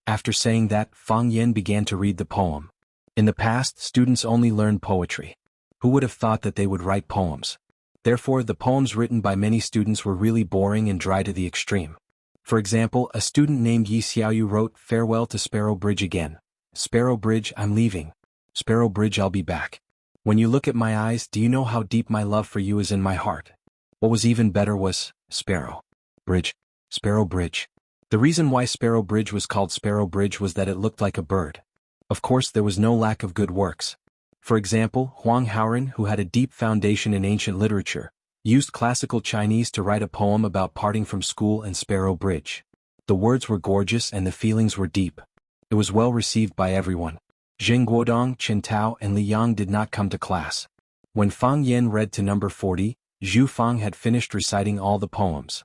After saying that, Fang Yin began to read the poem. In the past, students only learned poetry. Who would have thought that they would write poems? Therefore, the poems written by many students were really boring and dry to the extreme. For example, a student named Yi Xiaoyu wrote, Farewell to Sparrow Bridge Again. Sparrow Bridge, I'm leaving. Sparrow Bridge, I'll be back. When you look at my eyes, do you know how deep my love for you is in my heart? What was even better was, Sparrow Bridge. Sparrow Bridge. The reason why Sparrow Bridge was called Sparrow Bridge was that it looked like a bird. Of course, there was no lack of good works. For example, Huang Haoren, who had a deep foundation in ancient literature, used classical Chinese to write a poem about parting from school and Sparrow Bridge. The words were gorgeous and the feelings were deep. It was well received by everyone. Zheng Guodong, Chen Tao, and Li Yang did not come to class. When Fang Yin read to number 40, Zhu Fang had finished reciting all the poems.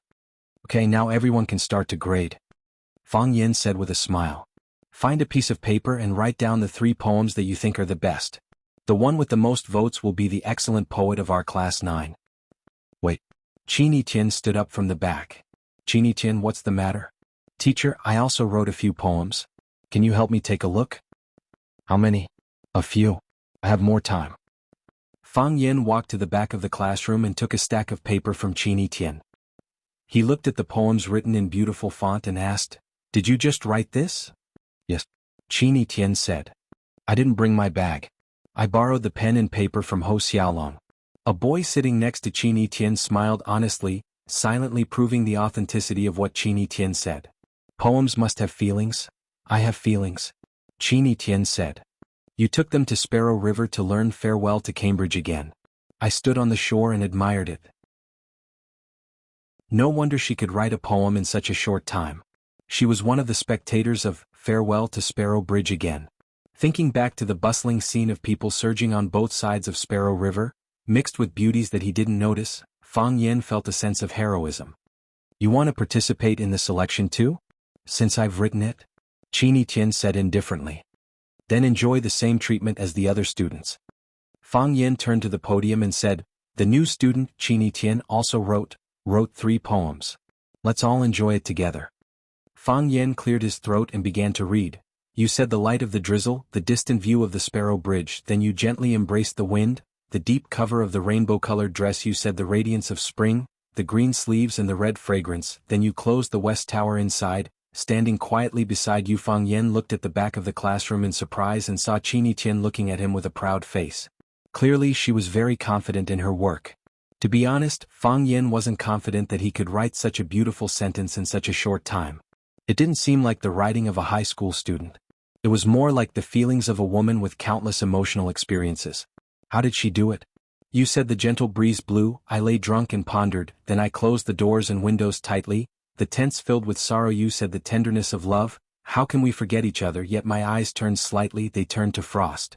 Okay, now everyone can start to grade. Fang Yin said with a smile. Find a piece of paper and write down the 3 poems that you think are the best. The one with the most votes will be the excellent poet of our class 9. Wait. Qin Tian stood up from the back. Qin Tian, what's the matter? Teacher, I also wrote a few poems. Can you help me take a look? How many? A few. I have more time. Fang Yin walked to the back of the classroom and took a stack of paper from Qin Tian. He looked at the poems written in beautiful font and asked, Did you just write this? Yes. Qin Tian said. I didn't bring my bag. I borrowed the pen and paper from Ho Xiaolong. A boy sitting next to Qin Tian smiled honestly, silently proving the authenticity of what Qin Tian said. Poems must have feelings. I have feelings. Qin Tian said. You took them to Sparrow River to learn farewell to Cambridge again. I stood on the shore and admired it. No wonder she could write a poem in such a short time. She was one of the spectators of Farewell to Sparrow Bridge again. Thinking back to the bustling scene of people surging on both sides of Sparrow River, mixed with beauties that he didn't notice, Fang Yen felt a sense of heroism. You want to participate in the selection too? Since I've written it? Qin Tian said indifferently. Then enjoy the same treatment as the other students. Fang Yen turned to the podium and said, the new student, Qin Tian, also wrote 3 poems. Let's all enjoy it together. Fang Yen cleared his throat and began to read. You said the light of the drizzle, the distant view of the Sparrow Bridge, then you gently embraced the wind, the deep cover of the rainbow-colored dress, you said the radiance of spring, the green sleeves and the red fragrance, then you closed the west tower inside. Standing quietly beside you, Fang Yen looked at the back of the classroom in surprise and saw Qin Tian looking at him with a proud face. Clearly she was very confident in her work. To be honest, Fang Yen wasn't confident that he could write such a beautiful sentence in such a short time. It didn't seem like the writing of a high school student. It was more like the feelings of a woman with countless emotional experiences. How did she do it? You said the gentle breeze blew, I lay drunk and pondered, then I closed the doors and windows tightly, the tents filled with sorrow. You said the tenderness of love, how can we forget each other? Yet my eyes turned slightly, they turned to frost.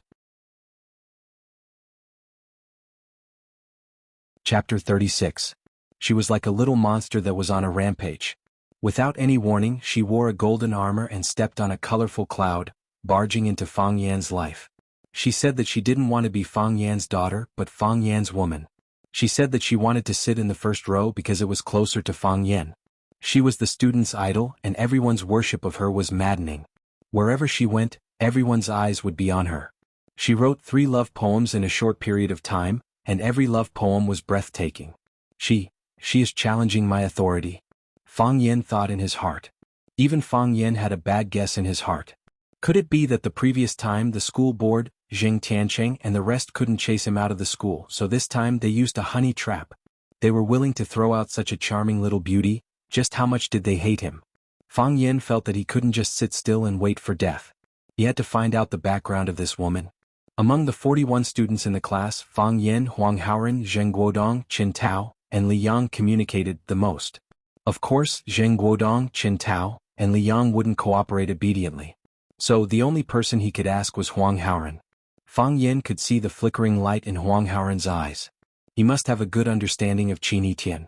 Chapter 36. She was like a little monster that was on a rampage. Without any warning, she wore a golden armor and stepped on a colorful cloud, barging into Fang Yan's life. She said that she didn't want to be Fang Yan's daughter, but Fang Yan's woman. She said that she wanted to sit in the first row because it was closer to Fang Yan. She was the student's idol, and everyone's worship of her was maddening. Wherever she went, everyone's eyes would be on her. She wrote 3 love poems in a short period of time, and every love poem was breathtaking. She is challenging my authority. Fang Yen thought in his heart. Even Fang Yen had a bad guess in his heart. Could it be that the previous time the school board, Jing Tiancheng and the rest couldn't chase him out of the school, so this time they used a honey trap? They were willing to throw out such a charming little beauty. Just how much did they hate him? Fang Yen felt that he couldn't just sit still and wait for death. He had to find out the background of this woman. Among the 41 students in the class, Fang Yen, Huang Haoren, Zheng Guodong, Qin Tao, and Li Yang communicated the most. Of course, Zheng Guodong, Qin Tao, and Li Yang wouldn't cooperate obediently. So the only person he could ask was Huang Haoren. Fang Yen could see the flickering light in Huang Haoren's eyes. He must have a good understanding of Qin Tian.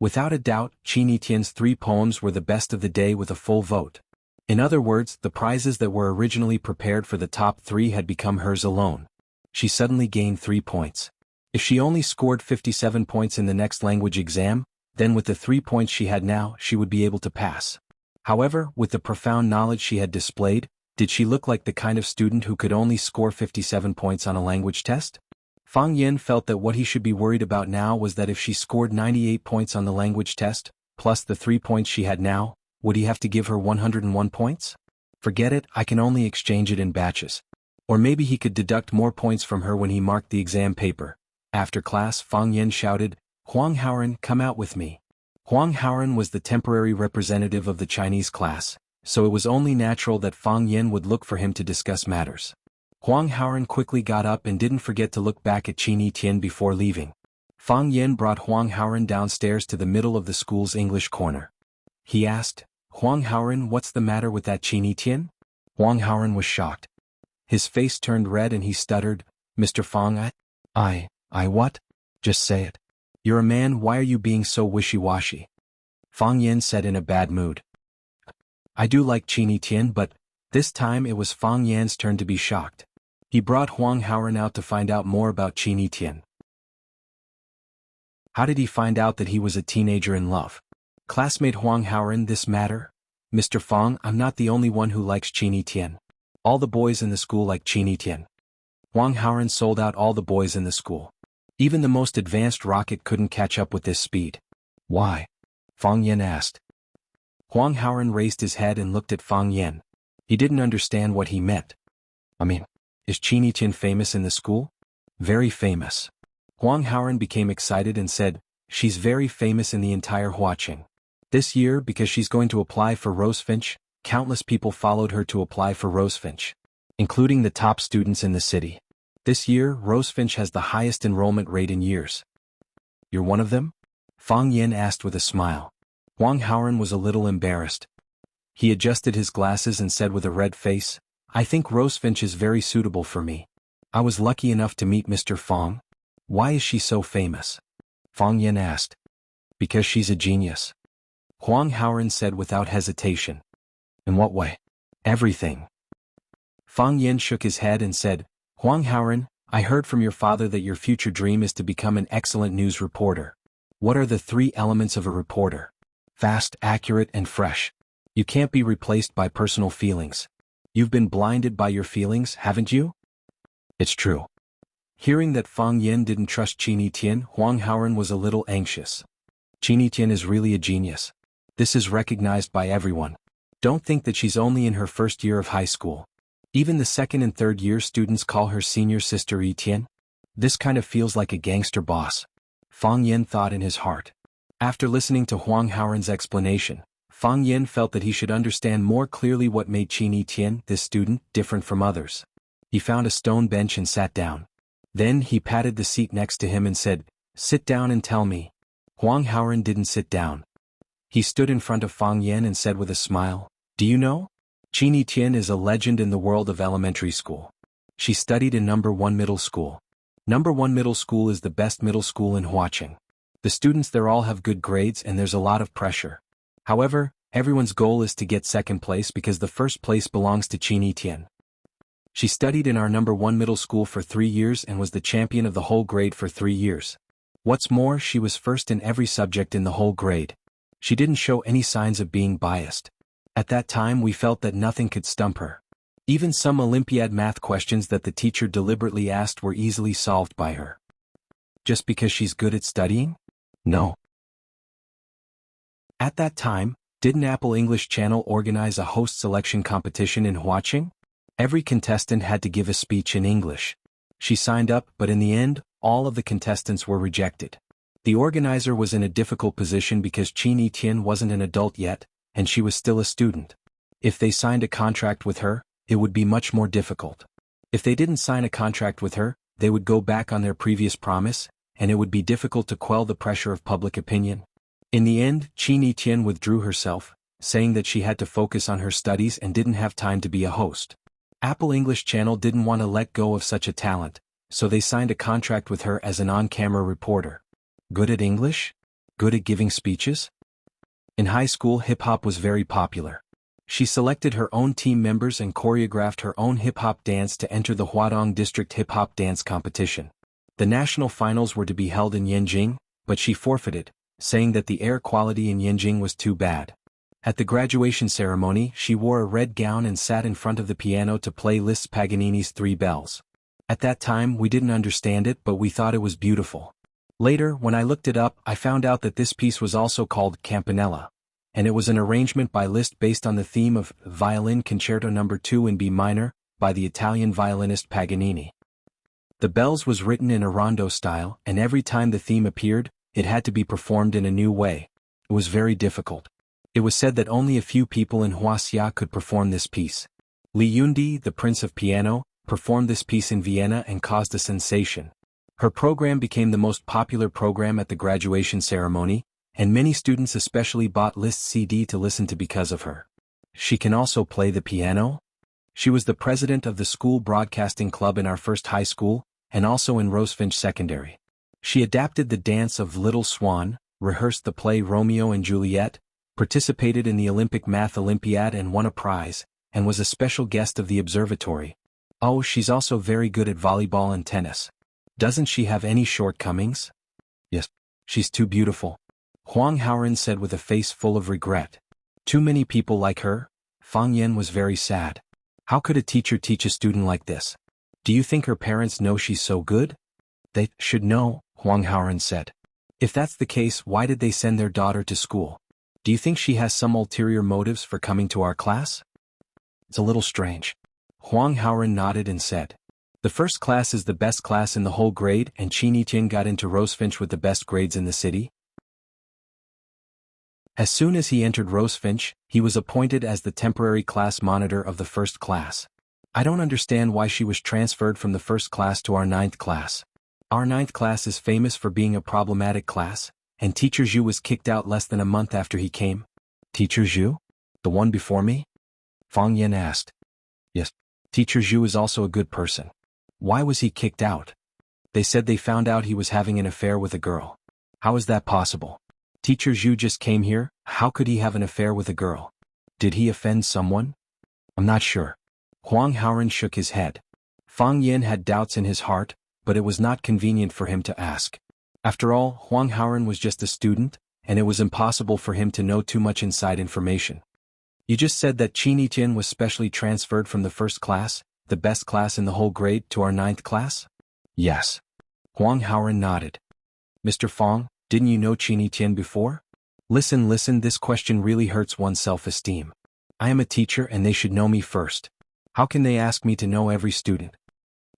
Without a doubt, Qin Tian's 3 poems were the best of the day with a full vote. In other words, the prizes that were originally prepared for the top 3 had become hers alone. She suddenly gained 3 points. If she only scored 57 points in the next language exam, then with the 3 points she had now, she would be able to pass. However, with the profound knowledge she had displayed, did she look like the kind of student who could only score 57 points on a language test? Fang Yen felt that what he should be worried about now was that if she scored 98 points on the language test, plus the 3 points she had now, would he have to give her 101 points? Forget it, I can only exchange it in batches. Or maybe he could deduct more points from her when he marked the exam paper. After class, Fang Yen shouted, Huang Haoren, come out with me. Huang Haoren was the temporary representative of the Chinese class, so it was only natural that Fang Yen would look for him to discuss matters. Huang Haoren quickly got up and didn't forget to look back at Qin Tian before leaving. Fang Yen brought Huang Haoren downstairs to the middle of the school's English corner. He asked, Huang Haoren, what's the matter with that Qin Tian? Huang Haoren was shocked. His face turned red and he stuttered, Mr. Fang, I what? Just say it. You're a man, why are you being so wishy-washy? Fang Yen said in a bad mood. I do like Qin Tian, but this time it was Fang Yan's turn to be shocked. He brought Huang Haoren out to find out more about Qin Tian. How did he find out that he was a teenager in love? Classmate Huang Haoren, this matter? Mr. Fang, I'm not the only one who likes Qin Tian. All the boys in the school like Qin Tian. Huang Haoren sold out all the boys in the school. Even the most advanced rocket couldn't catch up with this speed. Why? Fang Yen asked. Huang Haoren raised his head and looked at Fang Yen. He didn't understand what he meant. Is Qin Tian famous in the school? Very famous. Huang Haoren became excited and said, "She's very famous in the entire Huaqing. This year, because she's going to apply for Rosefinch, countless people followed her to apply for Rosefinch, including the top students in the city. This year, Rosefinch has the highest enrollment rate in years." "You're one of them?" Fang Yin asked with a smile. Huang Haoren was a little embarrassed. He adjusted his glasses and said with a red face, "I think Rosefinch is very suitable for me. I was lucky enough to meet Mr. Fang." "Why is she so famous?" Fang Yin asked. "Because she's a genius," Huang Haoren said without hesitation. "In what way?" "Everything." Fang Yin shook his head and said, "Huang Haoren, I heard from your father that your future dream is to become an excellent news reporter. What are the 3 elements of a reporter? Fast, accurate, and fresh. You can't be replaced by personal feelings. You've been blinded by your feelings, haven't you?" "It's true." Hearing that Fang Yin didn't trust Qin Tian, Huang Haoren was a little anxious. Qin Tian is really a genius. This is recognized by everyone. Don't think that she's only in her first year of high school. Even the second and third year students call her senior sister Etienne. This kind of feels like a gangster boss. Fang Yin thought in his heart. After listening to Huang Haoren's explanation, Fang Yin felt that he should understand more clearly what made Qin Etienne, this student, different from others. He found a stone bench and sat down. Then he patted the seat next to him and said, "Sit down and tell me." Huang Haoren didn't sit down. He stood in front of Fang Yin and said with a smile, "Do you know? Qin Etienne is a legend in the world of elementary school. She studied in number 1 middle school. Number 1 middle school is the best middle school in Huaqing. The students there all have good grades and there's a lot of pressure. However, everyone's goal is to get second place because the first place belongs to Qin Etienne. She studied in our number 1 middle school for 3 years and was the champion of the whole grade for 3 years. What's more, she was first in every subject in the whole grade. She didn't show any signs of being biased. At that time we felt that nothing could stump her. Even some Olympiad math questions that the teacher deliberately asked were easily solved by her. Just because she's good at studying? No. At that time, didn't Apple English Channel organize a host selection competition in Huaqing? Every contestant had to give a speech in English. She signed up, but in the end, all of the contestants were rejected. The organizer was in a difficult position because Qin Etienne wasn't an adult yet, and she was still a student. If they signed a contract with her, it would be much more difficult. If they didn't sign a contract with her, they would go back on their previous promise, and it would be difficult to quell the pressure of public opinion. In the end, Qin Etienne withdrew herself, saying that she had to focus on her studies and didn't have time to be a host. Apple English Channel didn't want to let go of such a talent, so they signed a contract with her as an on-camera reporter. Good at English? Good at giving speeches? In high school, hip-hop was very popular. She selected her own team members and choreographed her own hip-hop dance to enter the Huadong District Hip-Hop Dance Competition. The national finals were to be held in Yanjing, but she forfeited, saying that the air quality in Yanjing was too bad. At the graduation ceremony, she wore a red gown and sat in front of the piano to play Liszt Paganini's 3 Bells. At that time we didn't understand it, but we thought it was beautiful. Later, when I looked it up, I found out that this piece was also called Campanella, and it was an arrangement by Liszt based on the theme of Violin Concerto No. 2 in B minor, by the Italian violinist Paganini. The Bells was written in a rondo style, and every time the theme appeared, it had to be performed in a new way. It was very difficult. It was said that only a few people in Wuxia could perform this piece. Li Yundi, the Prince of Piano, performed this piece in Vienna and caused a sensation. Her program became the most popular program at the graduation ceremony, and many students especially bought Liszt's CD to listen to because of her. She can also play the piano? She was the president of the school broadcasting club in our first high school, and also in Rosefinch Secondary. She adapted the dance of Little Swan, rehearsed the play Romeo and Juliet, participated in the Olympic Math Olympiad and won a prize, and was a special guest of the observatory. Oh, she's also very good at volleyball and tennis. Doesn't she have any shortcomings? Yes. She's too beautiful, Huang Haoren said with a face full of regret. Too many people like her? Fang Yin was very sad. How could a teacher teach a student like this? Do you think her parents know she's so good? They should know, Huang Haoren said. If that's the case, why did they send their daughter to school? Do you think she has some ulterior motives for coming to our class? It's a little strange. Huang Haoren nodded and said. The first class is the best class in the whole grade and Qi Tian got into Rosefinch with the best grades in the city. As soon as he entered Rosefinch, he was appointed as the temporary class monitor of the first class. I don't understand why she was transferred from the first class to our ninth class. Our ninth class is famous for being a problematic class, and Teacher Zhu was kicked out less than a month after he came. Teacher Zhu? The one before me? Fang Yan asked. Yes. Teacher Zhu is also a good person. Why was he kicked out? They said they found out he was having an affair with a girl. How is that possible? Teacher Zhu just came here, how could he have an affair with a girl? Did he offend someone? I'm not sure. Huang Haoren shook his head. Fang Yan had doubts in his heart, but it was not convenient for him to ask. After all, Huang Haoren was just a student, and it was impossible for him to know too much inside information. You just said that Qi Tian was specially transferred from the first class, the best class in the whole grade, to our ninth class? Yes. Huang Haoren nodded. Mr. Fang, didn't you know Qi Tian before? Listen, this question really hurts one's self-esteem. I am a teacher and they should know me first. How can they ask me to know every student?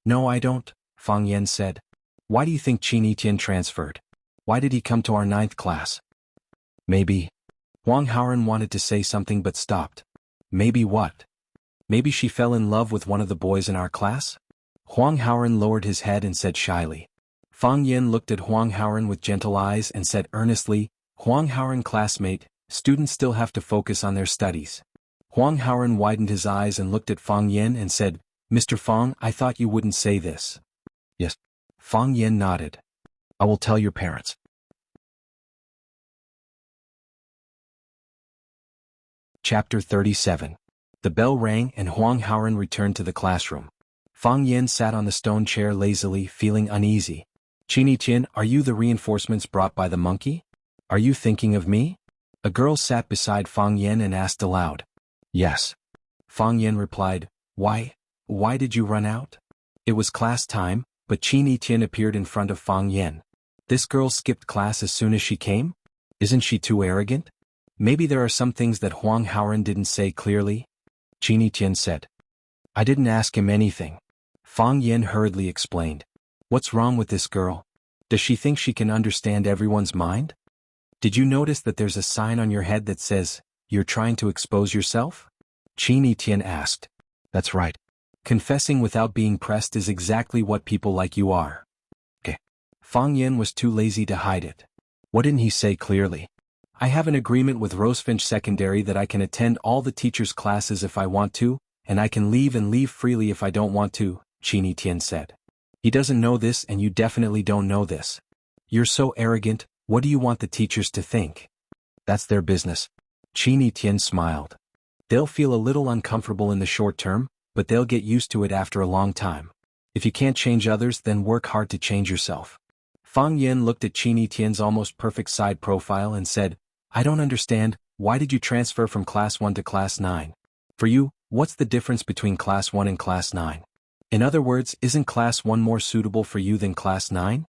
No, I don't, Fang Yan said. Why do you think Qi Tian transferred? Why did he come to our ninth class? Maybe. Huang Haoren wanted to say something but stopped. Maybe what? Maybe she fell in love with one of the boys in our class? Huang Haoren lowered his head and said shyly. Fang Yan looked at Huang Haoren with gentle eyes and said earnestly, Huang Haoren classmate, students still have to focus on their studies. Huang Haoren widened his eyes and looked at Fang Yan and said, Mr. Fang, I thought you wouldn't say this. Yes. Fang Yan nodded. I will tell your parents. Chapter 37. The bell rang and Huang Haoren returned to the classroom. Fang Yan sat on the stone chair lazily, feeling uneasy. Qi Tian, are you the reinforcements brought by the monkey? Are you thinking of me? A girl sat beside Fang Yan and asked aloud. Yes. Fang Yan replied, Why did you run out? It was class time, but Qi Tian appeared in front of Fang Yan. This girl skipped class as soon as she came? Isn't she too arrogant? Maybe there are some things that Huang Haoren didn't say clearly? Qi Tian said. I didn't ask him anything. Fang Yan hurriedly explained. What's wrong with this girl? Does she think she can understand everyone's mind? Did you notice that there's a sign on your head that says, you're trying to expose yourself? Qi Tian asked. That's right. Confessing without being pressed is exactly what people like you are. Okay. Fang Yan was too lazy to hide it. What didn't he say clearly? I have an agreement with Rosefinch Secondary that I can attend all the teachers' classes if I want to, and I can leave freely if I don't want to, Qi Tian said. He doesn't know this and you definitely don't know this. You're so arrogant, what do you want the teachers to think? That's their business. Qi Tian smiled. They'll feel a little uncomfortable in the short term, but they'll get used to it after a long time. If you can't change others, then work hard to change yourself. Fang Yan looked at Qi Tian's almost perfect side profile and said, I don't understand, why did you transfer from class 1 to class 9? For you, what's the difference between class 1 and class 9? In other words, isn't class 1 more suitable for you than class 9?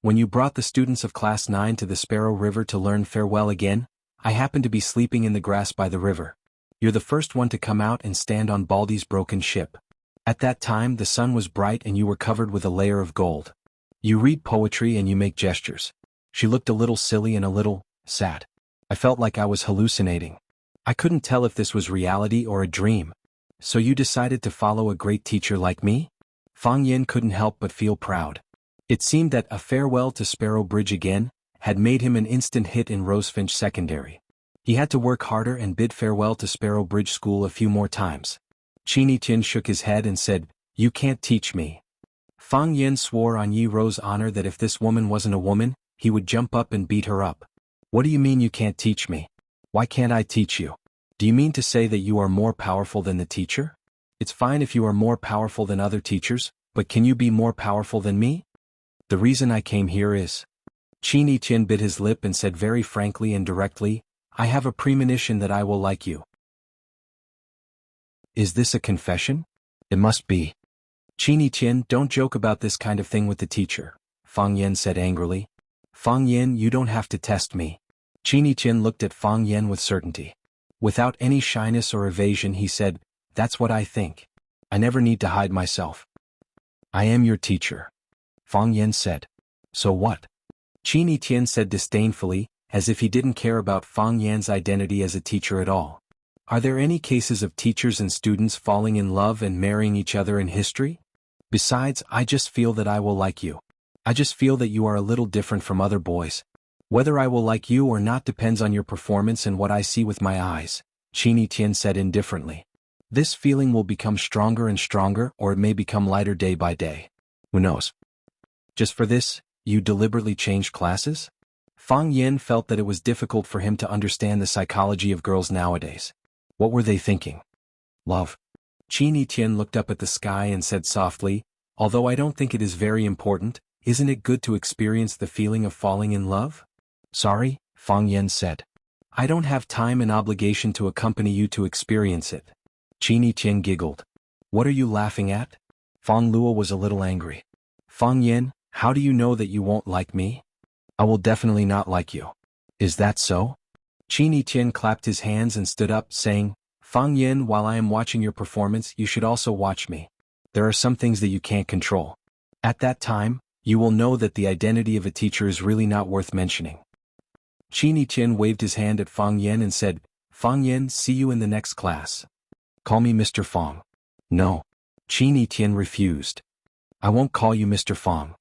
When you brought the students of class 9 to the Sparrow River to learn farewell again, I happened to be sleeping in the grass by the river. You're the first one to come out and stand on Baldy's broken ship. At that time the sun was bright and you were covered with a layer of gold. You read poetry and you make gestures. She looked a little silly and a little sad. I felt like I was hallucinating. I couldn't tell if this was reality or a dream. So you decided to follow a great teacher like me? Fang Yan couldn't help but feel proud. It seemed that a farewell to Sparrow Bridge again had made him an instant hit in Rosefinch Secondary. He had to work harder and bid farewell to Sparrow Bridge School a few more times. Qi Tian shook his head and said, You can't teach me. Fang Yan swore on Yi Ro's honor that if this woman wasn't a woman, he would jump up and beat her up. What do you mean you can't teach me? Why can't I teach you? Do you mean to say that you are more powerful than the teacher? It's fine if you are more powerful than other teachers, but can you be more powerful than me? The reason I came here is... Qi Tian bit his lip and said very frankly and directly, I have a premonition that I will like you. Is this a confession? It must be. Qi Tian, don't joke about this kind of thing with the teacher, Fang Yan said angrily. Fang Yan, you don't have to test me. Qi Tian looked at Fang Yan with certainty. Without any shyness or evasion he said, That's what I think. I never need to hide myself. I am your teacher. Fang Yan said. So what? Qin Tian said disdainfully, as if he didn't care about Fang Yan's identity as a teacher at all. Are there any cases of teachers and students falling in love and marrying each other in history? Besides, I just feel that I will like you. I just feel that you are a little different from other boys. Whether I will like you or not depends on your performance and what I see with my eyes, Qin Tian said indifferently. This feeling will become stronger and stronger, or it may become lighter day by day. Who knows? Just for this, you deliberately changed classes? Fang Yan felt that it was difficult for him to understand the psychology of girls nowadays. What were they thinking? Love. Qin Tian looked up at the sky and said softly, although I don't think it is very important, isn't it good to experience the feeling of falling in love? Sorry, Fang Yan said. I don't have time and obligation to accompany you to experience it. Qin Tian giggled. What are you laughing at? Fang Luo was a little angry. Fang Yan, how do you know that you won't like me? I will definitely not like you. Is that so? Qin Tian clapped his hands and stood up, saying, Fang Yan, while I am watching your performance, you should also watch me. There are some things that you can't control. At that time, you will know that the identity of a teacher is really not worth mentioning. Qin Tian waved his hand at Fang Yan and said, Fang Yan, see you in the next class. Call me Mr. Fang. No. Qin Tian refused. I won't call you Mr. Fang.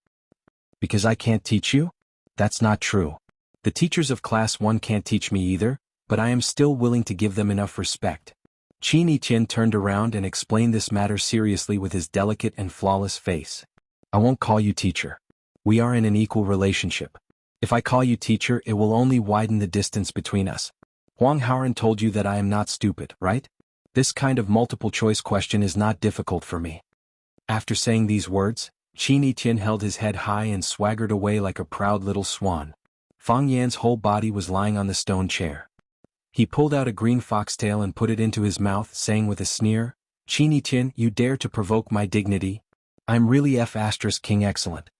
Because I can't teach you? That's not true. The teachers of Class 1 can't teach me either, but I am still willing to give them enough respect. Qin Tian turned around and explained this matter seriously with his delicate and flawless face. I won't call you teacher. We are in an equal relationship. If I call you teacher, it will only widen the distance between us. Huang Haoran told you that I am not stupid, right? This kind of multiple-choice question is not difficult for me. After saying these words, Qin Tian held his head high and swaggered away like a proud little swan. Fang Yan's whole body was lying on the stone chair. He pulled out a green foxtail and put it into his mouth, saying with a sneer, Qin Tian, you dare to provoke my dignity? I'm really King excellent.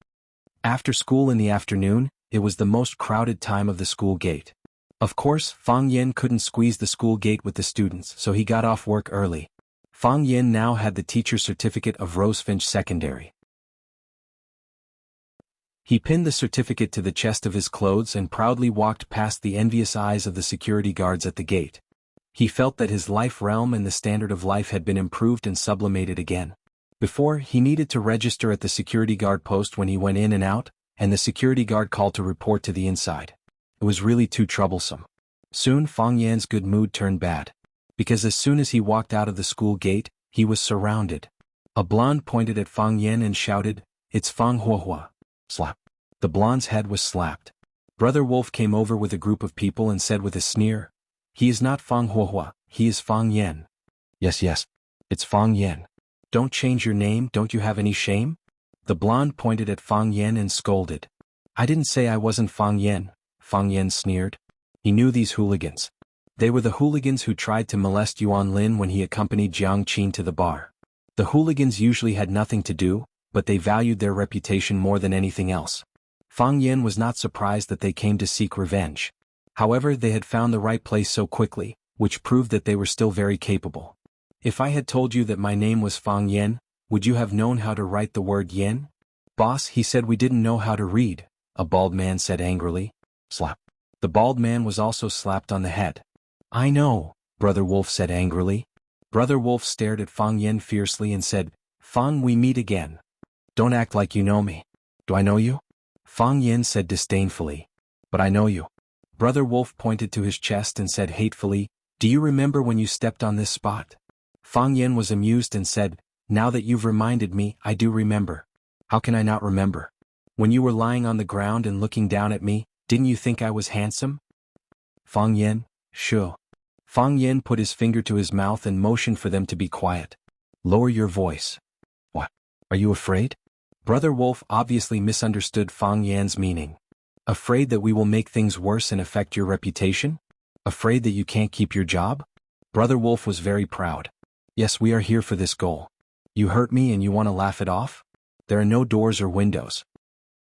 After school in the afternoon, it was the most crowded time of the school gate. Of course, Fang Yan couldn't squeeze the school gate with the students, so he got off work early. Fang Yan now had the teacher's certificate of Rosefinch Secondary. He pinned the certificate to the chest of his clothes and proudly walked past the envious eyes of the security guards at the gate. He felt that his life realm and the standard of life had been improved and sublimated again. Before, he needed to register at the security guard post when he went in and out, and the security guard called to report to the inside. It was really too troublesome. Soon Fang Yan's good mood turned bad. Because as soon as he walked out of the school gate, he was surrounded. A blonde pointed at Fang Yan and shouted, It's Fang Huahua. Slap. The blonde's head was slapped. Brother Wolf came over with a group of people and said with a sneer, He is not Fang Huahua, he is Fang Yan. Yes, it's Fang Yan. Don't change your name, don't you have any shame? The blonde pointed at Fang Yan and scolded. I didn't say I wasn't Fang Yan, Fang Yan sneered. He knew these hooligans. They were the hooligans who tried to molest Yuan Lin when he accompanied Jiang Qin to the bar. The hooligans usually had nothing to do, but they valued their reputation more than anything else. Fang Yan was not surprised that they came to seek revenge. However, they had found the right place so quickly, which proved that they were still very capable. If I had told you that my name was Fang Yan, would you have known how to write the word yen? Boss, he said we didn't know how to read, a bald man said angrily. Slap. The bald man was also slapped on the head. I know, Brother Wolf said angrily. Brother Wolf stared at Fang Yan fiercely and said, Fang, we meet again. Don't act like you know me. Do I know you? Fang Yan said disdainfully. But I know you. Brother Wolf pointed to his chest and said hatefully, Do you remember when you stepped on this spot? Fang Yan was amused and said, Now that you've reminded me, I do remember. How can I not remember? When you were lying on the ground and looking down at me, didn't you think I was handsome? Fang Yan, sure. Fang Yan put his finger to his mouth and motioned for them to be quiet. Lower your voice. What? Are you afraid? Brother Wolf obviously misunderstood Fang Yan's meaning. Afraid that we will make things worse and affect your reputation? Afraid that you can't keep your job? Brother Wolf was very proud. Yes, we are here for this goal. You hurt me and you want to laugh it off? There are no doors or windows.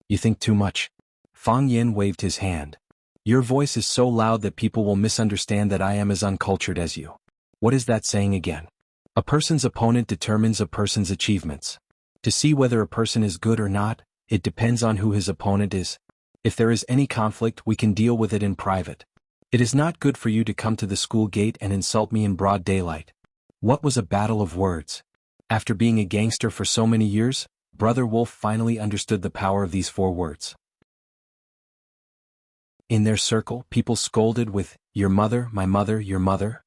You think too much. Fang Yan waved his hand. Your voice is so loud that people will misunderstand that I am as uncultured as you. What is that saying again? A person's opponent determines a person's achievements. To see whether a person is good or not, it depends on who his opponent is. If there is any conflict, we can deal with it in private. It is not good for you to come to the school gate and insult me in broad daylight. What was a battle of words? After being a gangster for so many years, Brother Wolf finally understood the power of these 4 words. In their circle, people scolded with, "Your mother, my mother, your mother."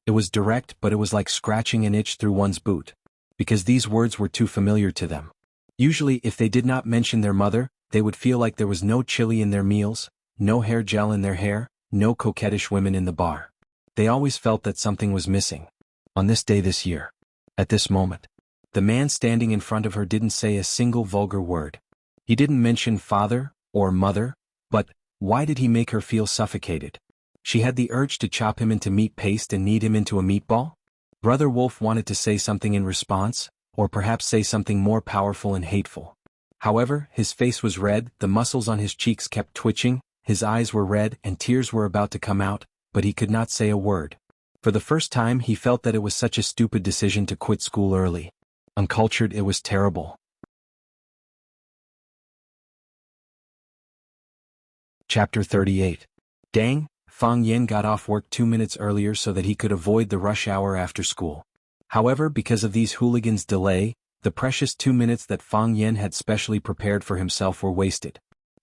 It was direct, but it was like scratching an itch through one's boot. Because these words were too familiar to them. Usually, if they did not mention their mother, they would feel like there was no chili in their meals, no hair gel in their hair, no coquettish women in the bar. They always felt that something was missing. On this day this year. At this moment. The man standing in front of her didn't say a single vulgar word. He didn't mention father, or mother, but why did he make her feel suffocated? She had the urge to chop him into meat paste and knead him into a meatball? Brother Wolf wanted to say something in response, or perhaps say something more powerful and hateful. However, his face was red, the muscles on his cheeks kept twitching, his eyes were red and tears were about to come out, but he could not say a word. For the first time he felt that it was such a stupid decision to quit school early. Uncultured, it was terrible. Chapter 38. Dang, Fang Yen got off work 2 minutes earlier so that he could avoid the rush hour after school. However, because of these hooligans' delay, the precious 2 minutes that Fang Yen had specially prepared for himself were wasted.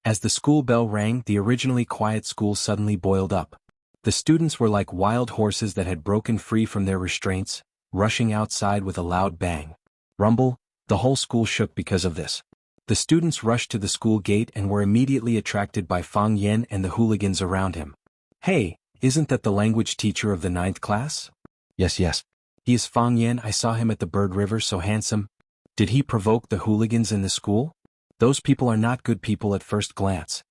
As the school bell rang, the originally quiet school suddenly boiled up. The students were like wild horses that had broken free from their restraints, rushing outside with a loud bang. Rumble, the whole school shook because of this. The students rushed to the school gate and were immediately attracted by Fang Yen and the hooligans around him. Hey, isn't that the language teacher of the 9th class? Yes. He is Fang Yen, I saw him at the Bird River, so handsome. Did he provoke the hooligans in the school? Those people are not good people at first glance.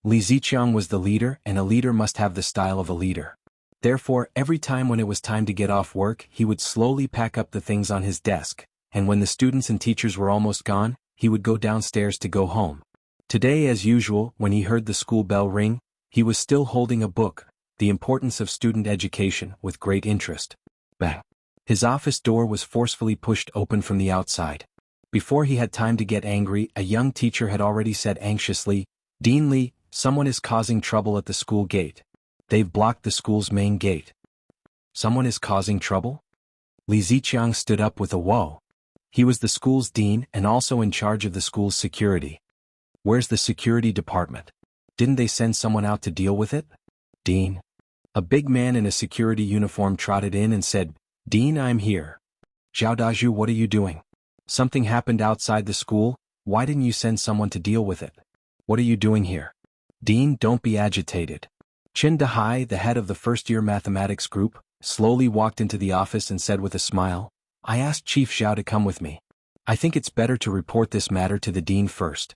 Li Ziqiang was the leader, and a leader must have the style of a leader. Therefore, every time when it was time to get off work, he would slowly pack up the things on his desk, and when the students and teachers were almost gone, he would go downstairs to go home. Today, as usual, when he heard the school bell ring, he was still holding a book, The Importance of Student Education, with great interest. Bang! His office door was forcefully pushed open from the outside. Before he had time to get angry, a young teacher had already said anxiously, "Dean Li, someone is causing trouble at the school gate. They've blocked the school's main gate." Someone is causing trouble? Li Ziqiang stood up with a whoa. He was the school's dean and also in charge of the school's security. Where's the security department? Didn't they send someone out to deal with it? Dean. A big man in a security uniform trotted in and said, "Dean, I'm here." "Zhao Daju, what are you doing? Something happened outside the school, why didn't you send someone to deal with it? What are you doing here?" "Dean, don't be agitated." Qin Dahai, the head of the first-year mathematics group, slowly walked into the office and said with a smile, "I asked Chief Zhao to come with me. I think it's better to report this matter to the dean first."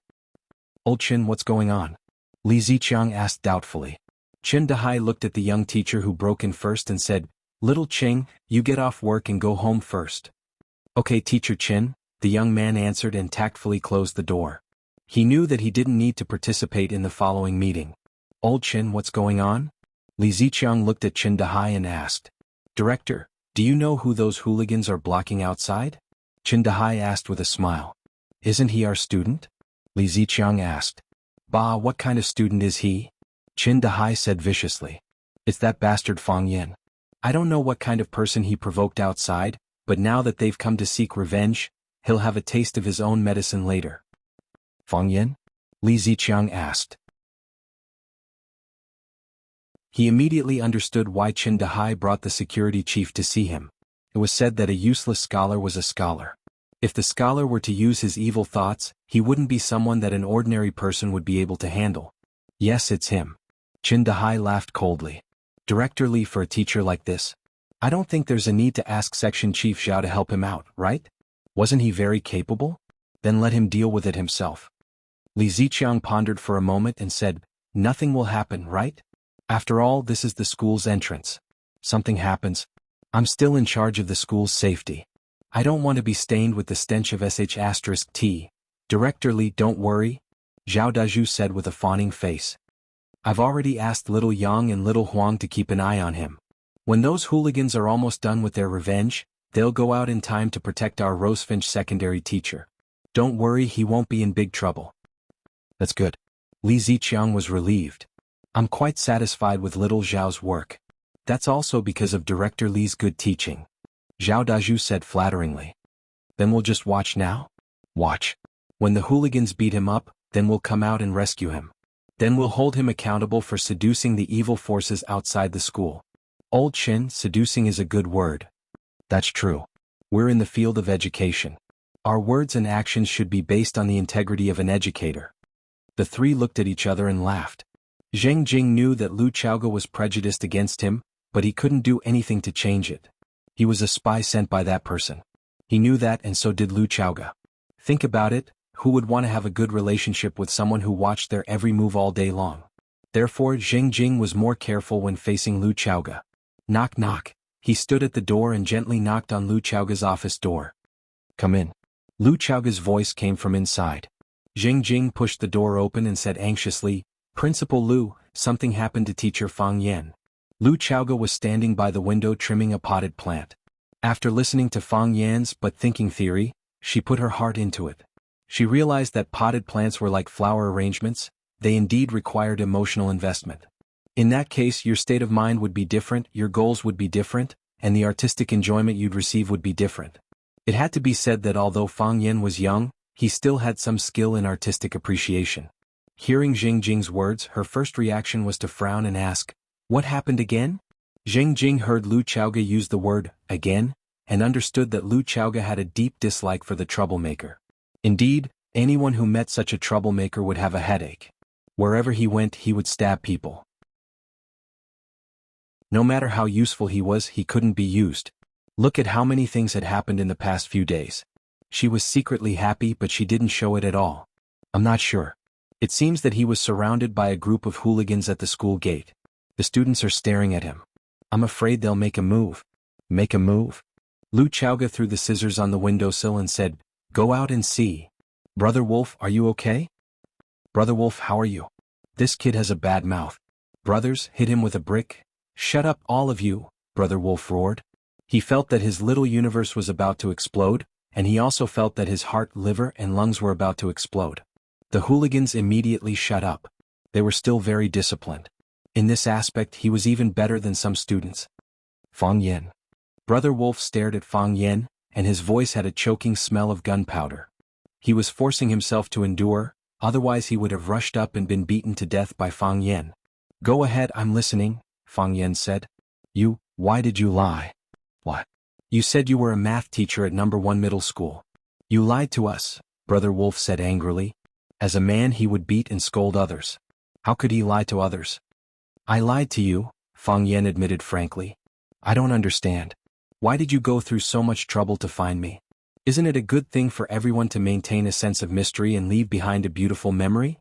"Old Qin, what's going on?" Li Ziqiang asked doubtfully. Qin Dahai looked at the young teacher who broke in first and said, "Little Qing, you get off work and go home first." "Okay, Teacher Qin," the young man answered and tactfully closed the door. He knew that he didn't need to participate in the following meeting. "Old Qin, what's going on?" Li Ziqiang looked at Qin Dahai and asked, "Director, do you know who those hooligans are blocking outside?" Qin Dahai asked with a smile. "Isn't he our student?" Li Ziqiang asked. "Bah, what kind of student is he?" Qin Dahai said viciously. "It's that bastard Fang Yen. I don't know what kind of person he provoked outside, but now that they've come to seek revenge, he'll have a taste of his own medicine later." "Fang Yen?" Li Ziqiang asked. He immediately understood why Qin Dahai brought the security chief to see him. It was said that a useless scholar was a scholar. If the scholar were to use his evil thoughts, he wouldn't be someone that an ordinary person would be able to handle. "Yes, it's him." Qin Dahai laughed coldly. "Director Li, for a teacher like this, I don't think there's a need to ask Section Chief Zhao to help him out, right? Wasn't he very capable? Then let him deal with it himself." Li Ziqiang pondered for a moment and said, "Nothing will happen, right? After all, this is the school's entrance. Something happens. I'm still in charge of the school's safety. I don't want to be stained with the stench of sh*t. Director Li, don't worry," Zhao Daju said with a fawning face. "I've already asked little Yang and little Huang to keep an eye on him. When those hooligans are almost done with their revenge, they'll go out in time to protect our Rosefinch secondary teacher." Don't worry, he won't be in big trouble. That's good. Li Ziqiang was relieved. I'm quite satisfied with little Zhao's work. That's also because of Director Li's good teaching. Zhao Dazhu said flatteringly. Then we'll just watch now? Watch. When the hooligans beat him up, then we'll come out and rescue him. Then we'll hold him accountable for seducing the evil forces outside the school. Old Shin, seducing is a good word. That's true. We're in the field of education. Our words and actions should be based on the integrity of an educator. The three looked at each other and laughed. Zheng Jing knew that Lu Chaoge was prejudiced against him, but he couldn't do anything to change it. He was a spy sent by that person. He knew that, and so did Lu Chaoge. Think about it, who would want to have a good relationship with someone who watched their every move all day long? Therefore Zheng Jing was more careful when facing Lu Chaoge. Knock knock. He stood at the door and gently knocked on Lu Chaoge's office door. Come in. Lu Chaoge's voice came from inside. Zheng Jing pushed the door open and said anxiously, Principal Lu, something happened to teacher Fang Yan. Lu Chaoge was standing by the window trimming a potted plant. After listening to Fang Yan's but thinking theory, she put her heart into it. She realized that potted plants were like flower arrangements, they indeed required emotional investment. In that case, your state of mind would be different, your goals would be different, and the artistic enjoyment you'd receive would be different. It had to be said that although Fang Yan was young, he still had some skill in artistic appreciation. Hearing Zheng Jing's words, her first reaction was to frown and ask, What happened again? Zheng Jing heard Lu Chaoge use the word, again, and understood that Lu Chaoge had a deep dislike for the troublemaker. Indeed, anyone who met such a troublemaker would have a headache. Wherever he went, he would stab people. No matter how useful he was, he couldn't be used. Look at how many things had happened in the past few days. She was secretly happy, but she didn't show it at all. I'm not sure. It seems that he was surrounded by a group of hooligans at the school gate. The students are staring at him. I'm afraid they'll make a move. Make a move? Lu Chaoge threw the scissors on the windowsill and said, Go out and see. Brother Wolf, are you okay? Brother Wolf, how are you? This kid has a bad mouth. Brothers, hit him with a brick. Shut up, all of you, Brother Wolf roared. He felt that his little universe was about to explode, and he also felt that his heart, liver, and lungs were about to explode. The hooligans immediately shut up. They were still very disciplined. In this aspect, he was even better than some students. Fang Yan. Brother Wolf stared at Fang Yan, and his voice had a choking smell of gunpowder. He was forcing himself to endure, otherwise he would have rushed up and been beaten to death by Fang Yan. Go ahead, I'm listening, Fang Yan said. Why did you lie? What? You said you were a math teacher at number 1 middle school. You lied to us, Brother Wolf said angrily. As a man he would beat and scold others. How could he lie to others? I lied to you, Fang Yan admitted frankly. I don't understand. Why did you go through so much trouble to find me? Isn't it a good thing for everyone to maintain a sense of mystery and leave behind a beautiful memory?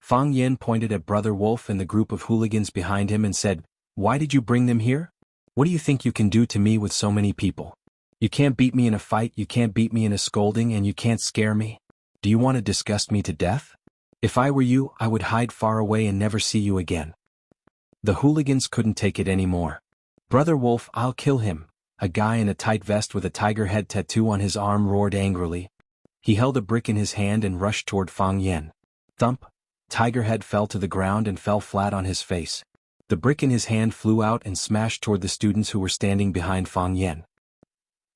Fang Yan pointed at Brother Wolf and the group of hooligans behind him and said, Why did you bring them here? What do you think you can do to me with so many people? You can't beat me in a fight, you can't beat me in a scolding, and you can't scare me. Do you want to disgust me to death? If I were you, I would hide far away and never see you again. The hooligans couldn't take it anymore. Brother Wolf, I'll kill him. A guy in a tight vest with a tiger head tattoo on his arm roared angrily. He held a brick in his hand and rushed toward Fang Yan. Thump! Tiger head fell to the ground and fell flat on his face. The brick in his hand flew out and smashed toward the students who were standing behind Fang Yan.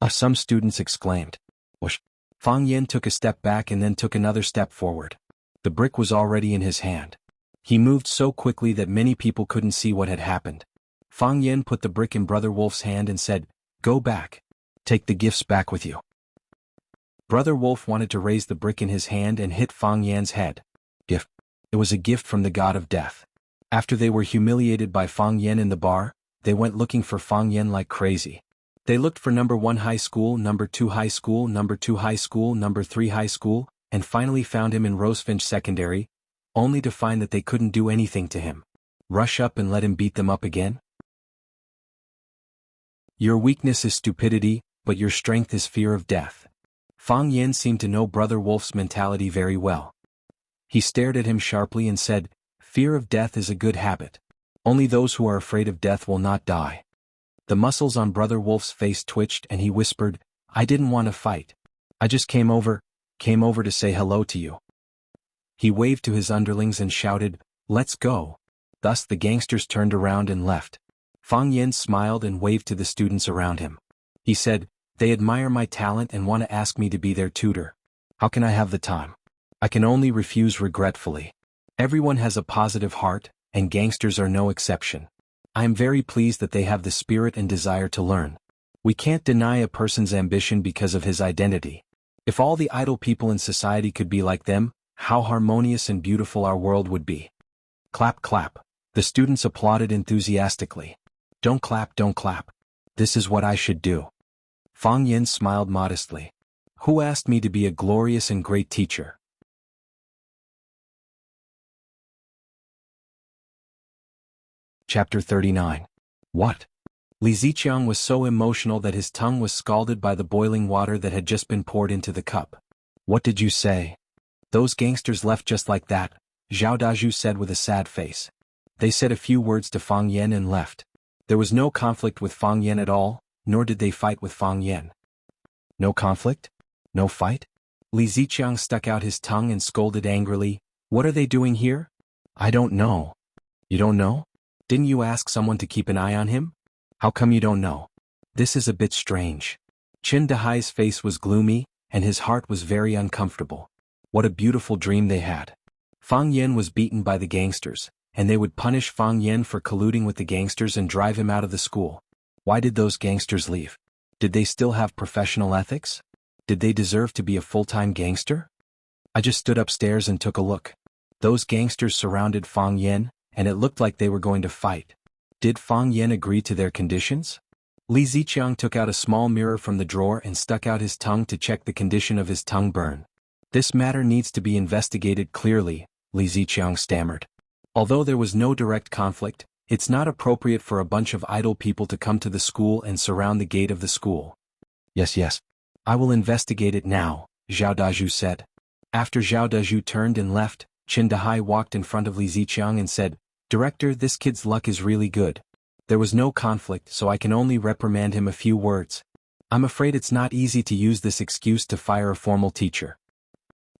Some students exclaimed. Whoosh! Fang Yan took a step back and then took another step forward. The brick was already in his hand. He moved so quickly that many people couldn't see what had happened. Fang Yan put the brick in Brother Wolf's hand and said, Go back. Take the gifts back with you. Brother Wolf wanted to raise the brick in his hand and hit Fang Yan's head. Gift. It was a gift from the god of death. After they were humiliated by Fang Yan in the bar, they went looking for Fang Yan like crazy. They looked for number 1 high school, number 2 high school, number 2 high school, number 3 high school, and finally found him in Rosefinch Secondary, only to find that they couldn't do anything to him. Rush up and let him beat them up again? Your weakness is stupidity, but your strength is fear of death. Fang Yan seemed to know Brother Wolf's mentality very well. He stared at him sharply and said, Fear of death is a good habit. Only those who are afraid of death will not die. The muscles on Brother Wolf's face twitched and he whispered, I didn't want to fight. I just came over. Came over to say hello to you. He waved to his underlings and shouted, "Let's go." Thus the gangsters turned around and left. Fang Yen smiled and waved to the students around him. He said, "They admire my talent and want to ask me to be their tutor. How can I have the time? I can only refuse regretfully. Everyone has a positive heart, and gangsters are no exception. I am very pleased that they have the spirit and desire to learn. We can't deny a person's ambition because of his identity. If all the idle people in society could be like them, how harmonious and beautiful our world would be." Clap, clap. The students applauded enthusiastically. Don't clap, don't clap. This is what I should do." Fang Yen smiled modestly. "Who asked me to be a glorious and great teacher?" Chapter 39. What? Li Ziqiang was so emotional that his tongue was scalded by the boiling water that had just been poured into the cup. "What did you say?" "Those gangsters left just like that," Zhao Dazhu said with a sad face. "They said a few words to Fang Yen and left. There was no conflict with Fang Yen at all, nor did they fight with Fang Yen." "No conflict? No fight?" Li Ziqiang stuck out his tongue and scolded angrily, "What are they doing here?" "I don't know." "You don't know? Didn't you ask someone to keep an eye on him? How come you don't know? This is a bit strange." Qin Dahai's face was gloomy, and his heart was very uncomfortable. What a beautiful dream they had. Fang Yen was beaten by the gangsters, and they would punish Fang Yen for colluding with the gangsters and drive him out of the school. Why did those gangsters leave? Did they still have professional ethics? Did they deserve to be a full-time gangster? I just stood upstairs and took a look. Those gangsters surrounded Fang Yen, and it looked like they were going to fight. Did Fang Yen agree to their conditions? Li Ziqiang took out a small mirror from the drawer and stuck out his tongue to check the condition of his tongue burn. "This matter needs to be investigated clearly," Li Ziqiang stammered. "Although there was no direct conflict, it's not appropriate for a bunch of idle people to come to the school and surround the gate of the school." Yes. I will investigate it now," Zhao Dazhu said. After Zhao Dazhu turned and left, Qin Dahai walked in front of Li Ziqiang and said, "Director, this kid's luck is really good. There was no conflict, so I can only reprimand him a few words. I'm afraid it's not easy to use this excuse to fire a formal teacher.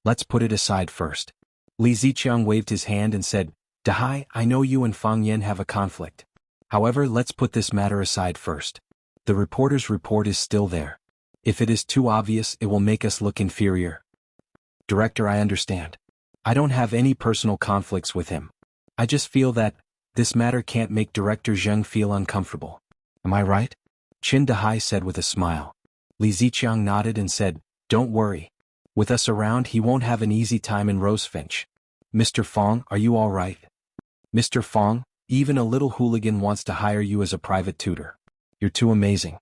Let's put it aside first." Li Ziqiang waved his hand and said, "Dahai, I know you and Fang Yen have a conflict. However, let's put this matter aside first. The reporter's report is still there. If it is too obvious, it will make us look inferior." "Director, I understand. I don't have any personal conflicts with him. I just feel that this matter can't make Director Zheng feel uncomfortable. Am I right?" Qin Dahai said with a smile. Li Ziqiang nodded and said, "Don't worry. With us around, he won't have an easy time in Rosefinch. Mr. Fong, are you all right?" "Mr. Fong, even a little hooligan wants to hire you as a private tutor. You're too amazing."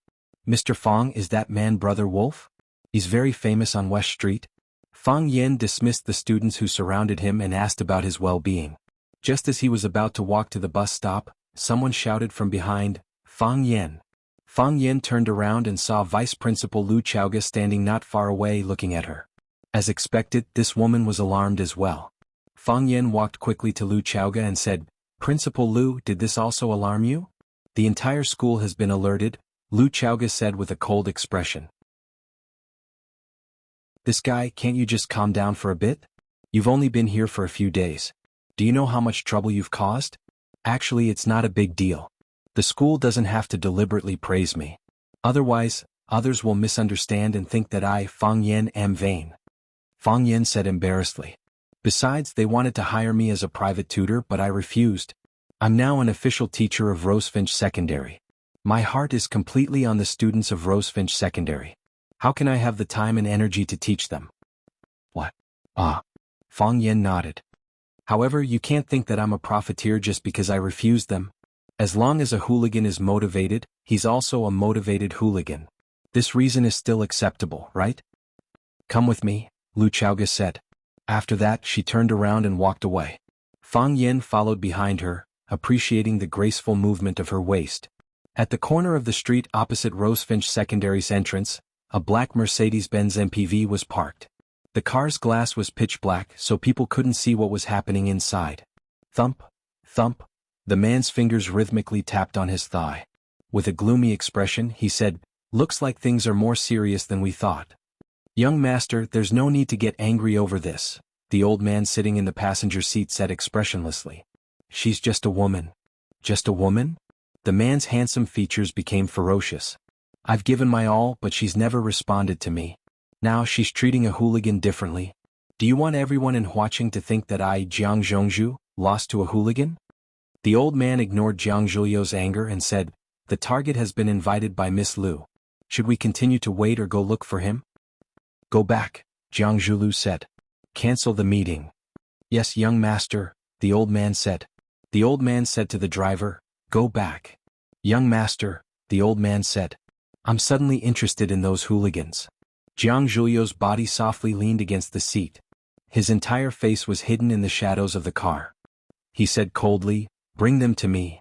"Mr. Fong, is that man Brother Wolf? He's very famous on West Street." Fang Yen dismissed the students who surrounded him and asked about his well-being. Just as he was about to walk to the bus stop, someone shouted from behind, "Fang Yen." Fang Yen turned around and saw Vice Principal Lu Chaoga standing not far away looking at her. As expected, this woman was alarmed as well. Fang Yen walked quickly to Lu Chaoga and said, "Principal Lu, did this also alarm you?" "The entire school has been alerted," Lu Chaoga said with a cold expression. "This guy, can't you just calm down for a bit? You've only been here for a few days. Do you know how much trouble you've caused? Actually, it's not a big deal. The school doesn't have to deliberately praise me. Otherwise, others will misunderstand and think that I, Fang Yen, am vain." Fang Yen said embarrassedly. "Besides, they wanted to hire me as a private tutor, but I refused. I'm now an official teacher of Rosefinch Secondary. My heart is completely on the students of Rosefinch Secondary. How can I have the time and energy to teach them?" "What? Ah." Fang Yen nodded. "However, you can't think that I'm a profiteer just because I refused them. As long as a hooligan is motivated, he's also a motivated hooligan. This reason is still acceptable, right?" "Come with me," Lu Chaoga said. After that, she turned around and walked away. Fang Yen followed behind her, appreciating the graceful movement of her waist. At the corner of the street opposite Rosefinch Secondary's entrance, a black Mercedes-Benz MPV was parked. The car's glass was pitch black, so people couldn't see what was happening inside. Thump, thump, the man's fingers rhythmically tapped on his thigh. With a gloomy expression, he said, "Looks like things are more serious than we thought." Young master, there's no need to get angry over this, the old man sitting in the passenger seat said expressionlessly. She's just a woman. Just a woman? The man's handsome features became ferocious. I've given my all, but she's never responded to me. Now she's treating a hooligan differently. Do you want everyone in Huaqing to think that I, Jiang Zhongzhu, lost to a hooligan? The old man ignored Jiang Zhuliu's anger and said, the target has been invited by Miss Lu. Should we continue to wait or go look for him? Go back, Jiang Zhulu said. Cancel the meeting. Yes, young master, the old man said. The old man said to the driver, go back. Young master, the old man said. I'm suddenly interested in those hooligans. Jiang Zhuliu's body softly leaned against the seat. His entire face was hidden in the shadows of the car. He said coldly, bring them to me.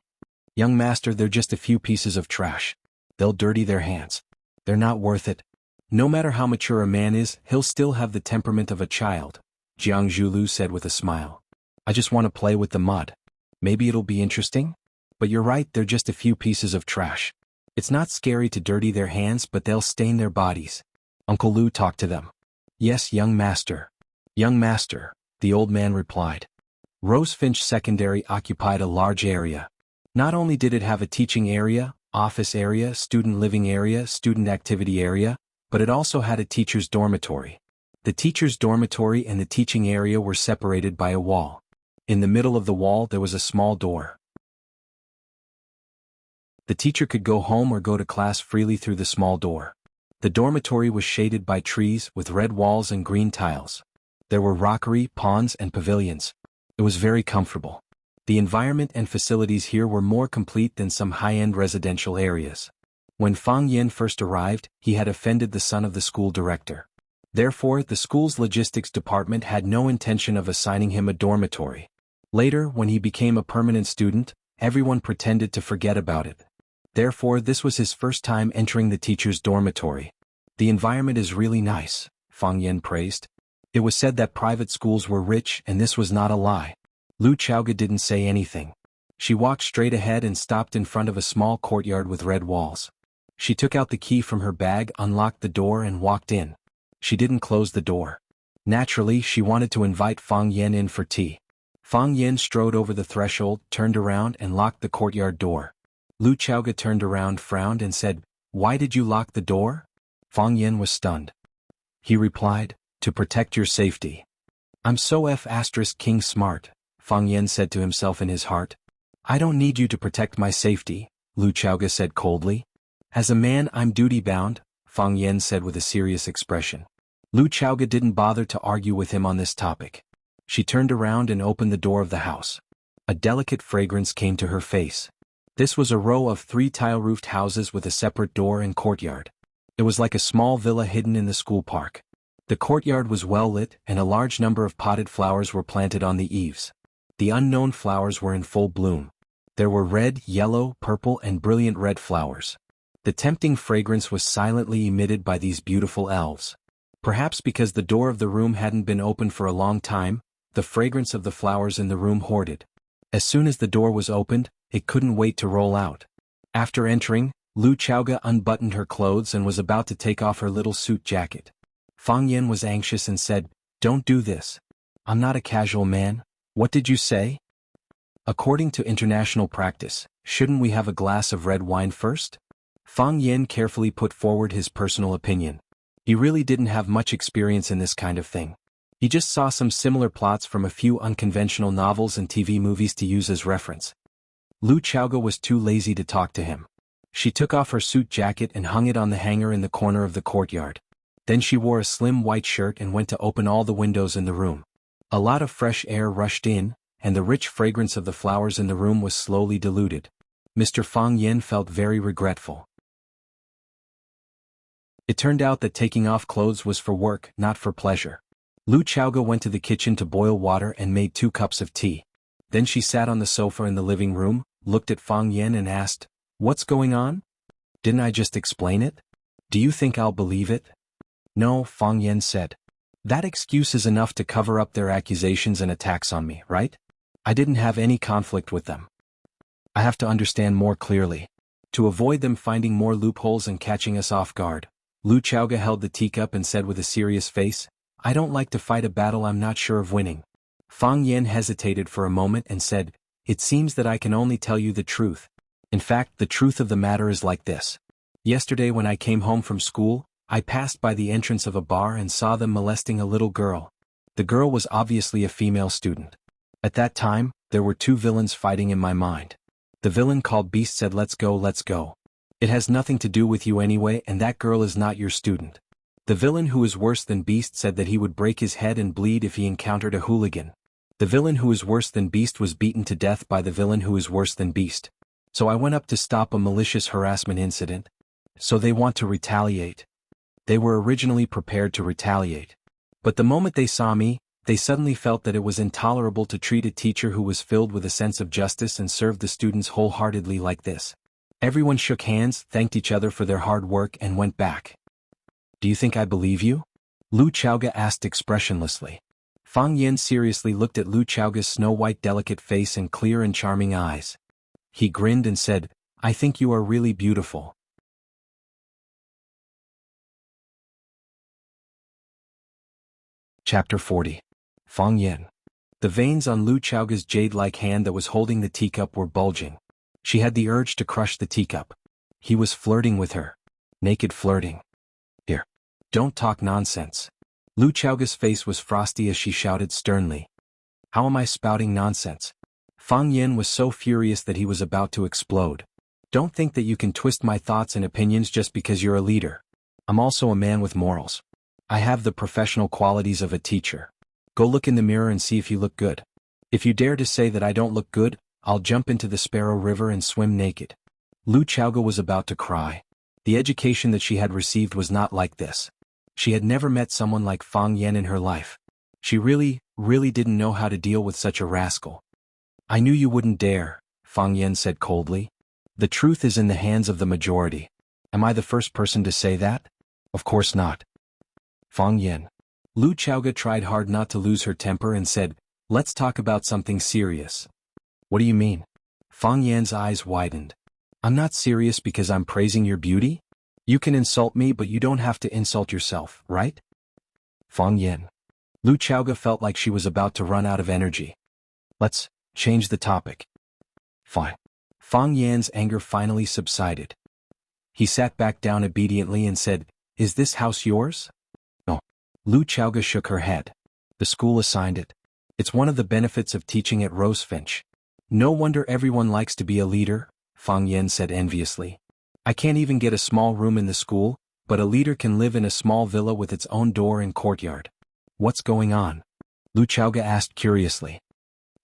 Young master, they're just a few pieces of trash. They'll dirty their hands. They're not worth it. No matter how mature a man is, he'll still have the temperament of a child, Jiang Zhulu said with a smile. I just want to play with the mud. Maybe it'll be interesting? But you're right, they're just a few pieces of trash. It's not scary to dirty their hands, but they'll stain their bodies. Uncle Lu talked to them. Yes, young master. Young master, the old man replied. Rosefinch Secondary occupied a large area. Not only did it have a teaching area, office area, student living area, student activity area, but it also had a teacher's dormitory. The teacher's dormitory and the teaching area were separated by a wall. In the middle of the wall there was a small door. The teacher could go home or go to class freely through the small door. The dormitory was shaded by trees with red walls and green tiles. There were rockery, ponds, and pavilions. It was very comfortable. The environment and facilities here were more complete than some high-end residential areas. When Fang Yin first arrived, he had offended the son of the school director. Therefore, the school's logistics department had no intention of assigning him a dormitory. Later, when he became a permanent student, everyone pretended to forget about it. Therefore, this was his first time entering the teacher's dormitory. The environment is really nice, Fang Yin praised. It was said that private schools were rich, and this was not a lie. Lu Chaoga didn't say anything. She walked straight ahead and stopped in front of a small courtyard with red walls. She took out the key from her bag, unlocked the door and walked in. She didn't close the door. Naturally, she wanted to invite Fang Yin in for tea. Fang Yin strode over the threshold, turned around and locked the courtyard door. Lu Chaoga turned around, frowned and said, "Why did you lock the door?" Fang Yin was stunned. He replied, "To protect your safety." "I'm so King smart," Fang Yin said to himself in his heart. "I don't need you to protect my safety," Lu Chaoga said coldly. "As a man I'm duty-bound," Fang Yin said with a serious expression. Lu Chaoga didn't bother to argue with him on this topic. She turned around and opened the door of the house. A delicate fragrance came to her face. This was a row of 3 tile-roofed houses with a separate door and courtyard. It was like a small villa hidden in the school park. The courtyard was well lit, and a large number of potted flowers were planted on the eaves. The unknown flowers were in full bloom. There were red, yellow, purple, and brilliant red flowers. The tempting fragrance was silently emitted by these beautiful elves. Perhaps because the door of the room hadn't been opened for a long time, the fragrance of the flowers in the room hoarded. As soon as the door was opened, it couldn't wait to roll out. After entering, Lu Chaoga unbuttoned her clothes and was about to take off her little suit jacket. Fang Yin was anxious and said, "Don't do this. I'm not a casual man." "What did you say?" "According to international practice, shouldn't we have a glass of red wine first?" Fang Yin carefully put forward his personal opinion. He really didn't have much experience in this kind of thing. He just saw some similar plots from a few unconventional novels and TV movies to use as reference. Lu Chaoga was too lazy to talk to him. She took off her suit jacket and hung it on the hanger in the corner of the courtyard. Then she wore a slim white shirt and went to open all the windows in the room. A lot of fresh air rushed in, and the rich fragrance of the flowers in the room was slowly diluted. Mr. Fang Yin felt very regretful. It turned out that taking off clothes was for work, not for pleasure. Lu Chaoga went to the kitchen to boil water and made 2 cups of tea. Then she sat on the sofa in the living room, looked at Fang Yin and asked, "What's going on? Didn't I just explain it? Do you think I'll believe it?" "No," Fang Yin said. "That excuse is enough to cover up their accusations and attacks on me, right? I didn't have any conflict with them. I have to understand more clearly. To avoid them finding more loopholes and catching us off guard." Lu Chaoga held the teacup and said with a serious face, I don't like to fight a battle I'm not sure of winning. Fang Yan hesitated for a moment and said, It seems that I can only tell you the truth. In fact, the truth of the matter is like this. Yesterday when I came home from school, I passed by the entrance of a bar and saw them molesting a little girl. The girl was obviously a female student. At that time, there were two villains fighting in my mind. The villain called Beast said let's go, let's go. It has nothing to do with you anyway and that girl is not your student. The villain who is worse than Beast said that he would break his head and bleed if he encountered a hooligan. The villain who is worse than Beast was beaten to death by the villain who is worse than Beast. So I went up to stop a malicious harassment incident. So they want to retaliate. They were originally prepared to retaliate. But the moment they saw me, they suddenly felt that it was intolerable to treat a teacher who was filled with a sense of justice and served the students wholeheartedly like this. Everyone shook hands, thanked each other for their hard work and went back. Do you think I believe you? Lu Chaoga asked expressionlessly. Fang Yan seriously looked at Lu Chaoga's snow-white delicate face and clear and charming eyes. He grinned and said, I think you are really beautiful. Chapter 40. Fang Yan. The veins on Lu Chaoga's jade-like hand that was holding the teacup were bulging. She had the urge to crush the teacup. He was flirting with her. Naked flirting. Here. Don't talk nonsense. Lu Chaoga's face was frosty as she shouted sternly. How am I spouting nonsense? Fang Yan was so furious that he was about to explode. Don't think that you can twist my thoughts and opinions just because you're a leader. I'm also a man with morals. I have the professional qualities of a teacher. Go look in the mirror and see if you look good. If you dare to say that I don't look good, I'll jump into the Sparrow River and swim naked. Lu Chaoga was about to cry. The education that she had received was not like this. She had never met someone like Fang Yan in her life. She really didn't know how to deal with such a rascal. I knew you wouldn't dare, Fang Yan said coldly. The truth is in the hands of the majority. Am I the first person to say that? Of course not. Fang Yan. Lu Chaoga tried hard not to lose her temper and said, Let's talk about something serious. What do you mean? Fang Yan's eyes widened. I'm not serious because I'm praising your beauty? You can insult me but you don't have to insult yourself, right? Fang Yan. Lu Chaoga felt like she was about to run out of energy. Let's change the topic. Fine. Fang Yan's anger finally subsided. He sat back down obediently and said, Is this house yours? No. Lu Chaoga shook her head. The school assigned it. It's one of the benefits of teaching at Rosefinch. No wonder everyone likes to be a leader, Fang Yan said enviously. I can't even get a small room in the school, but a leader can live in a small villa with its own door and courtyard. What's going on? Lu Chaoga asked curiously.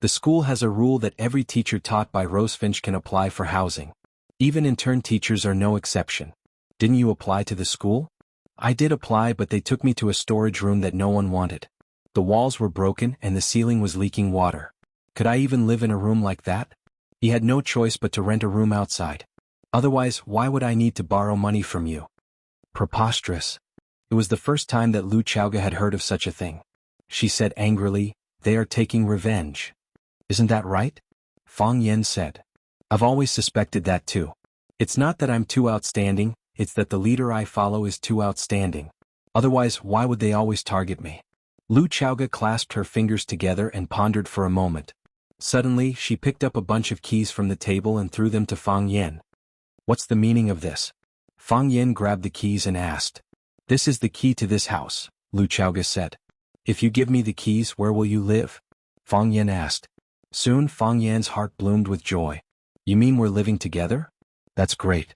The school has a rule that every teacher taught by Rosefinch can apply for housing. Even intern teachers are no exception. Didn't you apply to the school? I did apply but they took me to a storage room that no one wanted. The walls were broken and the ceiling was leaking water. Could I even live in a room like that? He had no choice but to rent a room outside. Otherwise, why would I need to borrow money from you? Preposterous. It was the first time that Lu Chaoga had heard of such a thing. She said angrily, They are taking revenge. Isn't that right? Fang Yan said. I've always suspected that too. It's not that I'm too outstanding, it's that the leader I follow is too outstanding. Otherwise, why would they always target me? Lu Chaoga clasped her fingers together and pondered for a moment. Suddenly, she picked up a bunch of keys from the table and threw them to Fang Yan. What's the meaning of this? Fang Yan grabbed the keys and asked. This is the key to this house, Lu Chaoga said. If you give me the keys, where will you live? Fang Yan asked. Soon Fang Yan's heart bloomed with joy. You mean we're living together? That's great.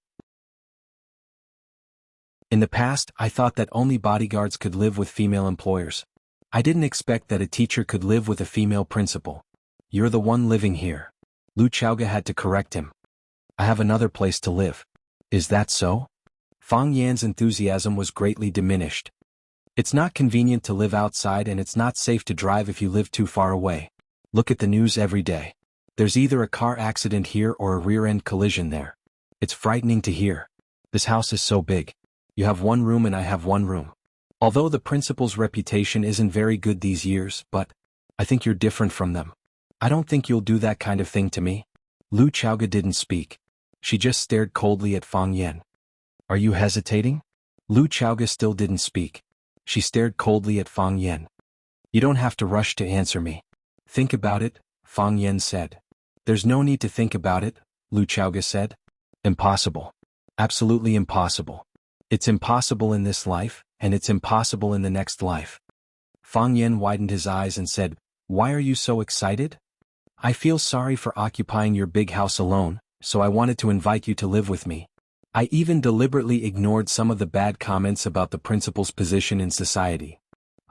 In the past, I thought that only bodyguards could live with female employers. I didn't expect that a teacher could live with a female principal. You're the one living here. Lu Chaoga had to correct him. I have another place to live. Is that so? Fang Yan's enthusiasm was greatly diminished. It's not convenient to live outside and it's not safe to drive if you live too far away. Look at the news every day. There's either a car accident here or a rear-end collision there. It's frightening to hear. This house is so big. You have one room and I have one room. Although the principal's reputation isn't very good these years, but I think you're different from them. I don't think you'll do that kind of thing to me. Lu Chaoga didn't speak. She just stared coldly at Fang Yan. Are you hesitating? Lu Chaoga still didn't speak. She stared coldly at Fang Yen. You don't have to rush to answer me. Think about it, Fang Yen said. There's no need to think about it, Lu Chaoga said. Impossible. Absolutely impossible. It's impossible in this life, and it's impossible in the next life. Fang Yen widened his eyes and said, Why are you so excited? I feel sorry for occupying your big house alone, so I wanted to invite you to live with me. I even deliberately ignored some of the bad comments about the principal's position in society.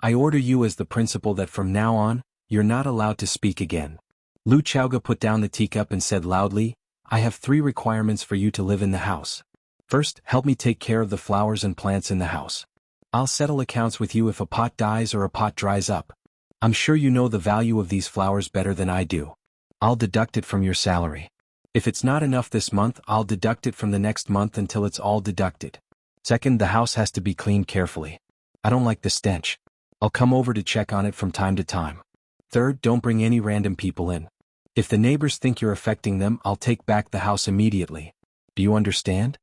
I order you as the principal that from now on, you're not allowed to speak again. Lu Chaoga put down the teacup and said loudly, I have 3 requirements for you to live in the house. First, help me take care of the flowers and plants in the house. I'll settle accounts with you if a pot dies or a pot dries up. I'm sure you know the value of these flowers better than I do. I'll deduct it from your salary. If it's not enough this month, I'll deduct it from the next month until it's all deducted. Second, the house has to be cleaned carefully. I don't like the stench. I'll come over to check on it from time to time. Third, don't bring any random people in. If the neighbors think you're affecting them, I'll take back the house immediately. Do you understand?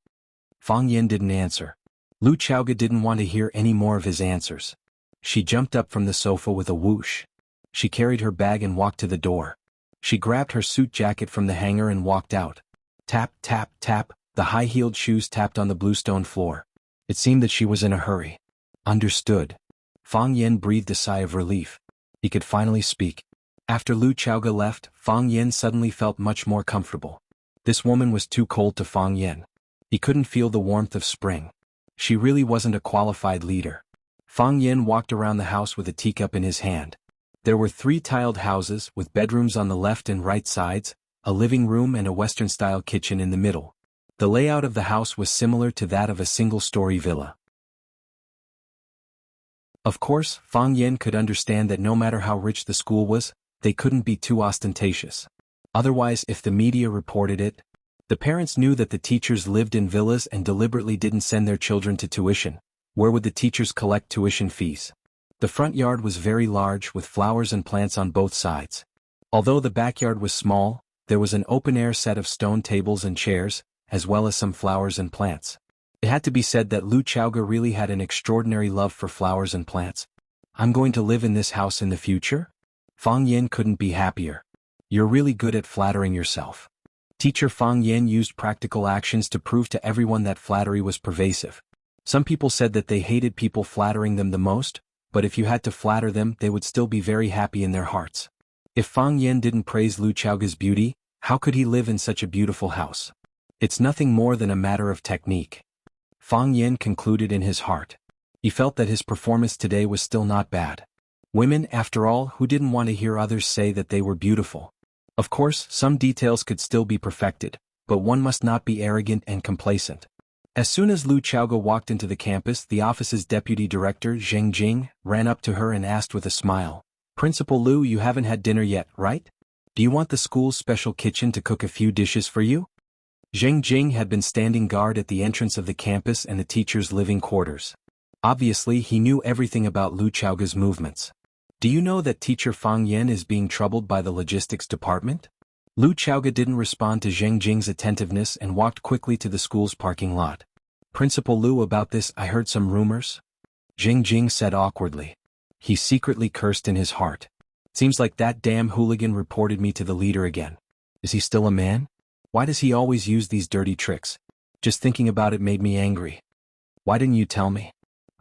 Fang Yen didn't answer. Lu Chaoga didn't want to hear any more of his answers. She jumped up from the sofa with a whoosh. She carried her bag and walked to the door. She grabbed her suit jacket from the hanger and walked out. Tap, tap, tap, the high-heeled shoes tapped on the bluestone floor. It seemed that she was in a hurry. Understood. Fang Yen breathed a sigh of relief. He could finally speak. After Lu Chaoga left, Fang Yen suddenly felt much more comfortable. This woman was too cold to Fang Yen. He couldn't feel the warmth of spring. She really wasn't a qualified leader. Fang Yen walked around the house with a teacup in his hand. There were 3 tiled houses with bedrooms on the left and right sides, a living room and a Western-style kitchen in the middle. The layout of the house was similar to that of a single-story villa. Of course, Fang Yen could understand that no matter how rich the school was, they couldn't be too ostentatious. Otherwise, if the media reported it, the parents knew that the teachers lived in villas and deliberately didn't send their children to tuition. Where would the teachers collect tuition fees? The front yard was very large with flowers and plants on both sides. Although the backyard was small, there was an open-air set of stone tables and chairs, as well as some flowers and plants. It had to be said that Lu Chaoga really had an extraordinary love for flowers and plants. I'm going to live in this house in the future? Fang Yen couldn't be happier. You're really good at flattering yourself. Teacher Fang Yen used practical actions to prove to everyone that flattery was pervasive. Some people said that they hated people flattering them the most, but if you had to flatter them, they would still be very happy in their hearts. If Fang Yen didn't praise Lu Chaoga's beauty, how could he live in such a beautiful house? It's nothing more than a matter of technique. Fang Yen concluded in his heart. He felt that his performance today was still not bad. Women, after all, who didn't want to hear others say that they were beautiful. Of course, some details could still be perfected, but one must not be arrogant and complacent. As soon as Lu Chaoga walked into the campus, the office's deputy director, Zheng Jing, ran up to her and asked with a smile, Principal Lu, you haven't had dinner yet, right? Do you want the school's special kitchen to cook a few dishes for you? Zheng Jing had been standing guard at the entrance of the campus and the teachers' living quarters. Obviously, he knew everything about Lu Chaoga's movements. Do you know that teacher Fang Yen is being troubled by the logistics department? Lu Chaoga didn't respond to Zheng Jing's attentiveness and walked quickly to the school's parking lot. Principal Lu, about this, I heard some rumors. Zheng Jing said awkwardly. He secretly cursed in his heart. Seems like that damn hooligan reported me to the leader again. Is he still a man? Why does he always use these dirty tricks? Just thinking about it made me angry. Why didn't you tell me?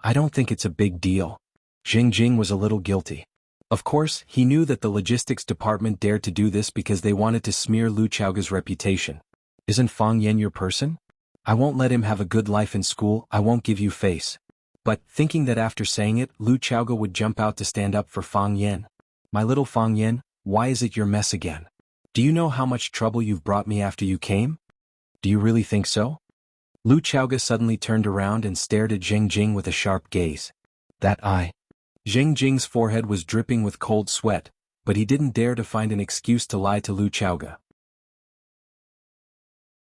I don't think it's a big deal. Zheng Jing was a little guilty. Of course, he knew that the logistics department dared to do this because they wanted to smear Lu Chaoga's reputation. Isn't Fang Yen your person? I won't let him have a good life in school, I won't give you face. But, thinking that after saying it, Lu Chaoga would jump out to stand up for Fang Yen. My little Fang Yen, why is it your mess again? Do you know how much trouble you've brought me after you came? Do you really think so? Lu Chaoga suddenly turned around and stared at Zheng Jing with a sharp gaze. That eye. Zheng Jing's forehead was dripping with cold sweat, but he didn't dare to find an excuse to lie to Lu Chaoga.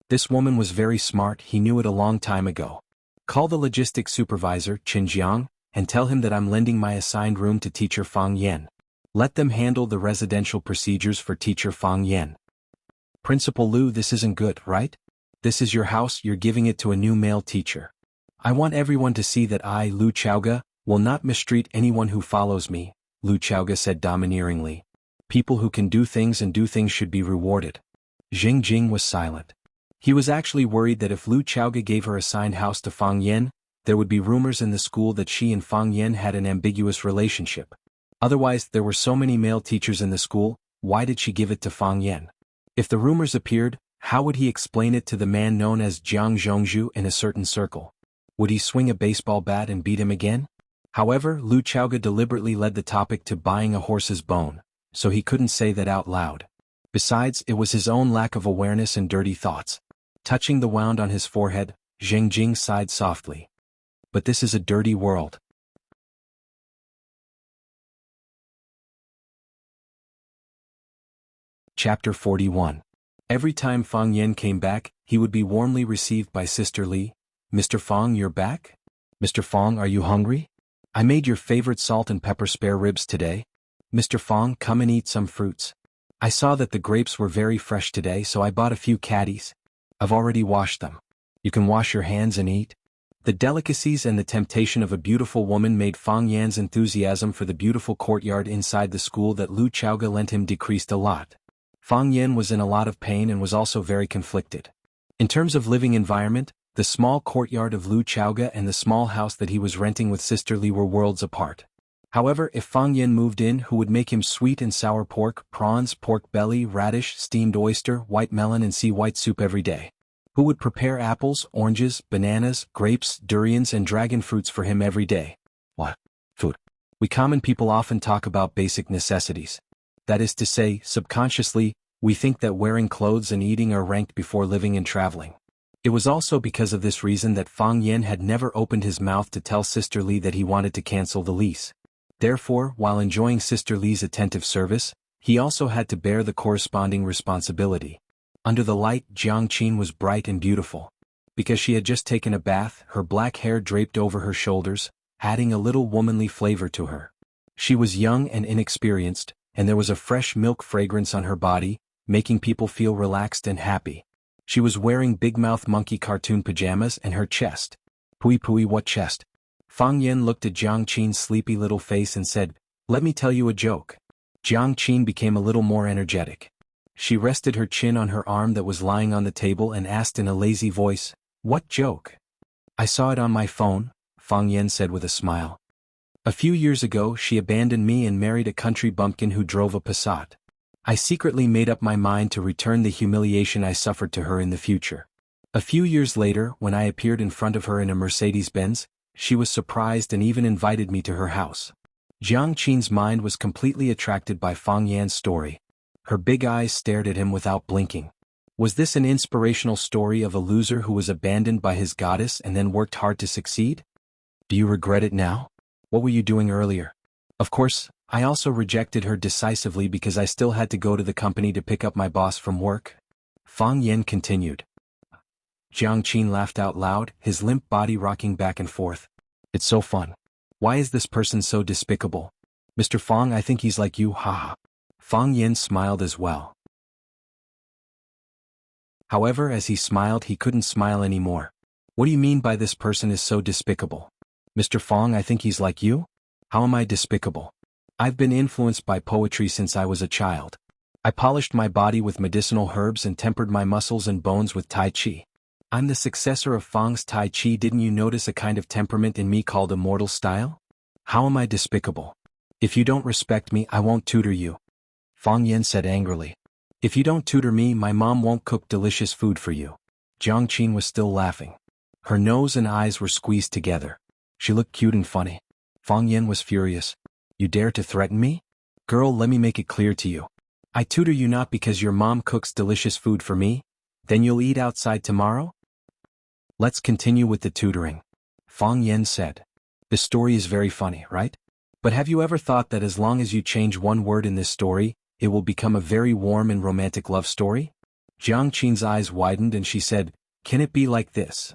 This woman was very smart, he knew it a long time ago. Call the logistics supervisor, Qinjiang, and tell him that I'm lending my assigned room to teacher Fang Yen. Let them handle the residential procedures for teacher Fang Yen. Principal Lu, this isn't good, right? This is your house, you're giving it to a new male teacher. I want everyone to see that I, Lu Chaoga, will not mistreat anyone who follows me, Lu Chaoga said domineeringly. People who can do things and do things should be rewarded. Jing Jing was silent. He was actually worried that if Lu Chaoga gave her assigned house to Fang Yan, there would be rumors in the school that she and Fang Yan had an ambiguous relationship. Otherwise, there were so many male teachers in the school, why did she give it to Fang Yan? If the rumors appeared, how would he explain it to the man known as Jiang Zhongzhu in a certain circle? Would he swing a baseball bat and beat him again? However, Lu Chaoga deliberately led the topic to buying a horse's bone, so he couldn't say that out loud. Besides, it was his own lack of awareness and dirty thoughts. Touching the wound on his forehead, Zheng Jing sighed softly. But this is a dirty world. Chapter 41. Every time Fang Yan came back, he would be warmly received by Sister Li. Mr. Fang, you're back? Mr. Fang, are you hungry? I made your favorite salt and pepper spare ribs today. Mr. Fang, come and eat some fruits. I saw that the grapes were very fresh today, so I bought a few caddies. I've already washed them. You can wash your hands and eat. The delicacies and the temptation of a beautiful woman made Fang Yan's enthusiasm for the beautiful courtyard inside the school that Lu Chaoga lent him decreased a lot. Fang Yan was in a lot of pain and was also very conflicted. In terms of living environment, the small courtyard of Lu Chaoga and the small house that he was renting with Sister Li were worlds apart. However, if Fang Yan moved in, who would make him sweet and sour pork, prawns, pork belly, radish, steamed oyster, white melon and sea white soup every day? Who would prepare apples, oranges, bananas, grapes, durians and dragon fruits for him every day? What? Food. We common people often talk about basic necessities. That is to say, subconsciously, we think that wearing clothes and eating are ranked before living and traveling. It was also because of this reason that Fang Yan had never opened his mouth to tell Sister Li that he wanted to cancel the lease. Therefore, while enjoying Sister Li's attentive service, he also had to bear the corresponding responsibility. Under the light, Jiang Qin was bright and beautiful. Because she had just taken a bath, her black hair draped over her shoulders, adding a little womanly flavor to her. She was young and inexperienced, and there was a fresh milk fragrance on her body, making people feel relaxed and happy. She was wearing Big Mouth Monkey cartoon pajamas and her chest. Pui pui, what chest? Fang Yan looked at Jiang Qin's sleepy little face and said, "Let me tell you a joke." Jiang Qin became a little more energetic. She rested her chin on her arm that was lying on the table and asked in a lazy voice, "What joke?" "I saw it on my phone," Fang Yan said with a smile. "A few years ago she abandoned me and married a country bumpkin who drove a Passat. I secretly made up my mind to return the humiliation I suffered to her in the future. A few years later, when I appeared in front of her in a Mercedes-Benz, she was surprised and even invited me to her house." Jiang Qin's mind was completely attracted by Fang Yan's story. Her big eyes stared at him without blinking. Was this an inspirational story of a loser who was abandoned by his goddess and then worked hard to succeed? "Do you regret it now? What were you doing earlier?" "Of course, I also rejected her decisively because I still had to go to the company to pick up my boss from work." Fang Yan continued. Jiang Qin laughed out loud, his limp body rocking back and forth. "It's so fun. Why is this person so despicable? Mr. Fang, I think he's like you, haha." Fang Yan smiled as well. However, as he smiled, he couldn't smile anymore. "What do you mean by this person is so despicable? Mr. Fang, I think he's like you? How am I despicable? I've been influenced by poetry since I was a child. I polished my body with medicinal herbs and tempered my muscles and bones with Tai Chi. I'm the successor of Fang's Tai Chi. Didn't you notice a kind of temperament in me called immortal style? How am I despicable? If you don't respect me, I won't tutor you." Fang Yan said angrily. "If you don't tutor me, my mom won't cook delicious food for you." Jiang Qin was still laughing. Her nose and eyes were squeezed together. She looked cute and funny. Fang Yan was furious. "You dare to threaten me? Girl, let me make it clear to you. I tutor you not because your mom cooks delicious food for me. Then you'll eat outside tomorrow? Let's continue with the tutoring," Fang Yan said. "The story is very funny, right? But have you ever thought that as long as you change one word in this story, it will become a very warm and romantic love story?" Jiang Qin's eyes widened and she said, "Can it be like this?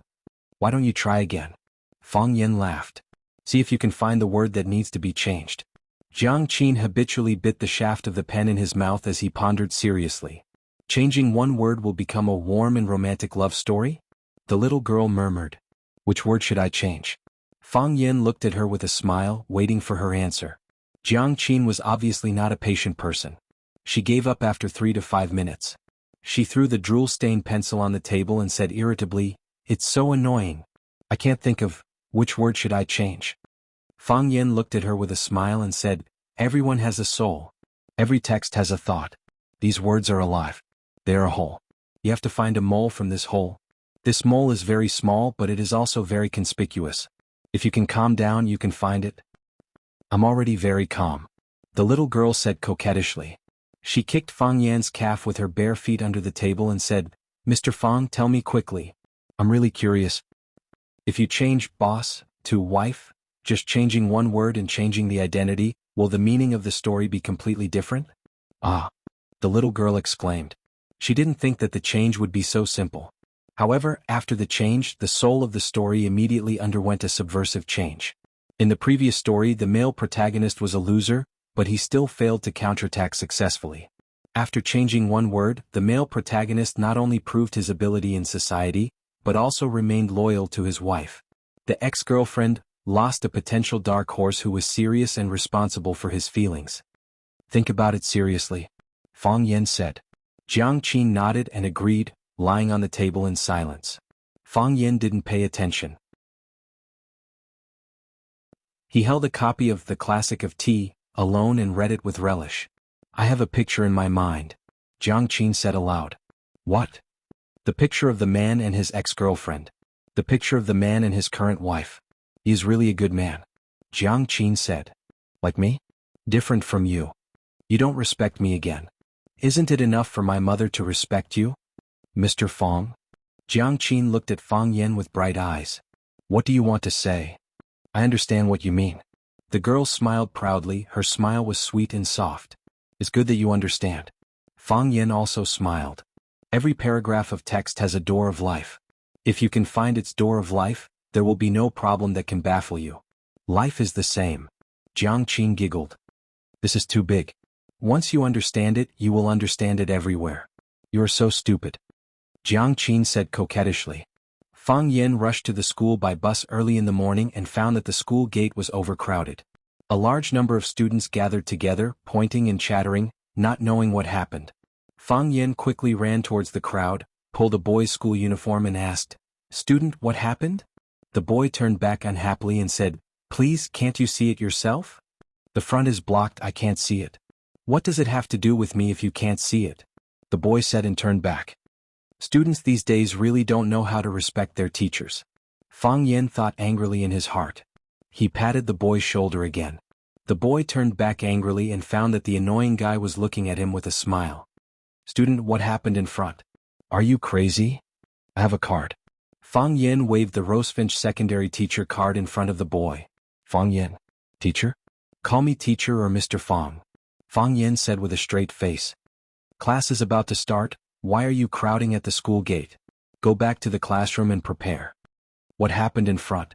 Why don't you try again?" Fang Yan laughed. "See if you can find the word that needs to be changed." Jiang Qin habitually bit the shaft of the pen in his mouth as he pondered seriously. "Changing one word will become a warm and romantic love story?" The little girl murmured. Which word should I change? Fang Yin looked at her with a smile, waiting for her answer. Jiang Qin was obviously not a patient person. She gave up after 3 to 5 minutes. She threw the drool-stained pencil on the table and said irritably, "It's so annoying. I can't think of, which word should I change?" Fang Yin looked at her with a smile and said, "Everyone has a soul. Every text has a thought. These words are alive. They are a whole. You have to find a mole from this hole. This mole is very small, but it is also very conspicuous. If you can calm down, you can find it." "I'm already very calm," the little girl said coquettishly. She kicked Fang Yan's calf with her bare feet under the table and said, "Mr. Fang, tell me quickly. I'm really curious. If you change boss to wife, just changing one word and changing the identity, will the meaning of the story be completely different?" "Ah," the little girl exclaimed. She didn't think that the change would be so simple. However, after the change, the soul of the story immediately underwent a subversive change. In the previous story, the male protagonist was a loser, but he still failed to counterattack successfully. After changing one word, the male protagonist not only proved his ability in society, but also remained loyal to his wife. The ex-girlfriend lost a potential dark horse who was serious and responsible for his feelings. "Think about it seriously," Fang Yen said. Jiang Qin nodded and agreed, lying on the table in silence. Fang Yen didn't pay attention. He held a copy of The Classic of Tea, alone, and read it with relish. "I have a picture in my mind," Jiang Qin said aloud. "What?" "The picture of the man and his ex-girlfriend. The picture of the man and his current wife. He is really a good man," Jiang Qin said. "Like me? Different from you. You don't respect me again. Isn't it enough for my mother to respect you?" "Mr. Fang?" Jiang Qin looked at Fang Yen with bright eyes. "What do you want to say?" "I understand what you mean." The girl smiled proudly, her smile was sweet and soft. "It's good that you understand." Fang Yen also smiled. Every paragraph of text has a door of life. If you can find its door of life, there will be no problem that can baffle you. Life is the same. Jiang Qin giggled. "This is too big. Once you understand it, you will understand it everywhere. You are so stupid," Jiang Qin said coquettishly. Fang Yen rushed to the school by bus early in the morning and found that the school gate was overcrowded. A large number of students gathered together, pointing and chattering, not knowing what happened. Fang Yen quickly ran towards the crowd, pulled a boy's school uniform and asked, "Student, what happened?" The boy turned back unhappily and said, "Please, can't you see it yourself? The front is blocked, I can't see it." "What does it have to do with me if you can't see it?" the boy said and turned back. Students these days really don't know how to respect their teachers. Fang Yen thought angrily in his heart. He patted the boy's shoulder again. The boy turned back angrily and found that the annoying guy was looking at him with a smile. "Student, what happened in front? Are you crazy? I have a card." Fang Yen waved the Rosefinch secondary teacher card in front of the boy. "Fang Yen. Teacher? Call me teacher or Mr. Fang," Fang Yen said with a straight face. "Class is about to start. Why are you crowding at the school gate? Go back to the classroom and prepare." "What happened in front?"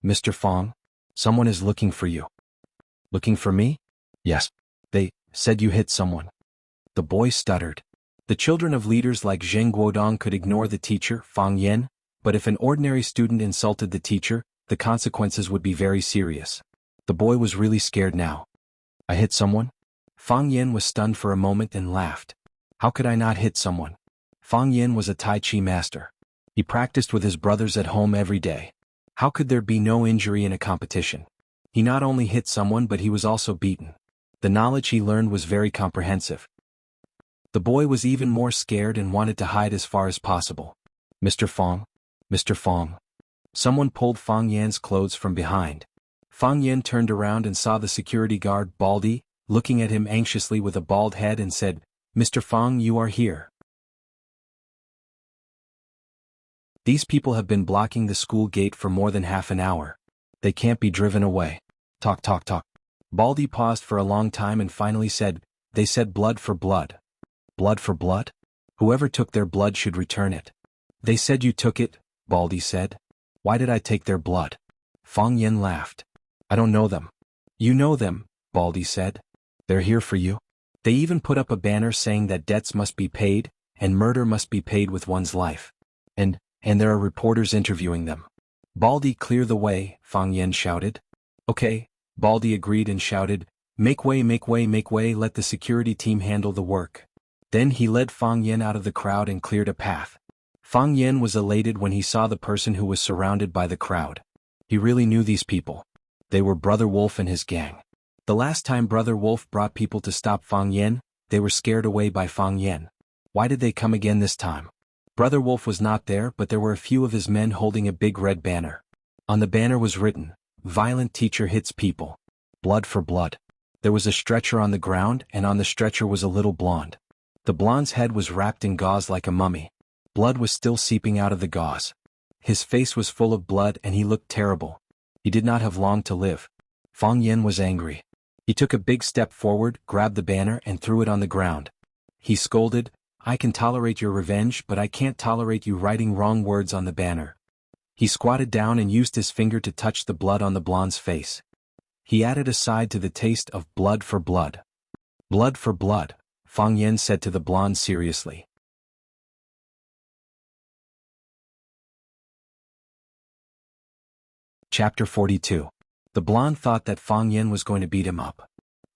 "Mr. Fang, someone is looking for you." "Looking for me?" "Yes. They said you hit someone." The boy stuttered. The children of leaders like Zheng Guodong could ignore the teacher, Fang Yen, but if an ordinary student insulted the teacher, the consequences would be very serious. The boy was really scared now. "I hit someone?" Fang Yen was stunned for a moment and laughed. "How could I not hit someone?" Fang Yen was a Tai Chi master. He practiced with his brothers at home every day. How could there be no injury in a competition? He not only hit someone but he was also beaten. The knowledge he learned was very comprehensive. The boy was even more scared and wanted to hide as far as possible. "Mr. Fang? Mr. Fang?" Someone pulled Fang Yan's clothes from behind. Fang Yan turned around and saw the security guard, Baldy, looking at him anxiously with a bald head and said, "Mr. Fang, you are here." "These people have been blocking the school gate for more than half an hour. They can't be driven away." Talk, talk, talk. Baldy paused for a long time and finally said, "They said blood for blood." "Blood for blood? Whoever took their blood should return it." "They said you took it," Baldy said. "Why did I take their blood?" Fang Yen laughed. "I don't know them." "You know them," Baldy said. "They're here for you." They even put up a banner saying that debts must be paid, and murder must be paid with one's life. And there are reporters interviewing them. "Baldy, clear the way," Fang Yen shouted. "Okay," Baldy agreed and shouted, "Make way, make way, make way, let the security team handle the work." Then he led Fang Yen out of the crowd and cleared a path. Fang Yen was elated when he saw the person who was surrounded by the crowd. He really knew these people. They were Brother Wolf and his gang. The last time Brother Wolf brought people to stop Fang Yen, they were scared away by Fang Yen. Why did they come again this time? Brother Wolf was not there, but there were a few of his men holding a big red banner. On the banner was written, "Violent teacher hits people. Blood for blood." There was a stretcher on the ground, and on the stretcher was a little blonde. The blonde's head was wrapped in gauze like a mummy. Blood was still seeping out of the gauze. His face was full of blood and he looked terrible. He did not have long to live. Fang Yen was angry. He took a big step forward, grabbed the banner and threw it on the ground. He scolded, "I can tolerate your revenge, but I can't tolerate you writing wrong words on the banner." He squatted down and used his finger to touch the blood on the blonde's face. He added a side to the taste of blood for blood. "Blood for blood," Fang Yen said to the blonde seriously. Chapter 42. The blonde thought that Fang Yen was going to beat him up.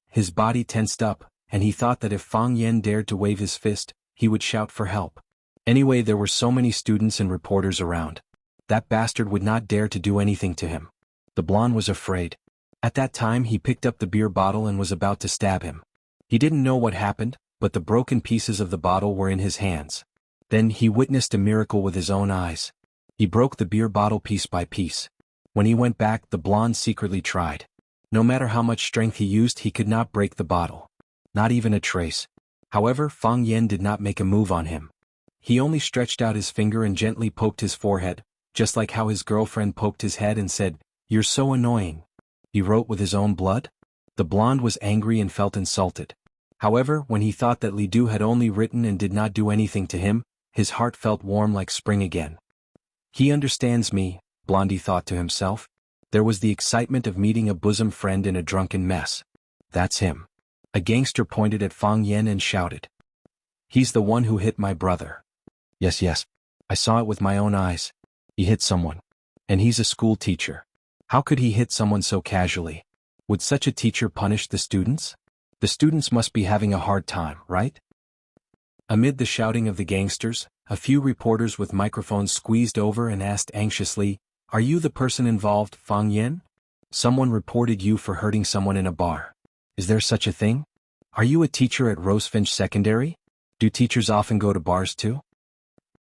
His body tensed up, and he thought that if Fang Yen dared to wave his fist, he would shout for help. Anyway, there were so many students and reporters around. That bastard would not dare to do anything to him. The blonde was afraid. At that time he picked up the beer bottle and was about to stab him. He didn't know what happened, but the broken pieces of the bottle were in his hands. Then he witnessed a miracle with his own eyes. He broke the beer bottle piece by piece. When he went back, the blonde secretly tried. No matter how much strength he used, he could not break the bottle. Not even a trace. However, Fang Yen did not make a move on him. He only stretched out his finger and gently poked his forehead, just like how his girlfriend poked his head and said, "You're so annoying." He wrote with his own blood? The blonde was angry and felt insulted. However, when he thought that Li Du had only written and did not do anything to him, his heart felt warm like spring again. He understands me, Blondie thought to himself. There was the excitement of meeting a bosom friend in a drunken mess. That's him. A gangster pointed at Fang Yen and shouted. "He's the one who hit my brother." Yes. I saw it with my own eyes. He hit someone. And he's a school teacher. How could he hit someone so casually? Would such a teacher punish the students? The students must be having a hard time, right? Amid the shouting of the gangsters, a few reporters with microphones squeezed over and asked anxiously, "Are you the person involved, Fang Yen? Someone reported you for hurting someone in a bar. Is there such a thing? Are you a teacher at Rosefinch Secondary? Do teachers often go to bars too?"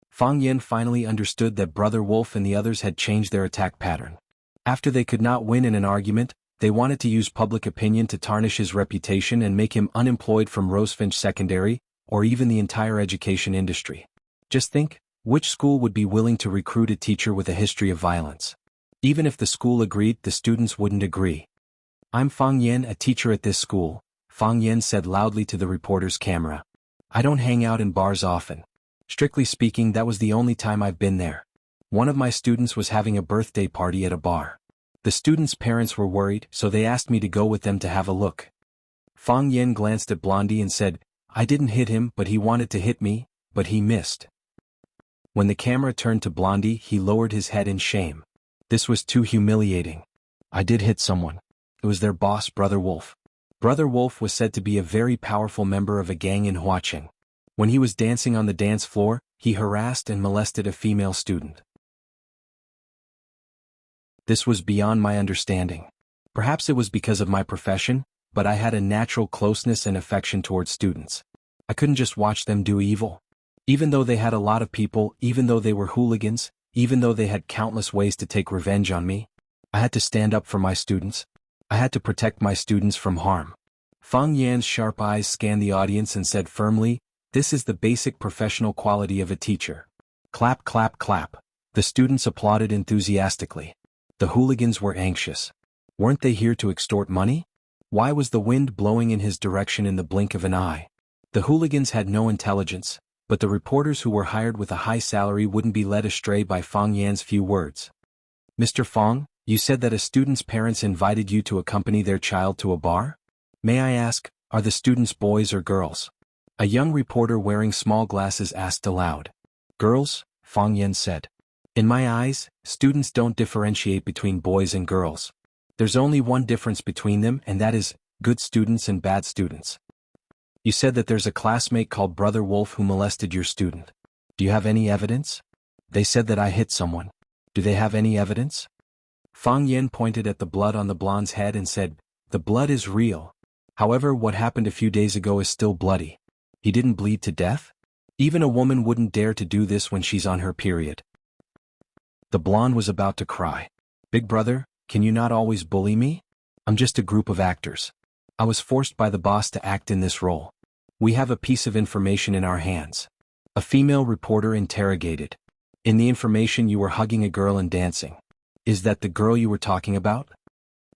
Fang Yen finally understood that Brother Wolf and the others had changed their attack pattern. After they could not win in an argument, they wanted to use public opinion to tarnish his reputation and make him unemployed from Rosefinch Secondary, or even the entire education industry. Just think, which school would be willing to recruit a teacher with a history of violence? Even if the school agreed, the students wouldn't agree. "I'm Fang Yen, a teacher at this school," Fang Yen said loudly to the reporter's camera. "I don't hang out in bars often. Strictly speaking, that was the only time I've been there. One of my students was having a birthday party at a bar. The students' parents were worried, so they asked me to go with them to have a look." Fang Yen glanced at Blondie and said, "I didn't hit him, but he wanted to hit me, but he missed." When the camera turned to Blondie, he lowered his head in shame. This was too humiliating. "I did hit someone. It was their boss, Brother Wolf." Brother Wolf was said to be a very powerful member of a gang in Huacheng. When he was dancing on the dance floor, he harassed and molested a female student. This was beyond my understanding. Perhaps it was because of my profession, but I had a natural closeness and affection towards students. I couldn't just watch them do evil. Even though they had a lot of people, even though they were hooligans, even though they had countless ways to take revenge on me, I had to stand up for my students. I had to protect my students from harm. Fang Yan's sharp eyes scanned the audience and said firmly, "This is the basic professional quality of a teacher." Clap, clap, clap. The students applauded enthusiastically. The hooligans were anxious. Weren't they here to extort money? Why was the wind blowing in his direction in the blink of an eye? The hooligans had no intelligence, but the reporters who were hired with a high salary wouldn't be led astray by Fang Yan's few words. "Mr. Fang, you said that a student's parents invited you to accompany their child to a bar? May I ask, are the students boys or girls?" A young reporter wearing small glasses asked aloud. "Girls," Fang Yan said. In my eyes, students don't differentiate between boys and girls. There's only one difference between them, and that is good students and bad students. You said that there's a classmate called Brother Wolf who molested your student. Do you have any evidence? They said that I hit someone. Do they have any evidence? Fang Yen pointed at the blood on the blonde's head and said, the blood is real. However, what happened a few days ago is still bloody. He didn't bleed to death? Even a woman wouldn't dare to do this when she's on her period. The blonde was about to cry. Big brother, can you not always bully me? I'm just a group of actors. I was forced by the boss to act in this role. We have a piece of information in our hands. A female reporter interrogated. In the information you were hugging a girl and dancing. Is that the girl you were talking about?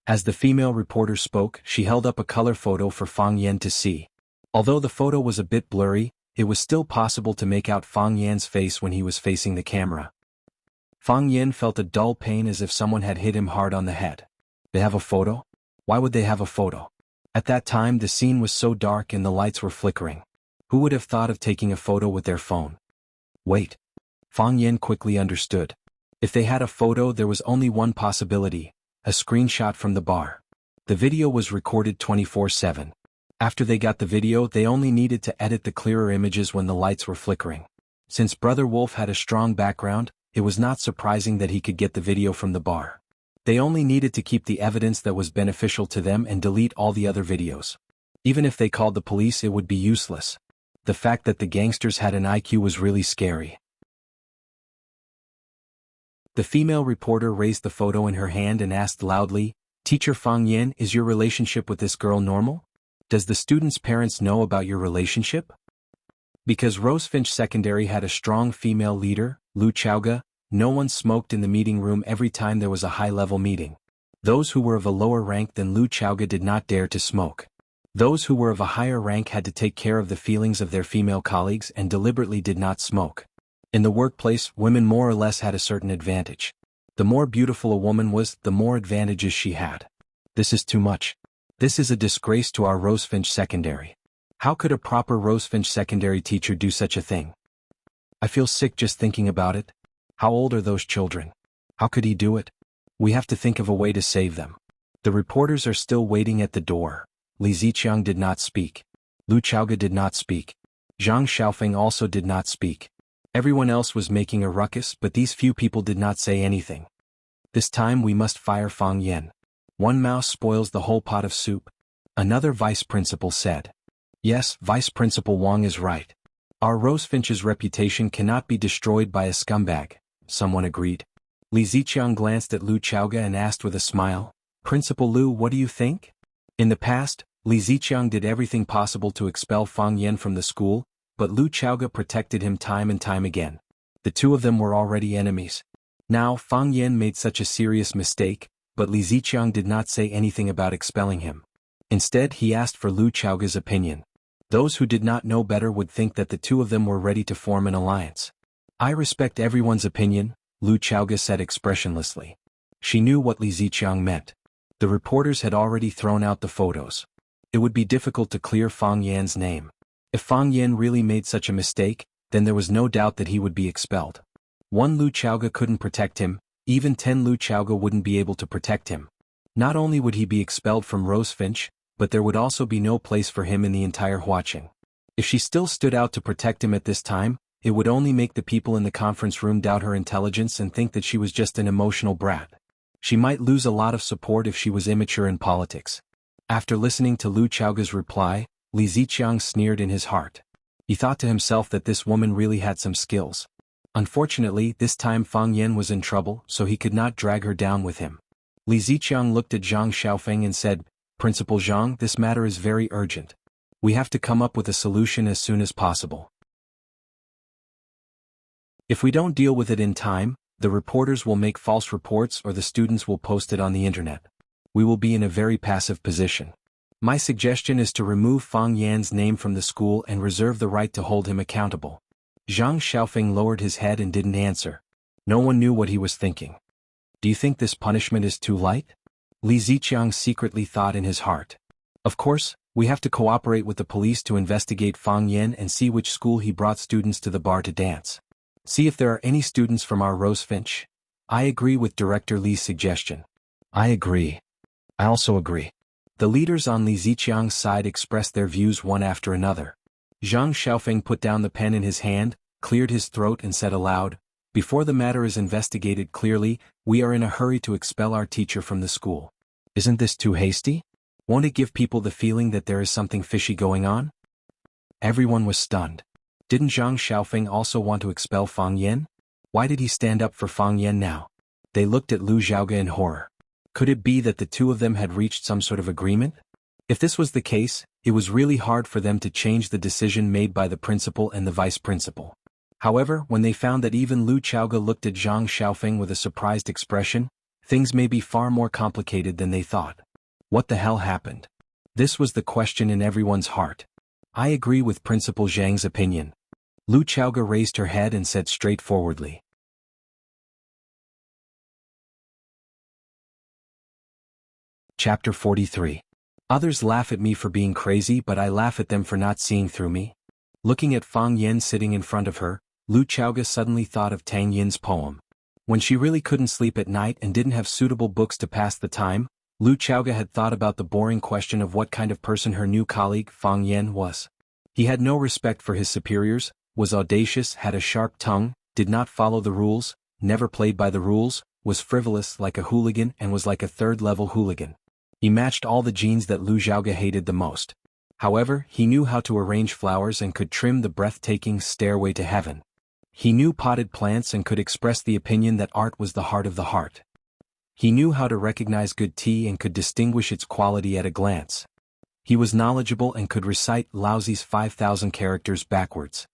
As the female reporter spoke, she held up a color photo for Fang Yen to see. Although the photo was a bit blurry, it was still possible to make out Fang Yan's face when he was facing the camera. Fang Yen felt a dull pain as if someone had hit him hard on the head. They have a photo? Why would they have a photo? At that time the scene was so dark and the lights were flickering. Who would have thought of taking a photo with their phone? Wait. Fang Yen quickly understood. If they had a photo, there was only one possibility, a screenshot from the bar. The video was recorded 24/7. After they got the video, they only needed to edit the clearer images when the lights were flickering. Since Brother Wolf had a strong background, it was not surprising that he could get the video from the bar. They only needed to keep the evidence that was beneficial to them and delete all the other videos. Even if they called the police, it would be useless. The fact that the gangsters had an IQ was really scary. The female reporter raised the photo in her hand and asked loudly, Teacher Fang Yen, is your relationship with this girl normal? Does the student's parents know about your relationship? Because Rosefinch Secondary had a strong female leader, Lu Chaoga, no one smoked in the meeting room every time there was a high-level meeting. Those who were of a lower rank than Lu Chaoga did not dare to smoke. Those who were of a higher rank had to take care of the feelings of their female colleagues and deliberately did not smoke. In the workplace, women more or less had a certain advantage. The more beautiful a woman was, the more advantages she had. This is too much. This is a disgrace to our Rosefinch Secondary. How could a proper Rosefinch Secondary teacher do such a thing? I feel sick just thinking about it. How old are those children? How could he do it? We have to think of a way to save them. The reporters are still waiting at the door. Li Ziqiang did not speak. Lu Chaoga did not speak. Zhang Xiaofeng also did not speak. Everyone else was making a ruckus, but these few people did not say anything. This time we must fire Fang Yen. One mouse spoils the whole pot of soup. Another vice principal said. Yes, Vice Principal Wang is right. Our Rosefinch's reputation cannot be destroyed by a scumbag, someone agreed. Li Ziqiang glanced at Lu Chaoga and asked with a smile, Principal Lu, what do you think? In the past, Li Ziqiang did everything possible to expel Fang Yen from the school, but Lu Chaoga protected him time and time again. The two of them were already enemies. Now Fang Yen made such a serious mistake, but Li Ziqiang did not say anything about expelling him. Instead, he asked for Lu Chaoga's opinion. Those who did not know better would think that the two of them were ready to form an alliance. I respect everyone's opinion, Lu Chaoga said expressionlessly. She knew what Li Ziqiang meant. The reporters had already thrown out the photos. It would be difficult to clear Fang Yan's name. If Fang Yen really made such a mistake, then there was no doubt that he would be expelled. One Lu Chaoga couldn't protect him, even 10 Lu Chaoga wouldn't be able to protect him. Not only would he be expelled from Rosefinch, but there would also be no place for him in the entire Huaqing. If she still stood out to protect him at this time, it would only make the people in the conference room doubt her intelligence and think that she was just an emotional brat. She might lose a lot of support if she was immature in politics. After listening to Lu Chaoga's reply, Li Ziqiang sneered in his heart. He thought to himself that this woman really had some skills. Unfortunately, this time Fang Yen was in trouble, so he could not drag her down with him. Li Ziqiang looked at Zhang Xiaofeng and said, Principal Zhang, this matter is very urgent. We have to come up with a solution as soon as possible. If we don't deal with it in time, the reporters will make false reports or the students will post it on the internet. We will be in a very passive position. My suggestion is to remove Fang Yan's name from the school and reserve the right to hold him accountable. Zhang Xiaofeng lowered his head and didn't answer. No one knew what he was thinking. Do you think this punishment is too light? Li Ziqiang secretly thought in his heart. Of course, we have to cooperate with the police to investigate Fang Yen and see which school he brought students to the bar to dance. See if there are any students from our Rosefinch. I agree with Director Li's suggestion. I agree. I also agree. The leaders on Li Ziqiang's side expressed their views one after another. Zhang Xiaofeng put down the pen in his hand, cleared his throat and said aloud, "Before the matter is investigated clearly, we are in a hurry to expel our teacher from the school. Isn't this too hasty? Won't it give people the feeling that there is something fishy going on?" Everyone was stunned. Didn't Zhang Xiaofeng also want to expel Fang Yan? Why did he stand up for Fang Yan now? They looked at Lu Xiaoga in horror. Could it be that the two of them had reached some sort of agreement? If this was the case, it was really hard for them to change the decision made by the principal and the vice principal. However, when they found that even Lu Xiaoga looked at Zhang Xiaofeng with a surprised expression, things may be far more complicated than they thought. What the hell happened? This was the question in everyone's heart. I agree with Principal Zhang's opinion. Lu Xiaoga raised her head and said straightforwardly. Chapter 43. Others laugh at me for being crazy, but I laugh at them for not seeing through me. Looking at Fang Yan sitting in front of her, Lu Xiaoga suddenly thought of Tang Yin's poem. When she really couldn't sleep at night and didn't have suitable books to pass the time, Lu Xiaoga had thought about the boring question of what kind of person her new colleague Fang Yan was. He had no respect for his superiors, was audacious, had a sharp tongue, did not follow the rules, never played by the rules, was frivolous like a hooligan and was like a third-level hooligan. He matched all the genes that Lu Xiaoga hated the most. However, he knew how to arrange flowers and could trim the breathtaking stairway to heaven. He knew potted plants and could express the opinion that art was the heart of the heart. He knew how to recognize good tea and could distinguish its quality at a glance. He was knowledgeable and could recite Laozi's 5,000 characters backwards.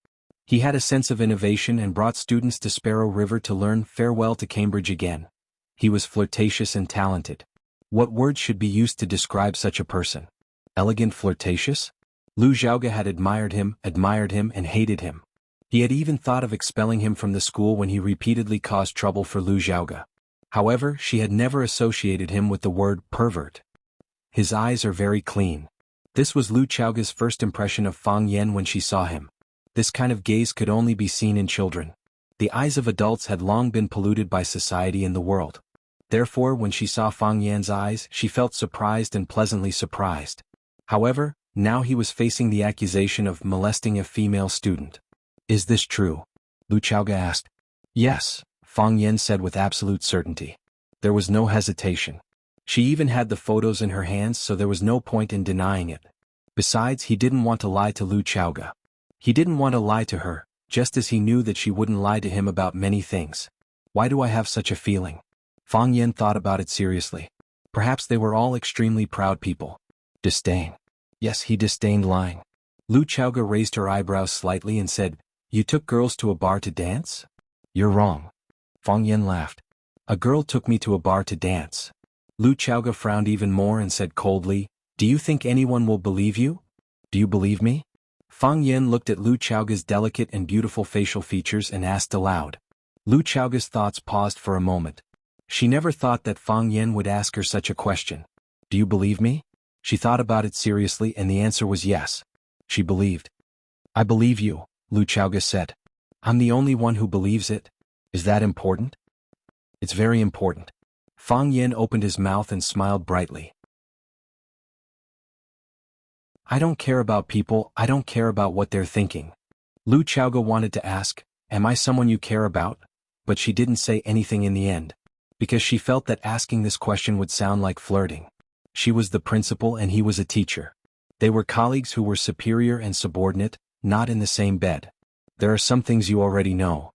He had a sense of innovation and brought students to Sparrow River to learn farewell to Cambridge again. He was flirtatious and talented. What words should be used to describe such a person? Elegant, flirtatious? Lu Xiaoga had admired him, and hated him. He had even thought of expelling him from the school when he repeatedly caused trouble for Lu Xiaoga. However, she had never associated him with the word pervert. His eyes are very clean. This was Lu Xiaoga's first impression of Fang Yan when she saw him. This kind of gaze could only be seen in children. The eyes of adults had long been polluted by society and the world. Therefore, when she saw Fang Yan's eyes, she felt surprised and pleasantly surprised. However, now he was facing the accusation of molesting a female student. Is this true? Lu Xiaoga asked. Yes, Fang Yan said with absolute certainty. There was no hesitation. She even had the photos in her hands, so there was no point in denying it. Besides, he didn't want to lie to Lu Xiaoga. He didn't want to lie to her, just as he knew that she wouldn't lie to him about many things. Why do I have such a feeling? Fang Yan thought about it seriously. Perhaps they were all extremely proud people. Disdain. Yes, he disdained lying. Lu Xiaoga raised her eyebrows slightly and said, "You took girls to a bar to dance?" "You're wrong." Fang Yan laughed. "A girl took me to a bar to dance." Lu Xiaoga frowned even more and said coldly, "Do you think anyone will believe you? Do you believe me?" Fang Yan looked at Lu Xiaoga's delicate and beautiful facial features and asked aloud. Lu Xiaoga's thoughts paused for a moment. She never thought that Fang Yan would ask her such a question. "Do you believe me?" She thought about it seriously and the answer was yes. She believed. "I believe you," Lu Xiaoga said. "I'm the only one who believes it. Is that important?" "It's very important." Fang Yan opened his mouth and smiled brightly. "I don't care about people, I don't care about what they're thinking." Lu Xiaoga wanted to ask, "Am I someone you care about?" But she didn't say anything in the end. Because she felt that asking this question would sound like flirting. She was the principal and he was a teacher. They were colleagues who were superior and subordinate, not in the same bed. "There are some things you already know,"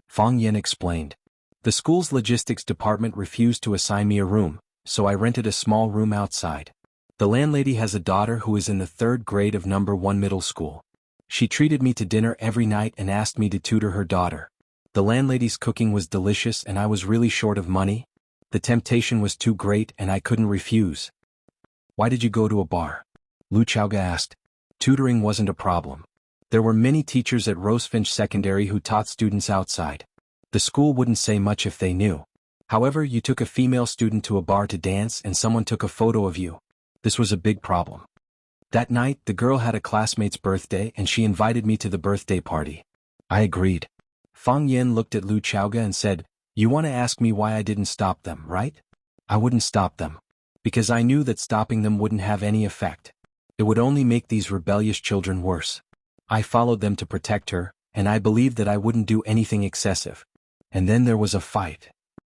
Fang Yan explained. "The school's logistics department refused to assign me a room, so I rented a small room outside. The landlady has a daughter who is in the 3rd grade of number 1 middle school. She treated me to dinner every night and asked me to tutor her daughter. The landlady's cooking was delicious and I was really short of money. The temptation was too great and I couldn't refuse." "Why did you go to a bar?" Lu Xiaoga asked. "Tutoring wasn't a problem. There were many teachers at Rosefinch Secondary who taught students outside. The school wouldn't say much if they knew. However, you took a female student to a bar to dance and someone took a photo of you. This was a big problem. That night, the girl had a classmate's birthday and she invited me to the birthday party. I agreed." Fang Yen looked at Lu Chaoga and said, "You want to ask me why I didn't stop them, right? I wouldn't stop them. Because I knew that stopping them wouldn't have any effect. It would only make these rebellious children worse. I followed them to protect her, and I believed that I wouldn't do anything excessive. And then there was a fight.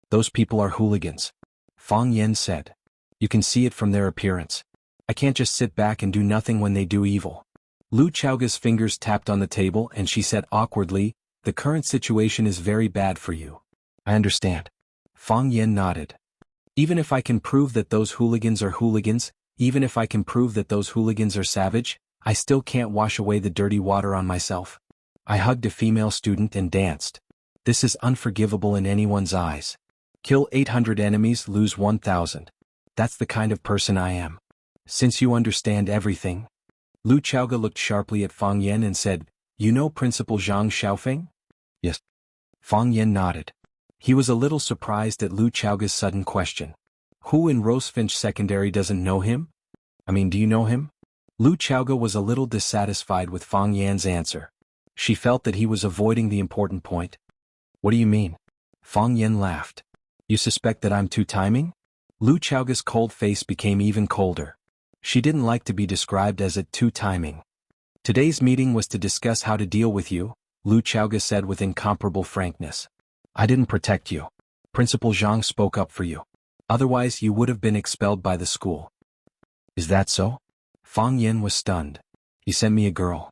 Those people are hooligans," Fang Yen said. "You can see it from their appearance. I can't just sit back and do nothing when they do evil." Lu Chaoga's fingers tapped on the table and she said awkwardly, "The current situation is very bad for you." "I understand." Fang Yen nodded. "Even if I can prove that those hooligans are hooligans, even if I can prove that those hooligans are savage, I still can't wash away the dirty water on myself." I hugged a female student and danced. "This is unforgivable in anyone's eyes. Kill 800 enemies, lose 1,000. That's the kind of person I am. Since you understand everything." Lu Chaoga looked sharply at Fang Yen and said, "You know Principal Zhang Xiaofeng?" "Yes." Fang Yen nodded. He was a little surprised at Lu Chaoga's sudden question. "Who in Rosefinch Secondary doesn't know him? I mean, do you know him?" Lu Chaoga was a little dissatisfied with Fang Yan's answer. She felt that he was avoiding the important point. "What do you mean?" Fang Yan laughed. "You suspect that I'm two-timing?" Lu Chaoga's cold face became even colder. She didn't like to be described as a two-timing. "Today's meeting was to discuss how to deal with you," Lu Chaoga said with incomparable frankness. "I didn't protect you. Principal Zhang spoke up for you. Otherwise you would have been expelled by the school." "Is that so?" Fang Yen was stunned. "He sent me a girl.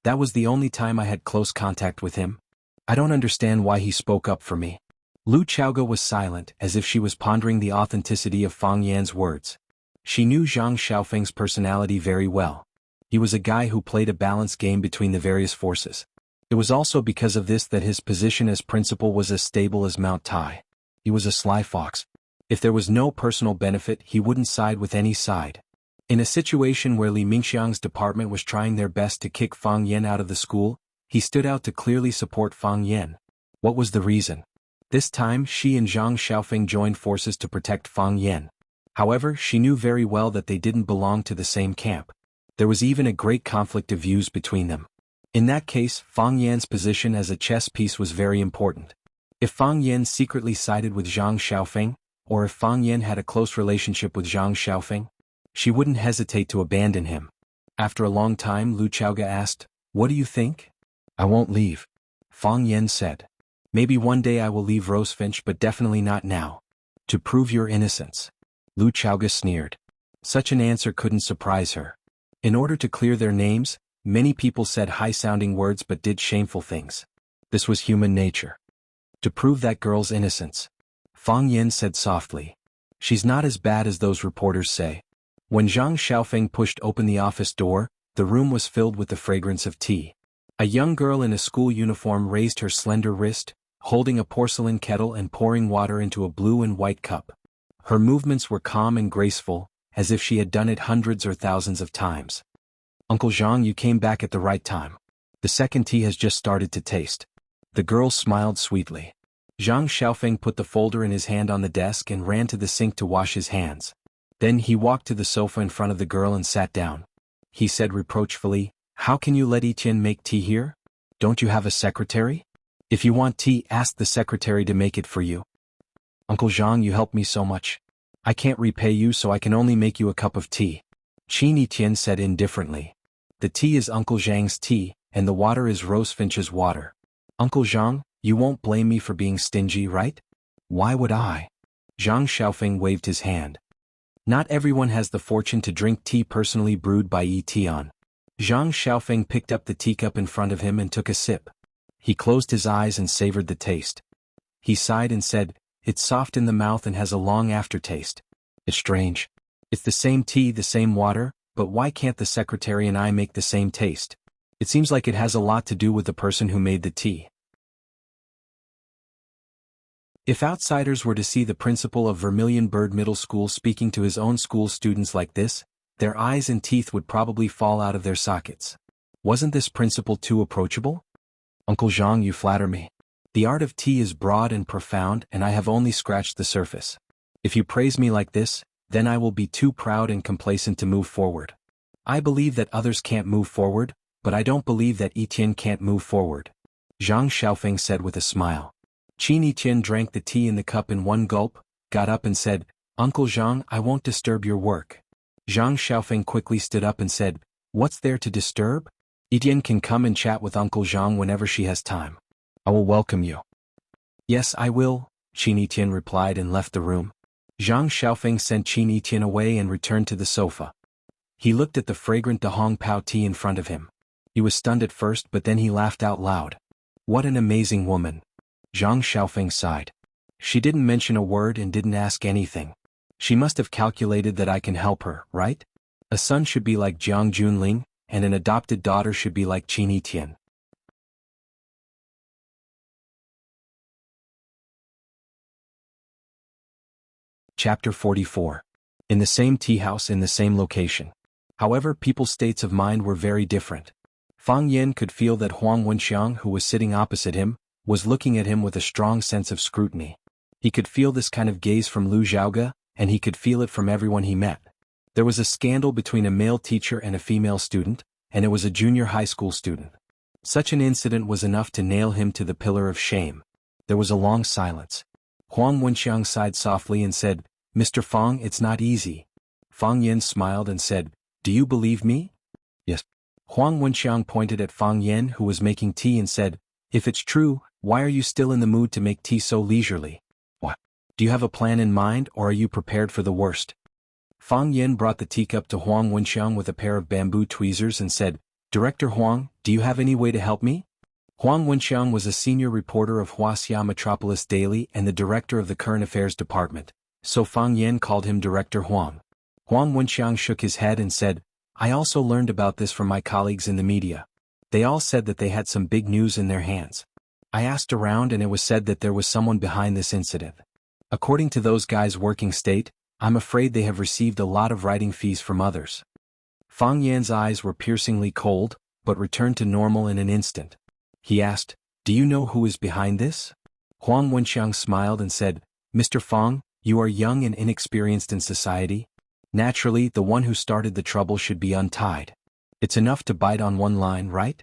That was the only time I had close contact with him. I don't understand why he spoke up for me." Lu Chaoga was silent, as if she was pondering the authenticity of Fang Yan's words. She knew Zhang Xiaofeng's personality very well. He was a guy who played a balanced game between the various forces. It was also because of this that his position as principal was as stable as Mount Tai. He was a sly fox. If there was no personal benefit, he wouldn't side with any side. In a situation where Li Mingxiang's department was trying their best to kick Fang Yen out of the school, he stood out to clearly support Fang Yen. What was the reason? This time she and Zhang Xiaofeng joined forces to protect Fang Yen. However, she knew very well that they didn't belong to the same camp. There was even a great conflict of views between them. In that case, Fang Yan's position as a chess piece was very important. If Fang Yen secretly sided with Zhang Xiaofeng, or if Fang Yen had a close relationship with Zhang Xiaofeng, she wouldn't hesitate to abandon him. After a long time, Lu Chaoga asked, "What do you think?" "I won't leave," Fang Yen said. "Maybe one day I will leave Rosefinch, but definitely not now. To prove your innocence." Lu Chaoga sneered. Such an answer couldn't surprise her. In order to clear their names, many people said high-sounding words but did shameful things. This was human nature. To prove that girl's innocence, Fang Yen said softly. "She's not as bad as those reporters say." When Zhang Xiaofeng pushed open the office door, the room was filled with the fragrance of tea. A young girl in a school uniform raised her slender wrist, holding a porcelain kettle and pouring water into a blue and white cup. Her movements were calm and graceful, as if she had done it hundreds or thousands of times. "Uncle Zhang, you came back at the right time. The second tea has just started to taste." The girl smiled sweetly. Zhang Xiaofeng put the folder in his hand on the desk and ran to the sink to wash his hands. Then he walked to the sofa in front of the girl and sat down. He said reproachfully, "How can you let Etienne make tea here? Don't you have a secretary? If you want tea, ask the secretary to make it for you." "Uncle Zhang, you helped me so much. I can't repay you, so I can only make you a cup of tea," Qin Etienne said indifferently. "The tea is Uncle Zhang's tea, and the water is Rosefinch's water. Uncle Zhang, you won't blame me for being stingy, right?" "Why would I?" Zhang Xiaofeng waved his hand. "Not everyone has the fortune to drink tea personally brewed by Etienne." Zhang Xiaofeng picked up the teacup in front of him and took a sip. He closed his eyes and savored the taste. He sighed and said, "It's soft in the mouth and has a long aftertaste. It's strange. It's the same tea, the same water, but why can't the secretary and I make the same taste? It seems like it has a lot to do with the person who made the tea." If outsiders were to see the principal of Vermilion Bird Middle School speaking to his own school students like this, their eyes and teeth would probably fall out of their sockets. Wasn't this principal too approachable? "Uncle Zhang, you flatter me. The art of tea is broad and profound, and I have only scratched the surface. If you praise me like this, then I will be too proud and complacent to move forward. I believe that others can't move forward, but I don't believe that Etienne can't move forward. Zhang Xiaofeng said with a smile. Qin Etienne drank the tea in the cup in one gulp, got up and said, Uncle Zhang, I won't disturb your work. Zhang Xiaofeng quickly stood up and said, What's there to disturb? Etienne can come and chat with Uncle Zhang whenever she has time. I will welcome you. Yes, I will, Qin Etienne replied and left the room. Zhang Xiaofeng sent Qin Etienne away and returned to the sofa. He looked at the fragrant Dahong Pao tea in front of him. He was stunned at first, but then he laughed out loud. What an amazing woman. Zhang Xiaofeng sighed. She didn't mention a word and didn't ask anything. She must have calculated that I can help her, right? A son should be like Jiang Junling, and an adopted daughter should be like Qin Etienne. Chapter 44. In the same tea house in the same location. However, people's states of mind were very different. Fang Yen could feel that Huang Wenxiang, who was sitting opposite him, was looking at him with a strong sense of scrutiny. He could feel this kind of gaze from Lu Zhaoge, and he could feel it from everyone he met. There was a scandal between a male teacher and a female student, and it was a junior high school student. Such an incident was enough to nail him to the pillar of shame. There was a long silence. Huang Wenxiang sighed softly and said, Mr. Fang, it's not easy. Fang Yen smiled and said, Do you believe me? Yes. Huang Wenxiang pointed at Fang Yen, who was making tea, and said, If it's true, why are you still in the mood to make tea so leisurely? What? Do you have a plan in mind, or are you prepared for the worst? Fang Yen brought the teacup to Huang Wenxiang with a pair of bamboo tweezers and said, Director Huang, do you have any way to help me? Huang Wenxiang was a senior reporter of Wuxia Metropolis Daily and the director of the Current Affairs Department, so Fang Yen called him Director Huang. Huang Wenxiang shook his head and said, I also learned about this from my colleagues in the media. They all said that they had some big news in their hands. I asked around and it was said that there was someone behind this incident. According to those guys' working state, I'm afraid they have received a lot of writing fees from others. Fang Yan's eyes were piercingly cold, but returned to normal in an instant. He asked, Do you know who is behind this? Huang Wenxiang smiled and said, Mr. Fang, you are young and inexperienced in society. Naturally, the one who started the trouble should be untied. It's enough to bite on one line, right?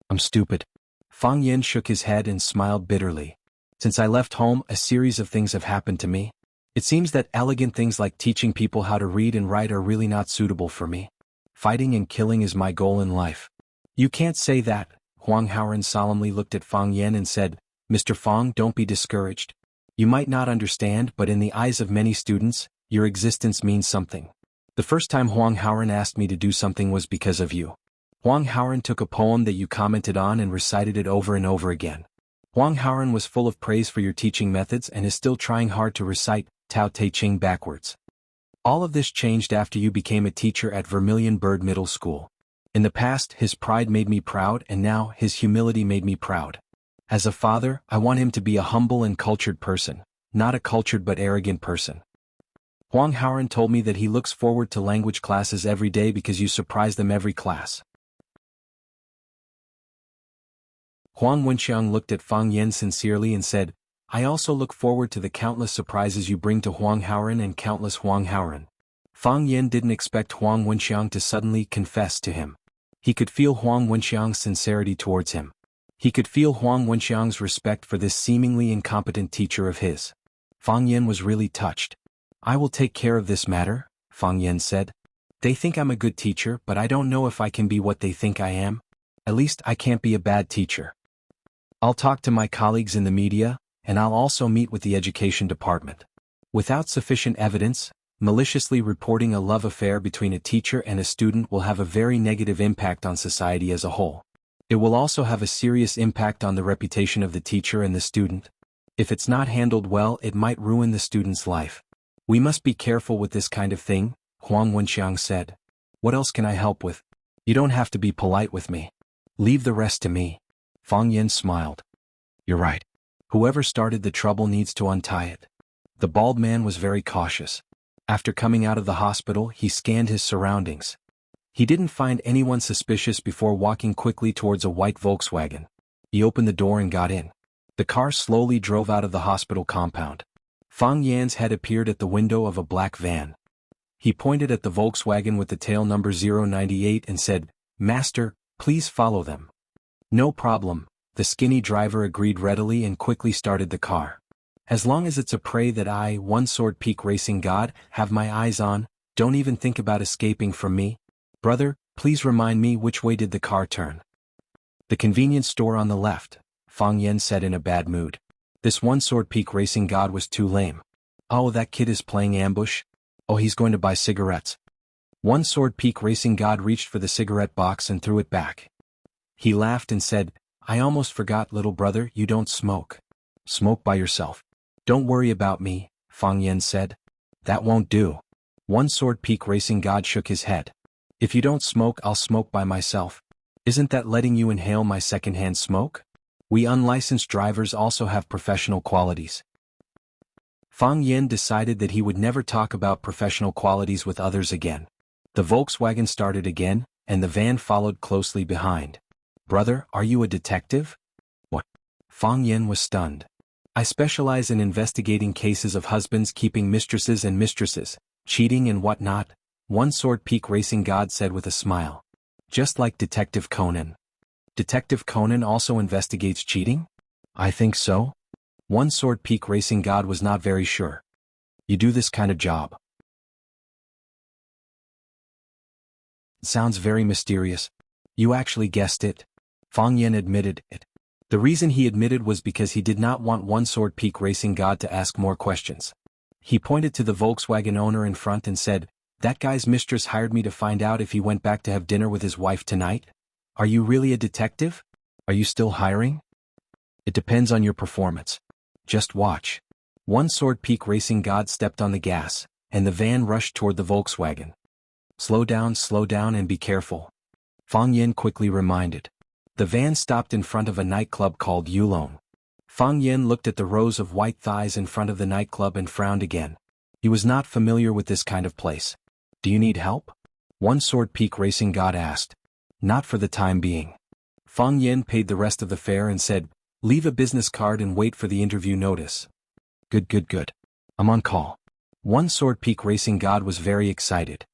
I'm stupid. Fang Yen shook his head and smiled bitterly. Since I left home, a series of things have happened to me. It seems that elegant things like teaching people how to read and write are really not suitable for me. Fighting and killing is my goal in life. You can't say that. Huang Haoren solemnly looked at Fang Yen and said, Mr. Fang, don't be discouraged. You might not understand, but in the eyes of many students, your existence means something. The first time Huang Haoren asked me to do something was because of you. Huang Haoren took a poem that you commented on and recited it over and over again. Huang Haoren was full of praise for your teaching methods and is still trying hard to recite Tao Te Ching backwards. All of this changed after you became a teacher at Vermilion Bird Middle School. In the past, his pride made me proud, and now his humility made me proud. As a father, I want him to be a humble and cultured person, not a cultured but arrogant person. Huang Haoren told me that he looks forward to language classes every day because you surprise them every class. Huang Wenxiang looked at Fang Yen sincerely and said, I also look forward to the countless surprises you bring to Huang Haoren and countless Huang Haoren. Fang Yen didn't expect Huang Wenxiang to suddenly confess to him. He could feel Huang Wenxiang's sincerity towards him. He could feel Huang Wenxiang's respect for this seemingly incompetent teacher of his. Fang Yen was really touched. I will take care of this matter, Fang Yen said. They think I'm a good teacher, but I don't know if I can be what they think I am. At least I can't be a bad teacher. I'll talk to my colleagues in the media, and I'll also meet with the education department. Without sufficient evidence, maliciously reporting a love affair between a teacher and a student will have a very negative impact on society as a whole. It will also have a serious impact on the reputation of the teacher and the student. If it's not handled well, it might ruin the student's life. We must be careful with this kind of thing, Huang Wenxiang said. What else can I help with? You don't have to be polite with me. Leave the rest to me. Fang Yen smiled. You're right. Whoever started the trouble needs to untie it. The bald man was very cautious. After coming out of the hospital, he scanned his surroundings. He didn't find anyone suspicious before walking quickly towards a white Volkswagen. He opened the door and got in. The car slowly drove out of the hospital compound. Fang Yan's head appeared at the window of a black van. He pointed at the Volkswagen with the tail number 098 and said, Master, Please follow them. No problem, the skinny driver agreed readily and quickly started the car. As long as it's a prey that I, One Sword Peak Racing God, have my eyes on, don't even think about escaping from me. Brother, please remind me which way did the car turn? The convenience store on the left, Fang Yen said in a bad mood. This One Sword Peak Racing God was too lame. Oh, that kid is playing ambush? Oh, he's going to buy cigarettes. One Sword Peak Racing God reached for the cigarette box and threw it back. He laughed and said, I almost forgot, little brother, you don't smoke. Smoke by yourself. Don't worry about me, Fang Yen said. That won't do. One Sword Peak Racing God shook his head. If you don't smoke, I'll smoke by myself. Isn't that letting you inhale my secondhand smoke? We unlicensed drivers also have professional qualities. Fang Yen decided that he would never talk about professional qualities with others again. The Volkswagen started again, and the van followed closely behind. Brother, are you a detective? What? Fang Yen was stunned. I specialize in investigating cases of husbands keeping mistresses and mistresses, cheating and whatnot, One Sword Peak Racing God said with a smile. Just like Detective Conan. Detective Conan also investigates cheating? I think so. One Sword Peak Racing God was not very sure. You do this kind of job. Sounds very mysterious. You actually guessed it. Fang Yen admitted it. The reason he admitted was because he did not want One Sword Peak Racing God to ask more questions. He pointed to the Volkswagen owner in front and said, That guy's mistress hired me to find out if he went back to have dinner with his wife tonight. Are you really a detective? Are you still hiring? It depends on your performance. Just watch. One Sword Peak Racing God stepped on the gas, and the van rushed toward the Volkswagen. Slow down and be careful. Fang Yen quickly reminded. The van stopped in front of a nightclub called Yulong. Fang Yen looked at the rows of white thighs in front of the nightclub and frowned again. He was not familiar with this kind of place. Do you need help? One Sword Peak Racing God asked. Not for the time being. Fang Yen paid the rest of the fare and said, Leave a business card and wait for the interview notice. Good. I'm on call. One Sword Peak Racing God was very excited.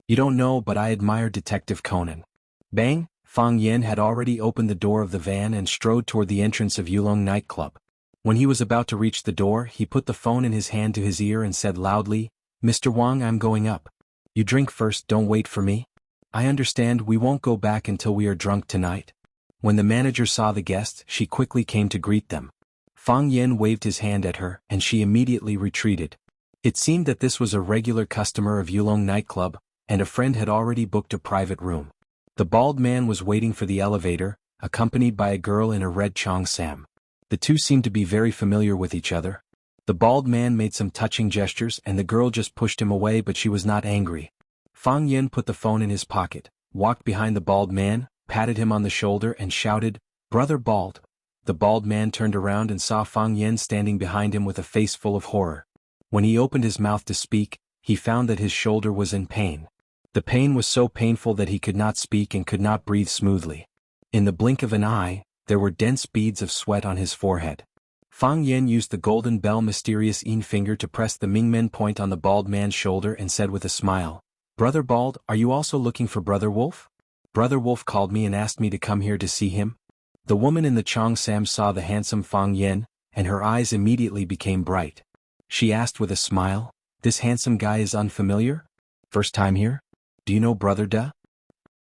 You don't know, but I admire Detective Conan. Bang! Fang Yen had already opened the door of the van and strode toward the entrance of Yulong nightclub. When he was about to reach the door, he put the phone in his hand to his ear and said loudly, Mr. Wang, I'm going up. You drink first, don't wait for me. I understand we won't go back until we are drunk tonight. When the manager saw the guests, she quickly came to greet them. Fang Yen waved his hand at her and she immediately retreated. It seemed that this was a regular customer of Yulong nightclub, and a friend had already booked a private room. The bald man was waiting for the elevator, accompanied by a girl in a red cheongsam. The two seemed to be very familiar with each other. The bald man made some touching gestures and the girl just pushed him away, but she was not angry. Fang Yen put the phone in his pocket, walked behind the bald man, patted him on the shoulder and shouted, Brother Bald. The bald man turned around and saw Fang Yen standing behind him with a face full of horror. When he opened his mouth to speak, he found that his shoulder was in pain. The pain was so painful that he could not speak and could not breathe smoothly. In the blink of an eye, there were dense beads of sweat on his forehead. Fang Yen used the golden bell mysterious finger to press the Mingmen point on the bald man's shoulder and said with a smile, Brother Bald, are you also looking for Brother Wolf? Brother Wolf called me and asked me to come here to see him. The woman in the cheongsam saw the handsome Fang Yen, and her eyes immediately became bright. She asked with a smile, This handsome guy is unfamiliar? First time here? Do you know Brother Da?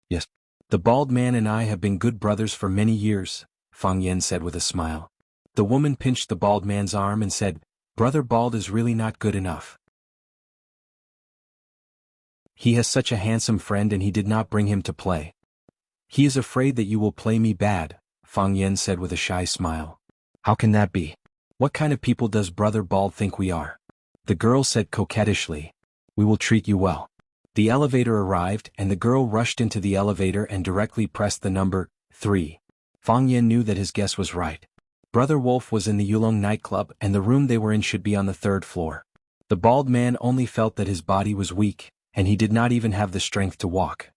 Yes. The bald man and I have been good brothers for many years, Fang Yen said with a smile. The woman pinched the bald man's arm and said, Brother Bald is really not good enough. He has such a handsome friend and he did not bring him to play. He is afraid that you will play me bad, Fang Yen said with a shy smile. How can that be? What kind of people does Brother Bald think we are? The girl said coquettishly, We will treat you well. The elevator arrived and the girl rushed into the elevator and directly pressed the number 3. Fang Yen knew that his guess was right. Brother Wolf was in the Yulong nightclub and the room they were in should be on the 3rd floor. The bald man only felt that his body was weak, and he did not even have the strength to walk.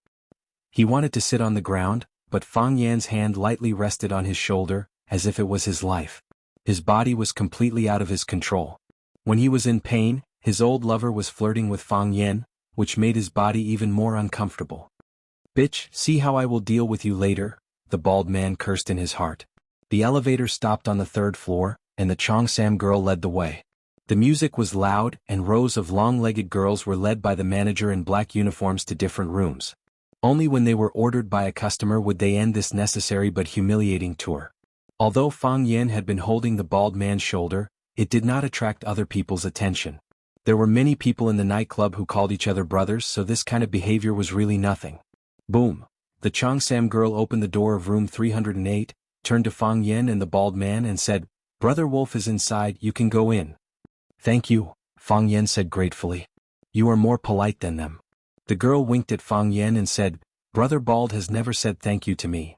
He wanted to sit on the ground, but Fang Yan's hand lightly rested on his shoulder, as if it was his life. His body was completely out of his control. When he was in pain, his old lover was flirting with Fang Yan, which made his body even more uncomfortable. Bitch, see how I will deal with you later, the bald man cursed in his heart. The elevator stopped on the third floor, and the Cheongsam girl led the way. The music was loud, and rows of long-legged girls were led by the manager in black uniforms to different rooms. Only when they were ordered by a customer would they end this necessary but humiliating tour. Although Fang Yan had been holding the bald man's shoulder, it did not attract other people's attention. There were many people in the nightclub who called each other brothers, so this kind of behavior was really nothing. Boom! The Cheongsam girl opened the door of room 308, turned to Fang Yan and the bald man and said, "Brother Wolf is inside, you can go in." "Thank you," Fang Yan said gratefully. "You are more polite than them." The girl winked at Fang Yan and said, "Brother Bald has never said thank you to me.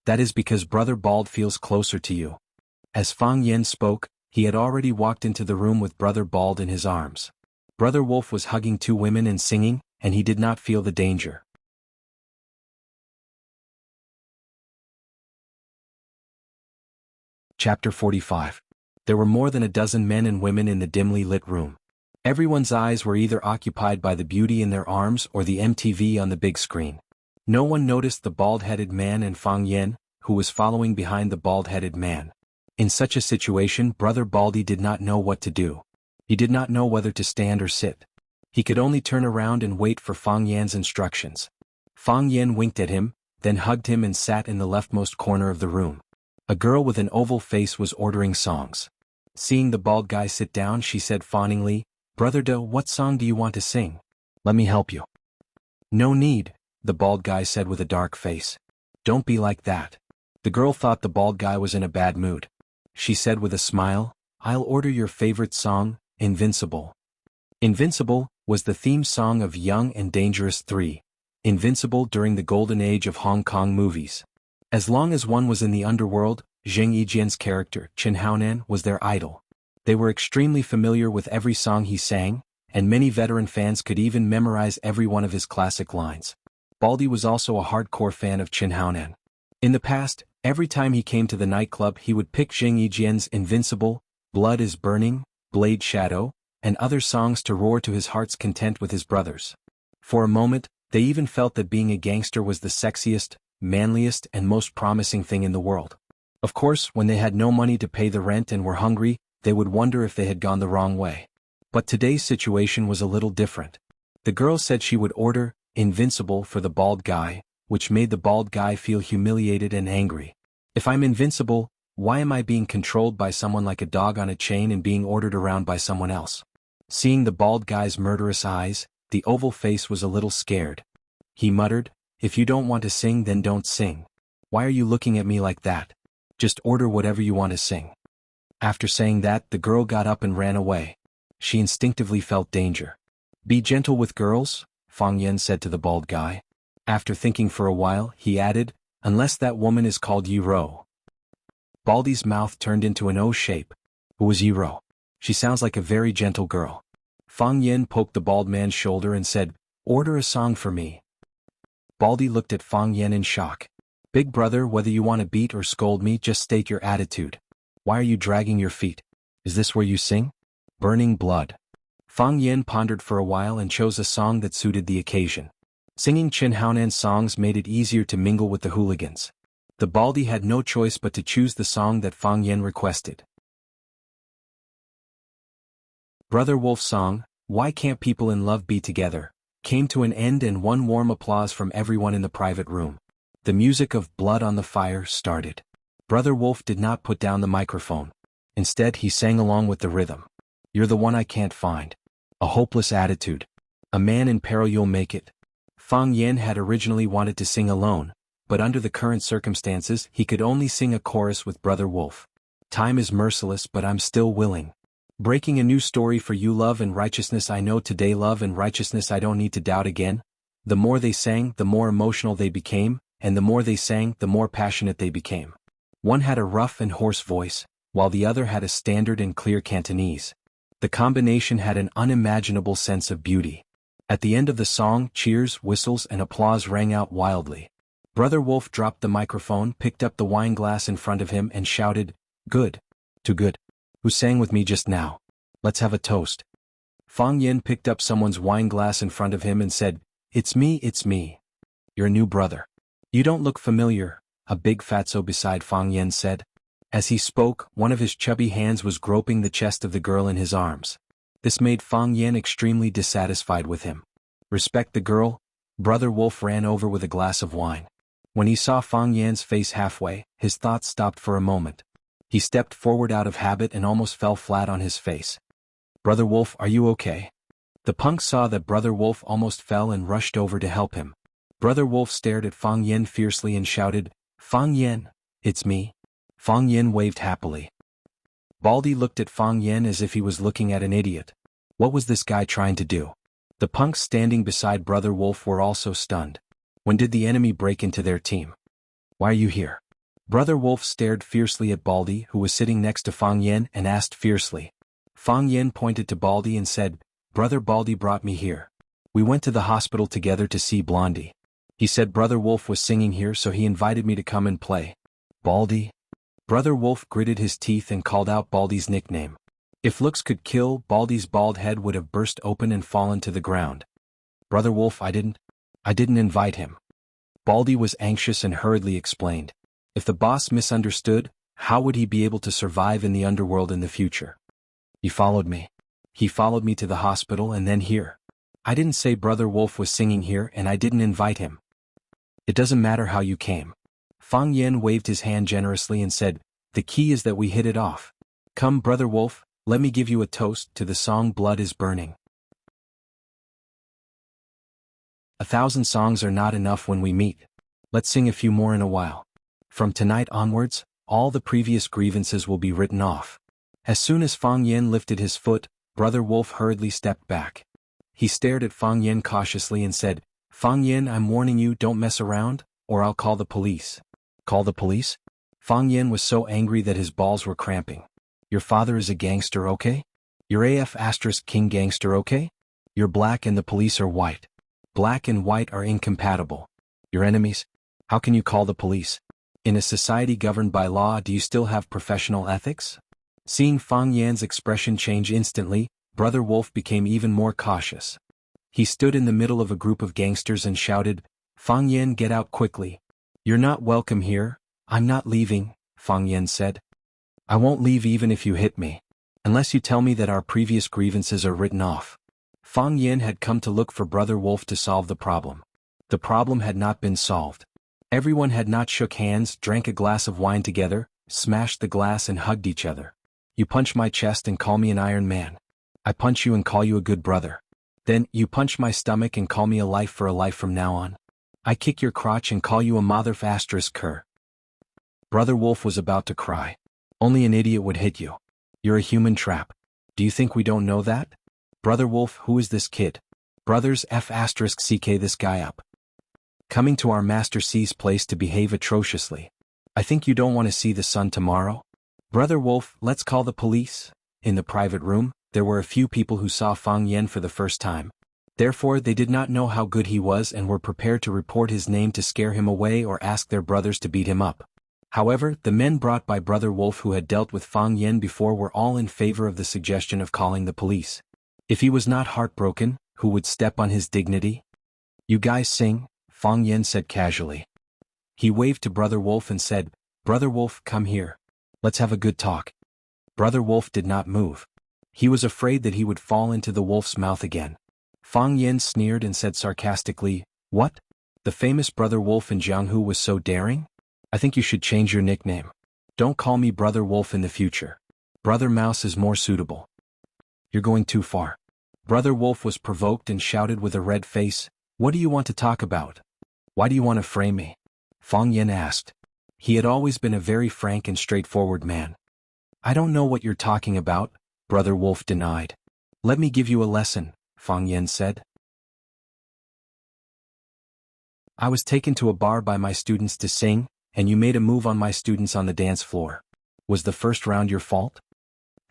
That is because Brother Bald feels closer to you." As Fang Yan spoke, he had already walked into the room with Brother Bald in his arms. Brother Wolf was hugging two women and singing, and he did not feel the danger. Chapter 45. There were more than a dozen men and women in the dimly lit room. Everyone's eyes were either occupied by the beauty in their arms or the MTV on the big screen. No one noticed the bald-headed man and Fang Yan, who was following behind the bald-headed man. In such a situation, Brother Baldy did not know what to do. He did not know whether to stand or sit. He could only turn around and wait for Fang Yan's instructions. Fang Yan winked at him, then hugged him and sat in the leftmost corner of the room. A girl with an oval face was ordering songs. Seeing the bald guy sit down, she said fawningly, "Brother Do, what song do you want to sing? Let me help you." "No need," the bald guy said with a dark face. "Don't be like that." The girl thought the bald guy was in a bad mood. She said with a smile, "I'll order your favorite song, Invincible." Invincible was the theme song of Young and Dangerous 3, Invincible during the golden age of Hong Kong movies. As long as one was in the underworld, Zheng Yijian's character, Chen Haonan, was their idol. They were extremely familiar with every song he sang, and many veteran fans could even memorize every one of his classic lines. Baldy was also a hardcore fan of Chen Haonan. In the past, every time he came to the nightclub he would pick Zheng Yijian's Invincible, Blood is Burning, Blade Shadow, and other songs to roar to his heart's content with his brothers. For a moment, they even felt that being a gangster was the sexiest, manliest and most promising thing in the world. Of course, when they had no money to pay the rent and were hungry, they would wonder if they had gone the wrong way. But today's situation was a little different. The girl said she would order Invincible for the bald guy, which made the bald guy feel humiliated and angry. If I'm invincible, why am I being controlled by someone like a dog on a chain and being ordered around by someone else? Seeing the bald guy's murderous eyes, the oval face was a little scared. He muttered, "If you don't want to sing, then don't sing. Why are you looking at me like that? Just order whatever you want to sing." After saying that, the girl got up and ran away. She instinctively felt danger. "Be gentle with girls," Fang Yan said to the bald guy. After thinking for a while, he added, "Unless that woman is called Yi Ro." Baldy's mouth turned into an O shape. "Who is Yi Ro? She sounds like a very gentle girl." Fang Yan poked the bald man's shoulder and said, "Order a song for me." Baldy looked at Fang Yan in shock. "Big brother, whether you want to beat or scold me, just state your attitude. Why are you dragging your feet? Is this where you sing? Burning Blood." Fang Yan pondered for a while and chose a song that suited the occasion. Singing Chen Haonan's songs made it easier to mingle with the hooligans. The Baldy had no choice but to choose the song that Fang Yan requested. Brother Wolf's song, "Why Can't People in Love Be Together?" came to an end and one warm applause from everyone in the private room. The music of Blood on the Fire started. Brother Wolf did not put down the microphone. Instead, he sang along with the rhythm. "You're the one I can't find. A hopeless attitude. A man in peril, you'll make it." Fang Yan had originally wanted to sing alone, but under the current circumstances he could only sing a chorus with Brother Wolf. "Time is merciless, but I'm still willing. Breaking a new story for you, love and righteousness I know today, love and righteousness I don't need to doubt again." The more they sang, the more emotional they became, and the more they sang, the more passionate they became. One had a rough and hoarse voice, while the other had a standard and clear Cantonese. The combination had an unimaginable sense of beauty. At the end of the song, cheers, whistles, and applause rang out wildly. Brother Wolf dropped the microphone, picked up the wine glass in front of him and shouted, "Good. Too good. Who sang with me just now? Let's have a toast." Fang Yan picked up someone's wine glass in front of him and said, It's me. You're a new brother. You don't look familiar, a big fatso beside Fang Yen said. As he spoke, one of his chubby hands was groping the chest of the girl in his arms. This made Fang Yen extremely dissatisfied with him. Respect the girl? Brother Wolf ran over with a glass of wine. When he saw Fang Yan's face halfway, his thoughts stopped for a moment. He stepped forward out of habit and almost fell flat on his face. Brother Wolf, are you okay? The punk saw that Brother Wolf almost fell and rushed over to help him. Brother Wolf stared at Fang Yen fiercely and shouted, Fang Yen, it's me. Fang Yen waved happily. Baldy looked at Fang Yen as if he was looking at an idiot. What was this guy trying to do? The punks standing beside Brother Wolf were also stunned. When did the enemy break into their team? Why are you here? Brother Wolf stared fiercely at Baldy, who was sitting next to Fang Yen, and asked fiercely. Fang Yen pointed to Baldy and said, Brother Baldy brought me here. We went to the hospital together to see Blondie. He said Brother Wolf was singing here, so he invited me to come and play. Baldy? Brother Wolf gritted his teeth and called out Baldy's nickname. If looks could kill, Baldy's bald head would have burst open and fallen to the ground. Brother Wolf, I didn't invite him. Baldy was anxious and hurriedly explained. If the boss misunderstood, how would he be able to survive in the underworld in the future? He followed me. He followed me to the hospital and then here. I didn't say Brother Wolf was singing here and I didn't invite him. It doesn't matter how you came. Fang Yen waved his hand generously and said, the key is that we hit it off. Come, Brother Wolf, let me give you a toast to the song Blood is Burning. 1,000 songs are not enough when we meet. Let's sing a few more in a while. From tonight onwards, all the previous grievances will be written off. As soon as Fang Yen lifted his foot, Brother Wolf hurriedly stepped back. He stared at Fang Yen cautiously and said, Fang Yen, I'm warning you, don't mess around, or I'll call the police. Call the police? Fang Yen was so angry that his balls were cramping. Your father is a gangster, okay? You're AF*King gangster, okay? You're black and the police are white. Black and white are incompatible. Your enemies? How can you call the police? In a society governed by law, do you still have professional ethics? Seeing Fang Yan's expression change instantly, Brother Wolf became even more cautious. He stood in the middle of a group of gangsters and shouted, Fang Yen, get out quickly. You're not welcome here. I'm not leaving, Fang Yen said. I won't leave even if you hit me. Unless you tell me that our previous grievances are written off. Fang Yen had come to look for Brother Wolf to solve the problem. The problem had not been solved. Everyone had not shook hands, drank a glass of wine together, smashed the glass and hugged each other. You punch my chest and call me an Iron Man. I punch you and call you a good brother. Then, you punch my stomach and call me a life for a life from now on. I kick your crotch and call you a mother*****. Brother Wolf was about to cry. Only an idiot would hit you. You're a human trap. Do you think we don't know that? Brother Wolf, who is this kid? Brothers ****ck this guy up. Coming to our Master C's place to behave atrociously. I think you don't want to see the sun tomorrow? Brother Wolf, let's call the police. In the private room, there were a few people who saw Fang Yen for the first time. Therefore they did not know how good he was and were prepared to report his name to scare him away or ask their brothers to beat him up. However, the men brought by Brother Wolf who had dealt with Fang Yen before were all in favor of the suggestion of calling the police. If he was not heartbroken, who would step on his dignity? You guys sing, Fang Yen said casually. He waved to Brother Wolf and said, Brother Wolf, come here. Let's have a good talk. Brother Wolf did not move. He was afraid that he would fall into the wolf's mouth again. Fang Yen sneered and said sarcastically, What? The famous Brother Wolf in Jianghu was so daring? I think you should change your nickname. Don't call me Brother Wolf in the future. Brother Mouse is more suitable. You're going too far. Brother Wolf was provoked and shouted with a red face, What do you want to talk about? Why do you want to frame me? Fang Yen asked. He had always been a very frank and straightforward man. I don't know what you're talking about, Brother Wolf denied. Let me give you a lesson, Fang Yen said. I was taken to a bar by my students to sing, and you made a move on my students on the dance floor. Was the first round your fault?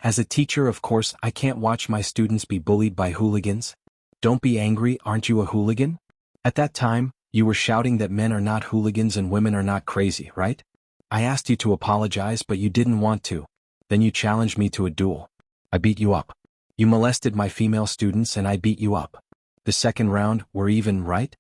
As a teacher, of course, I can't watch my students be bullied by hooligans. Don't be angry, aren't you a hooligan? At that time, you were shouting that men are not hooligans and women are not crazy, right? I asked you to apologize, but you didn't want to. Then you challenged me to a duel. I beat you up. You molested my female students and I beat you up. The second round, we're even, right?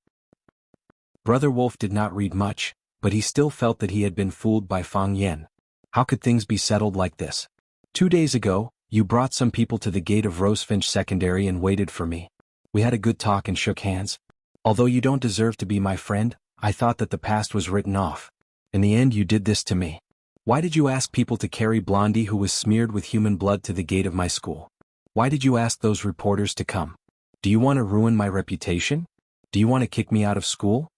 Brother Wolf did not read much, but he still felt that he had been fooled by Fang Yan. How could things be settled like this? 2 days ago, you brought some people to the gate of Rosefinch Secondary and waited for me. We had a good talk and shook hands. Although you don't deserve to be my friend, I thought that the past was written off. In the end, you did this to me. Why did you ask people to carry Blondie who was smeared with human blood to the gate of my school? Why did you ask those reporters to come? Do you want to ruin my reputation? Do you want to kick me out of school?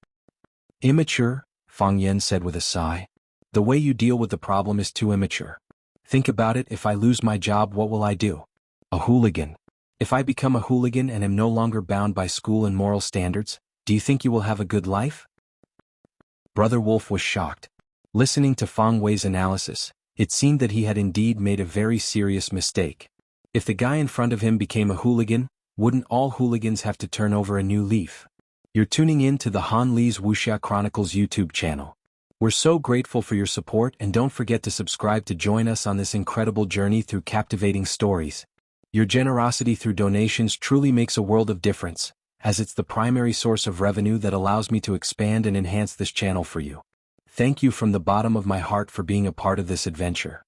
Immature, Fang Yan said with a sigh. The way you deal with the problem is too immature. Think about it, if I lose my job, what will I do? A hooligan. If I become a hooligan and am no longer bound by school and moral standards, do you think you will have a good life? Brother Wolf was shocked. Listening to Fang Wei's analysis, it seemed that he had indeed made a very serious mistake. If the guy in front of him became a hooligan, wouldn't all hooligans have to turn over a new leaf? You're tuning in to the Han Li's Wuxia Chronicles YouTube channel. We're so grateful for your support, and don't forget to subscribe to join us on this incredible journey through captivating stories. Your generosity through donations truly makes a world of difference, as it's the primary source of revenue that allows me to expand and enhance this channel for you. Thank you from the bottom of my heart for being a part of this adventure.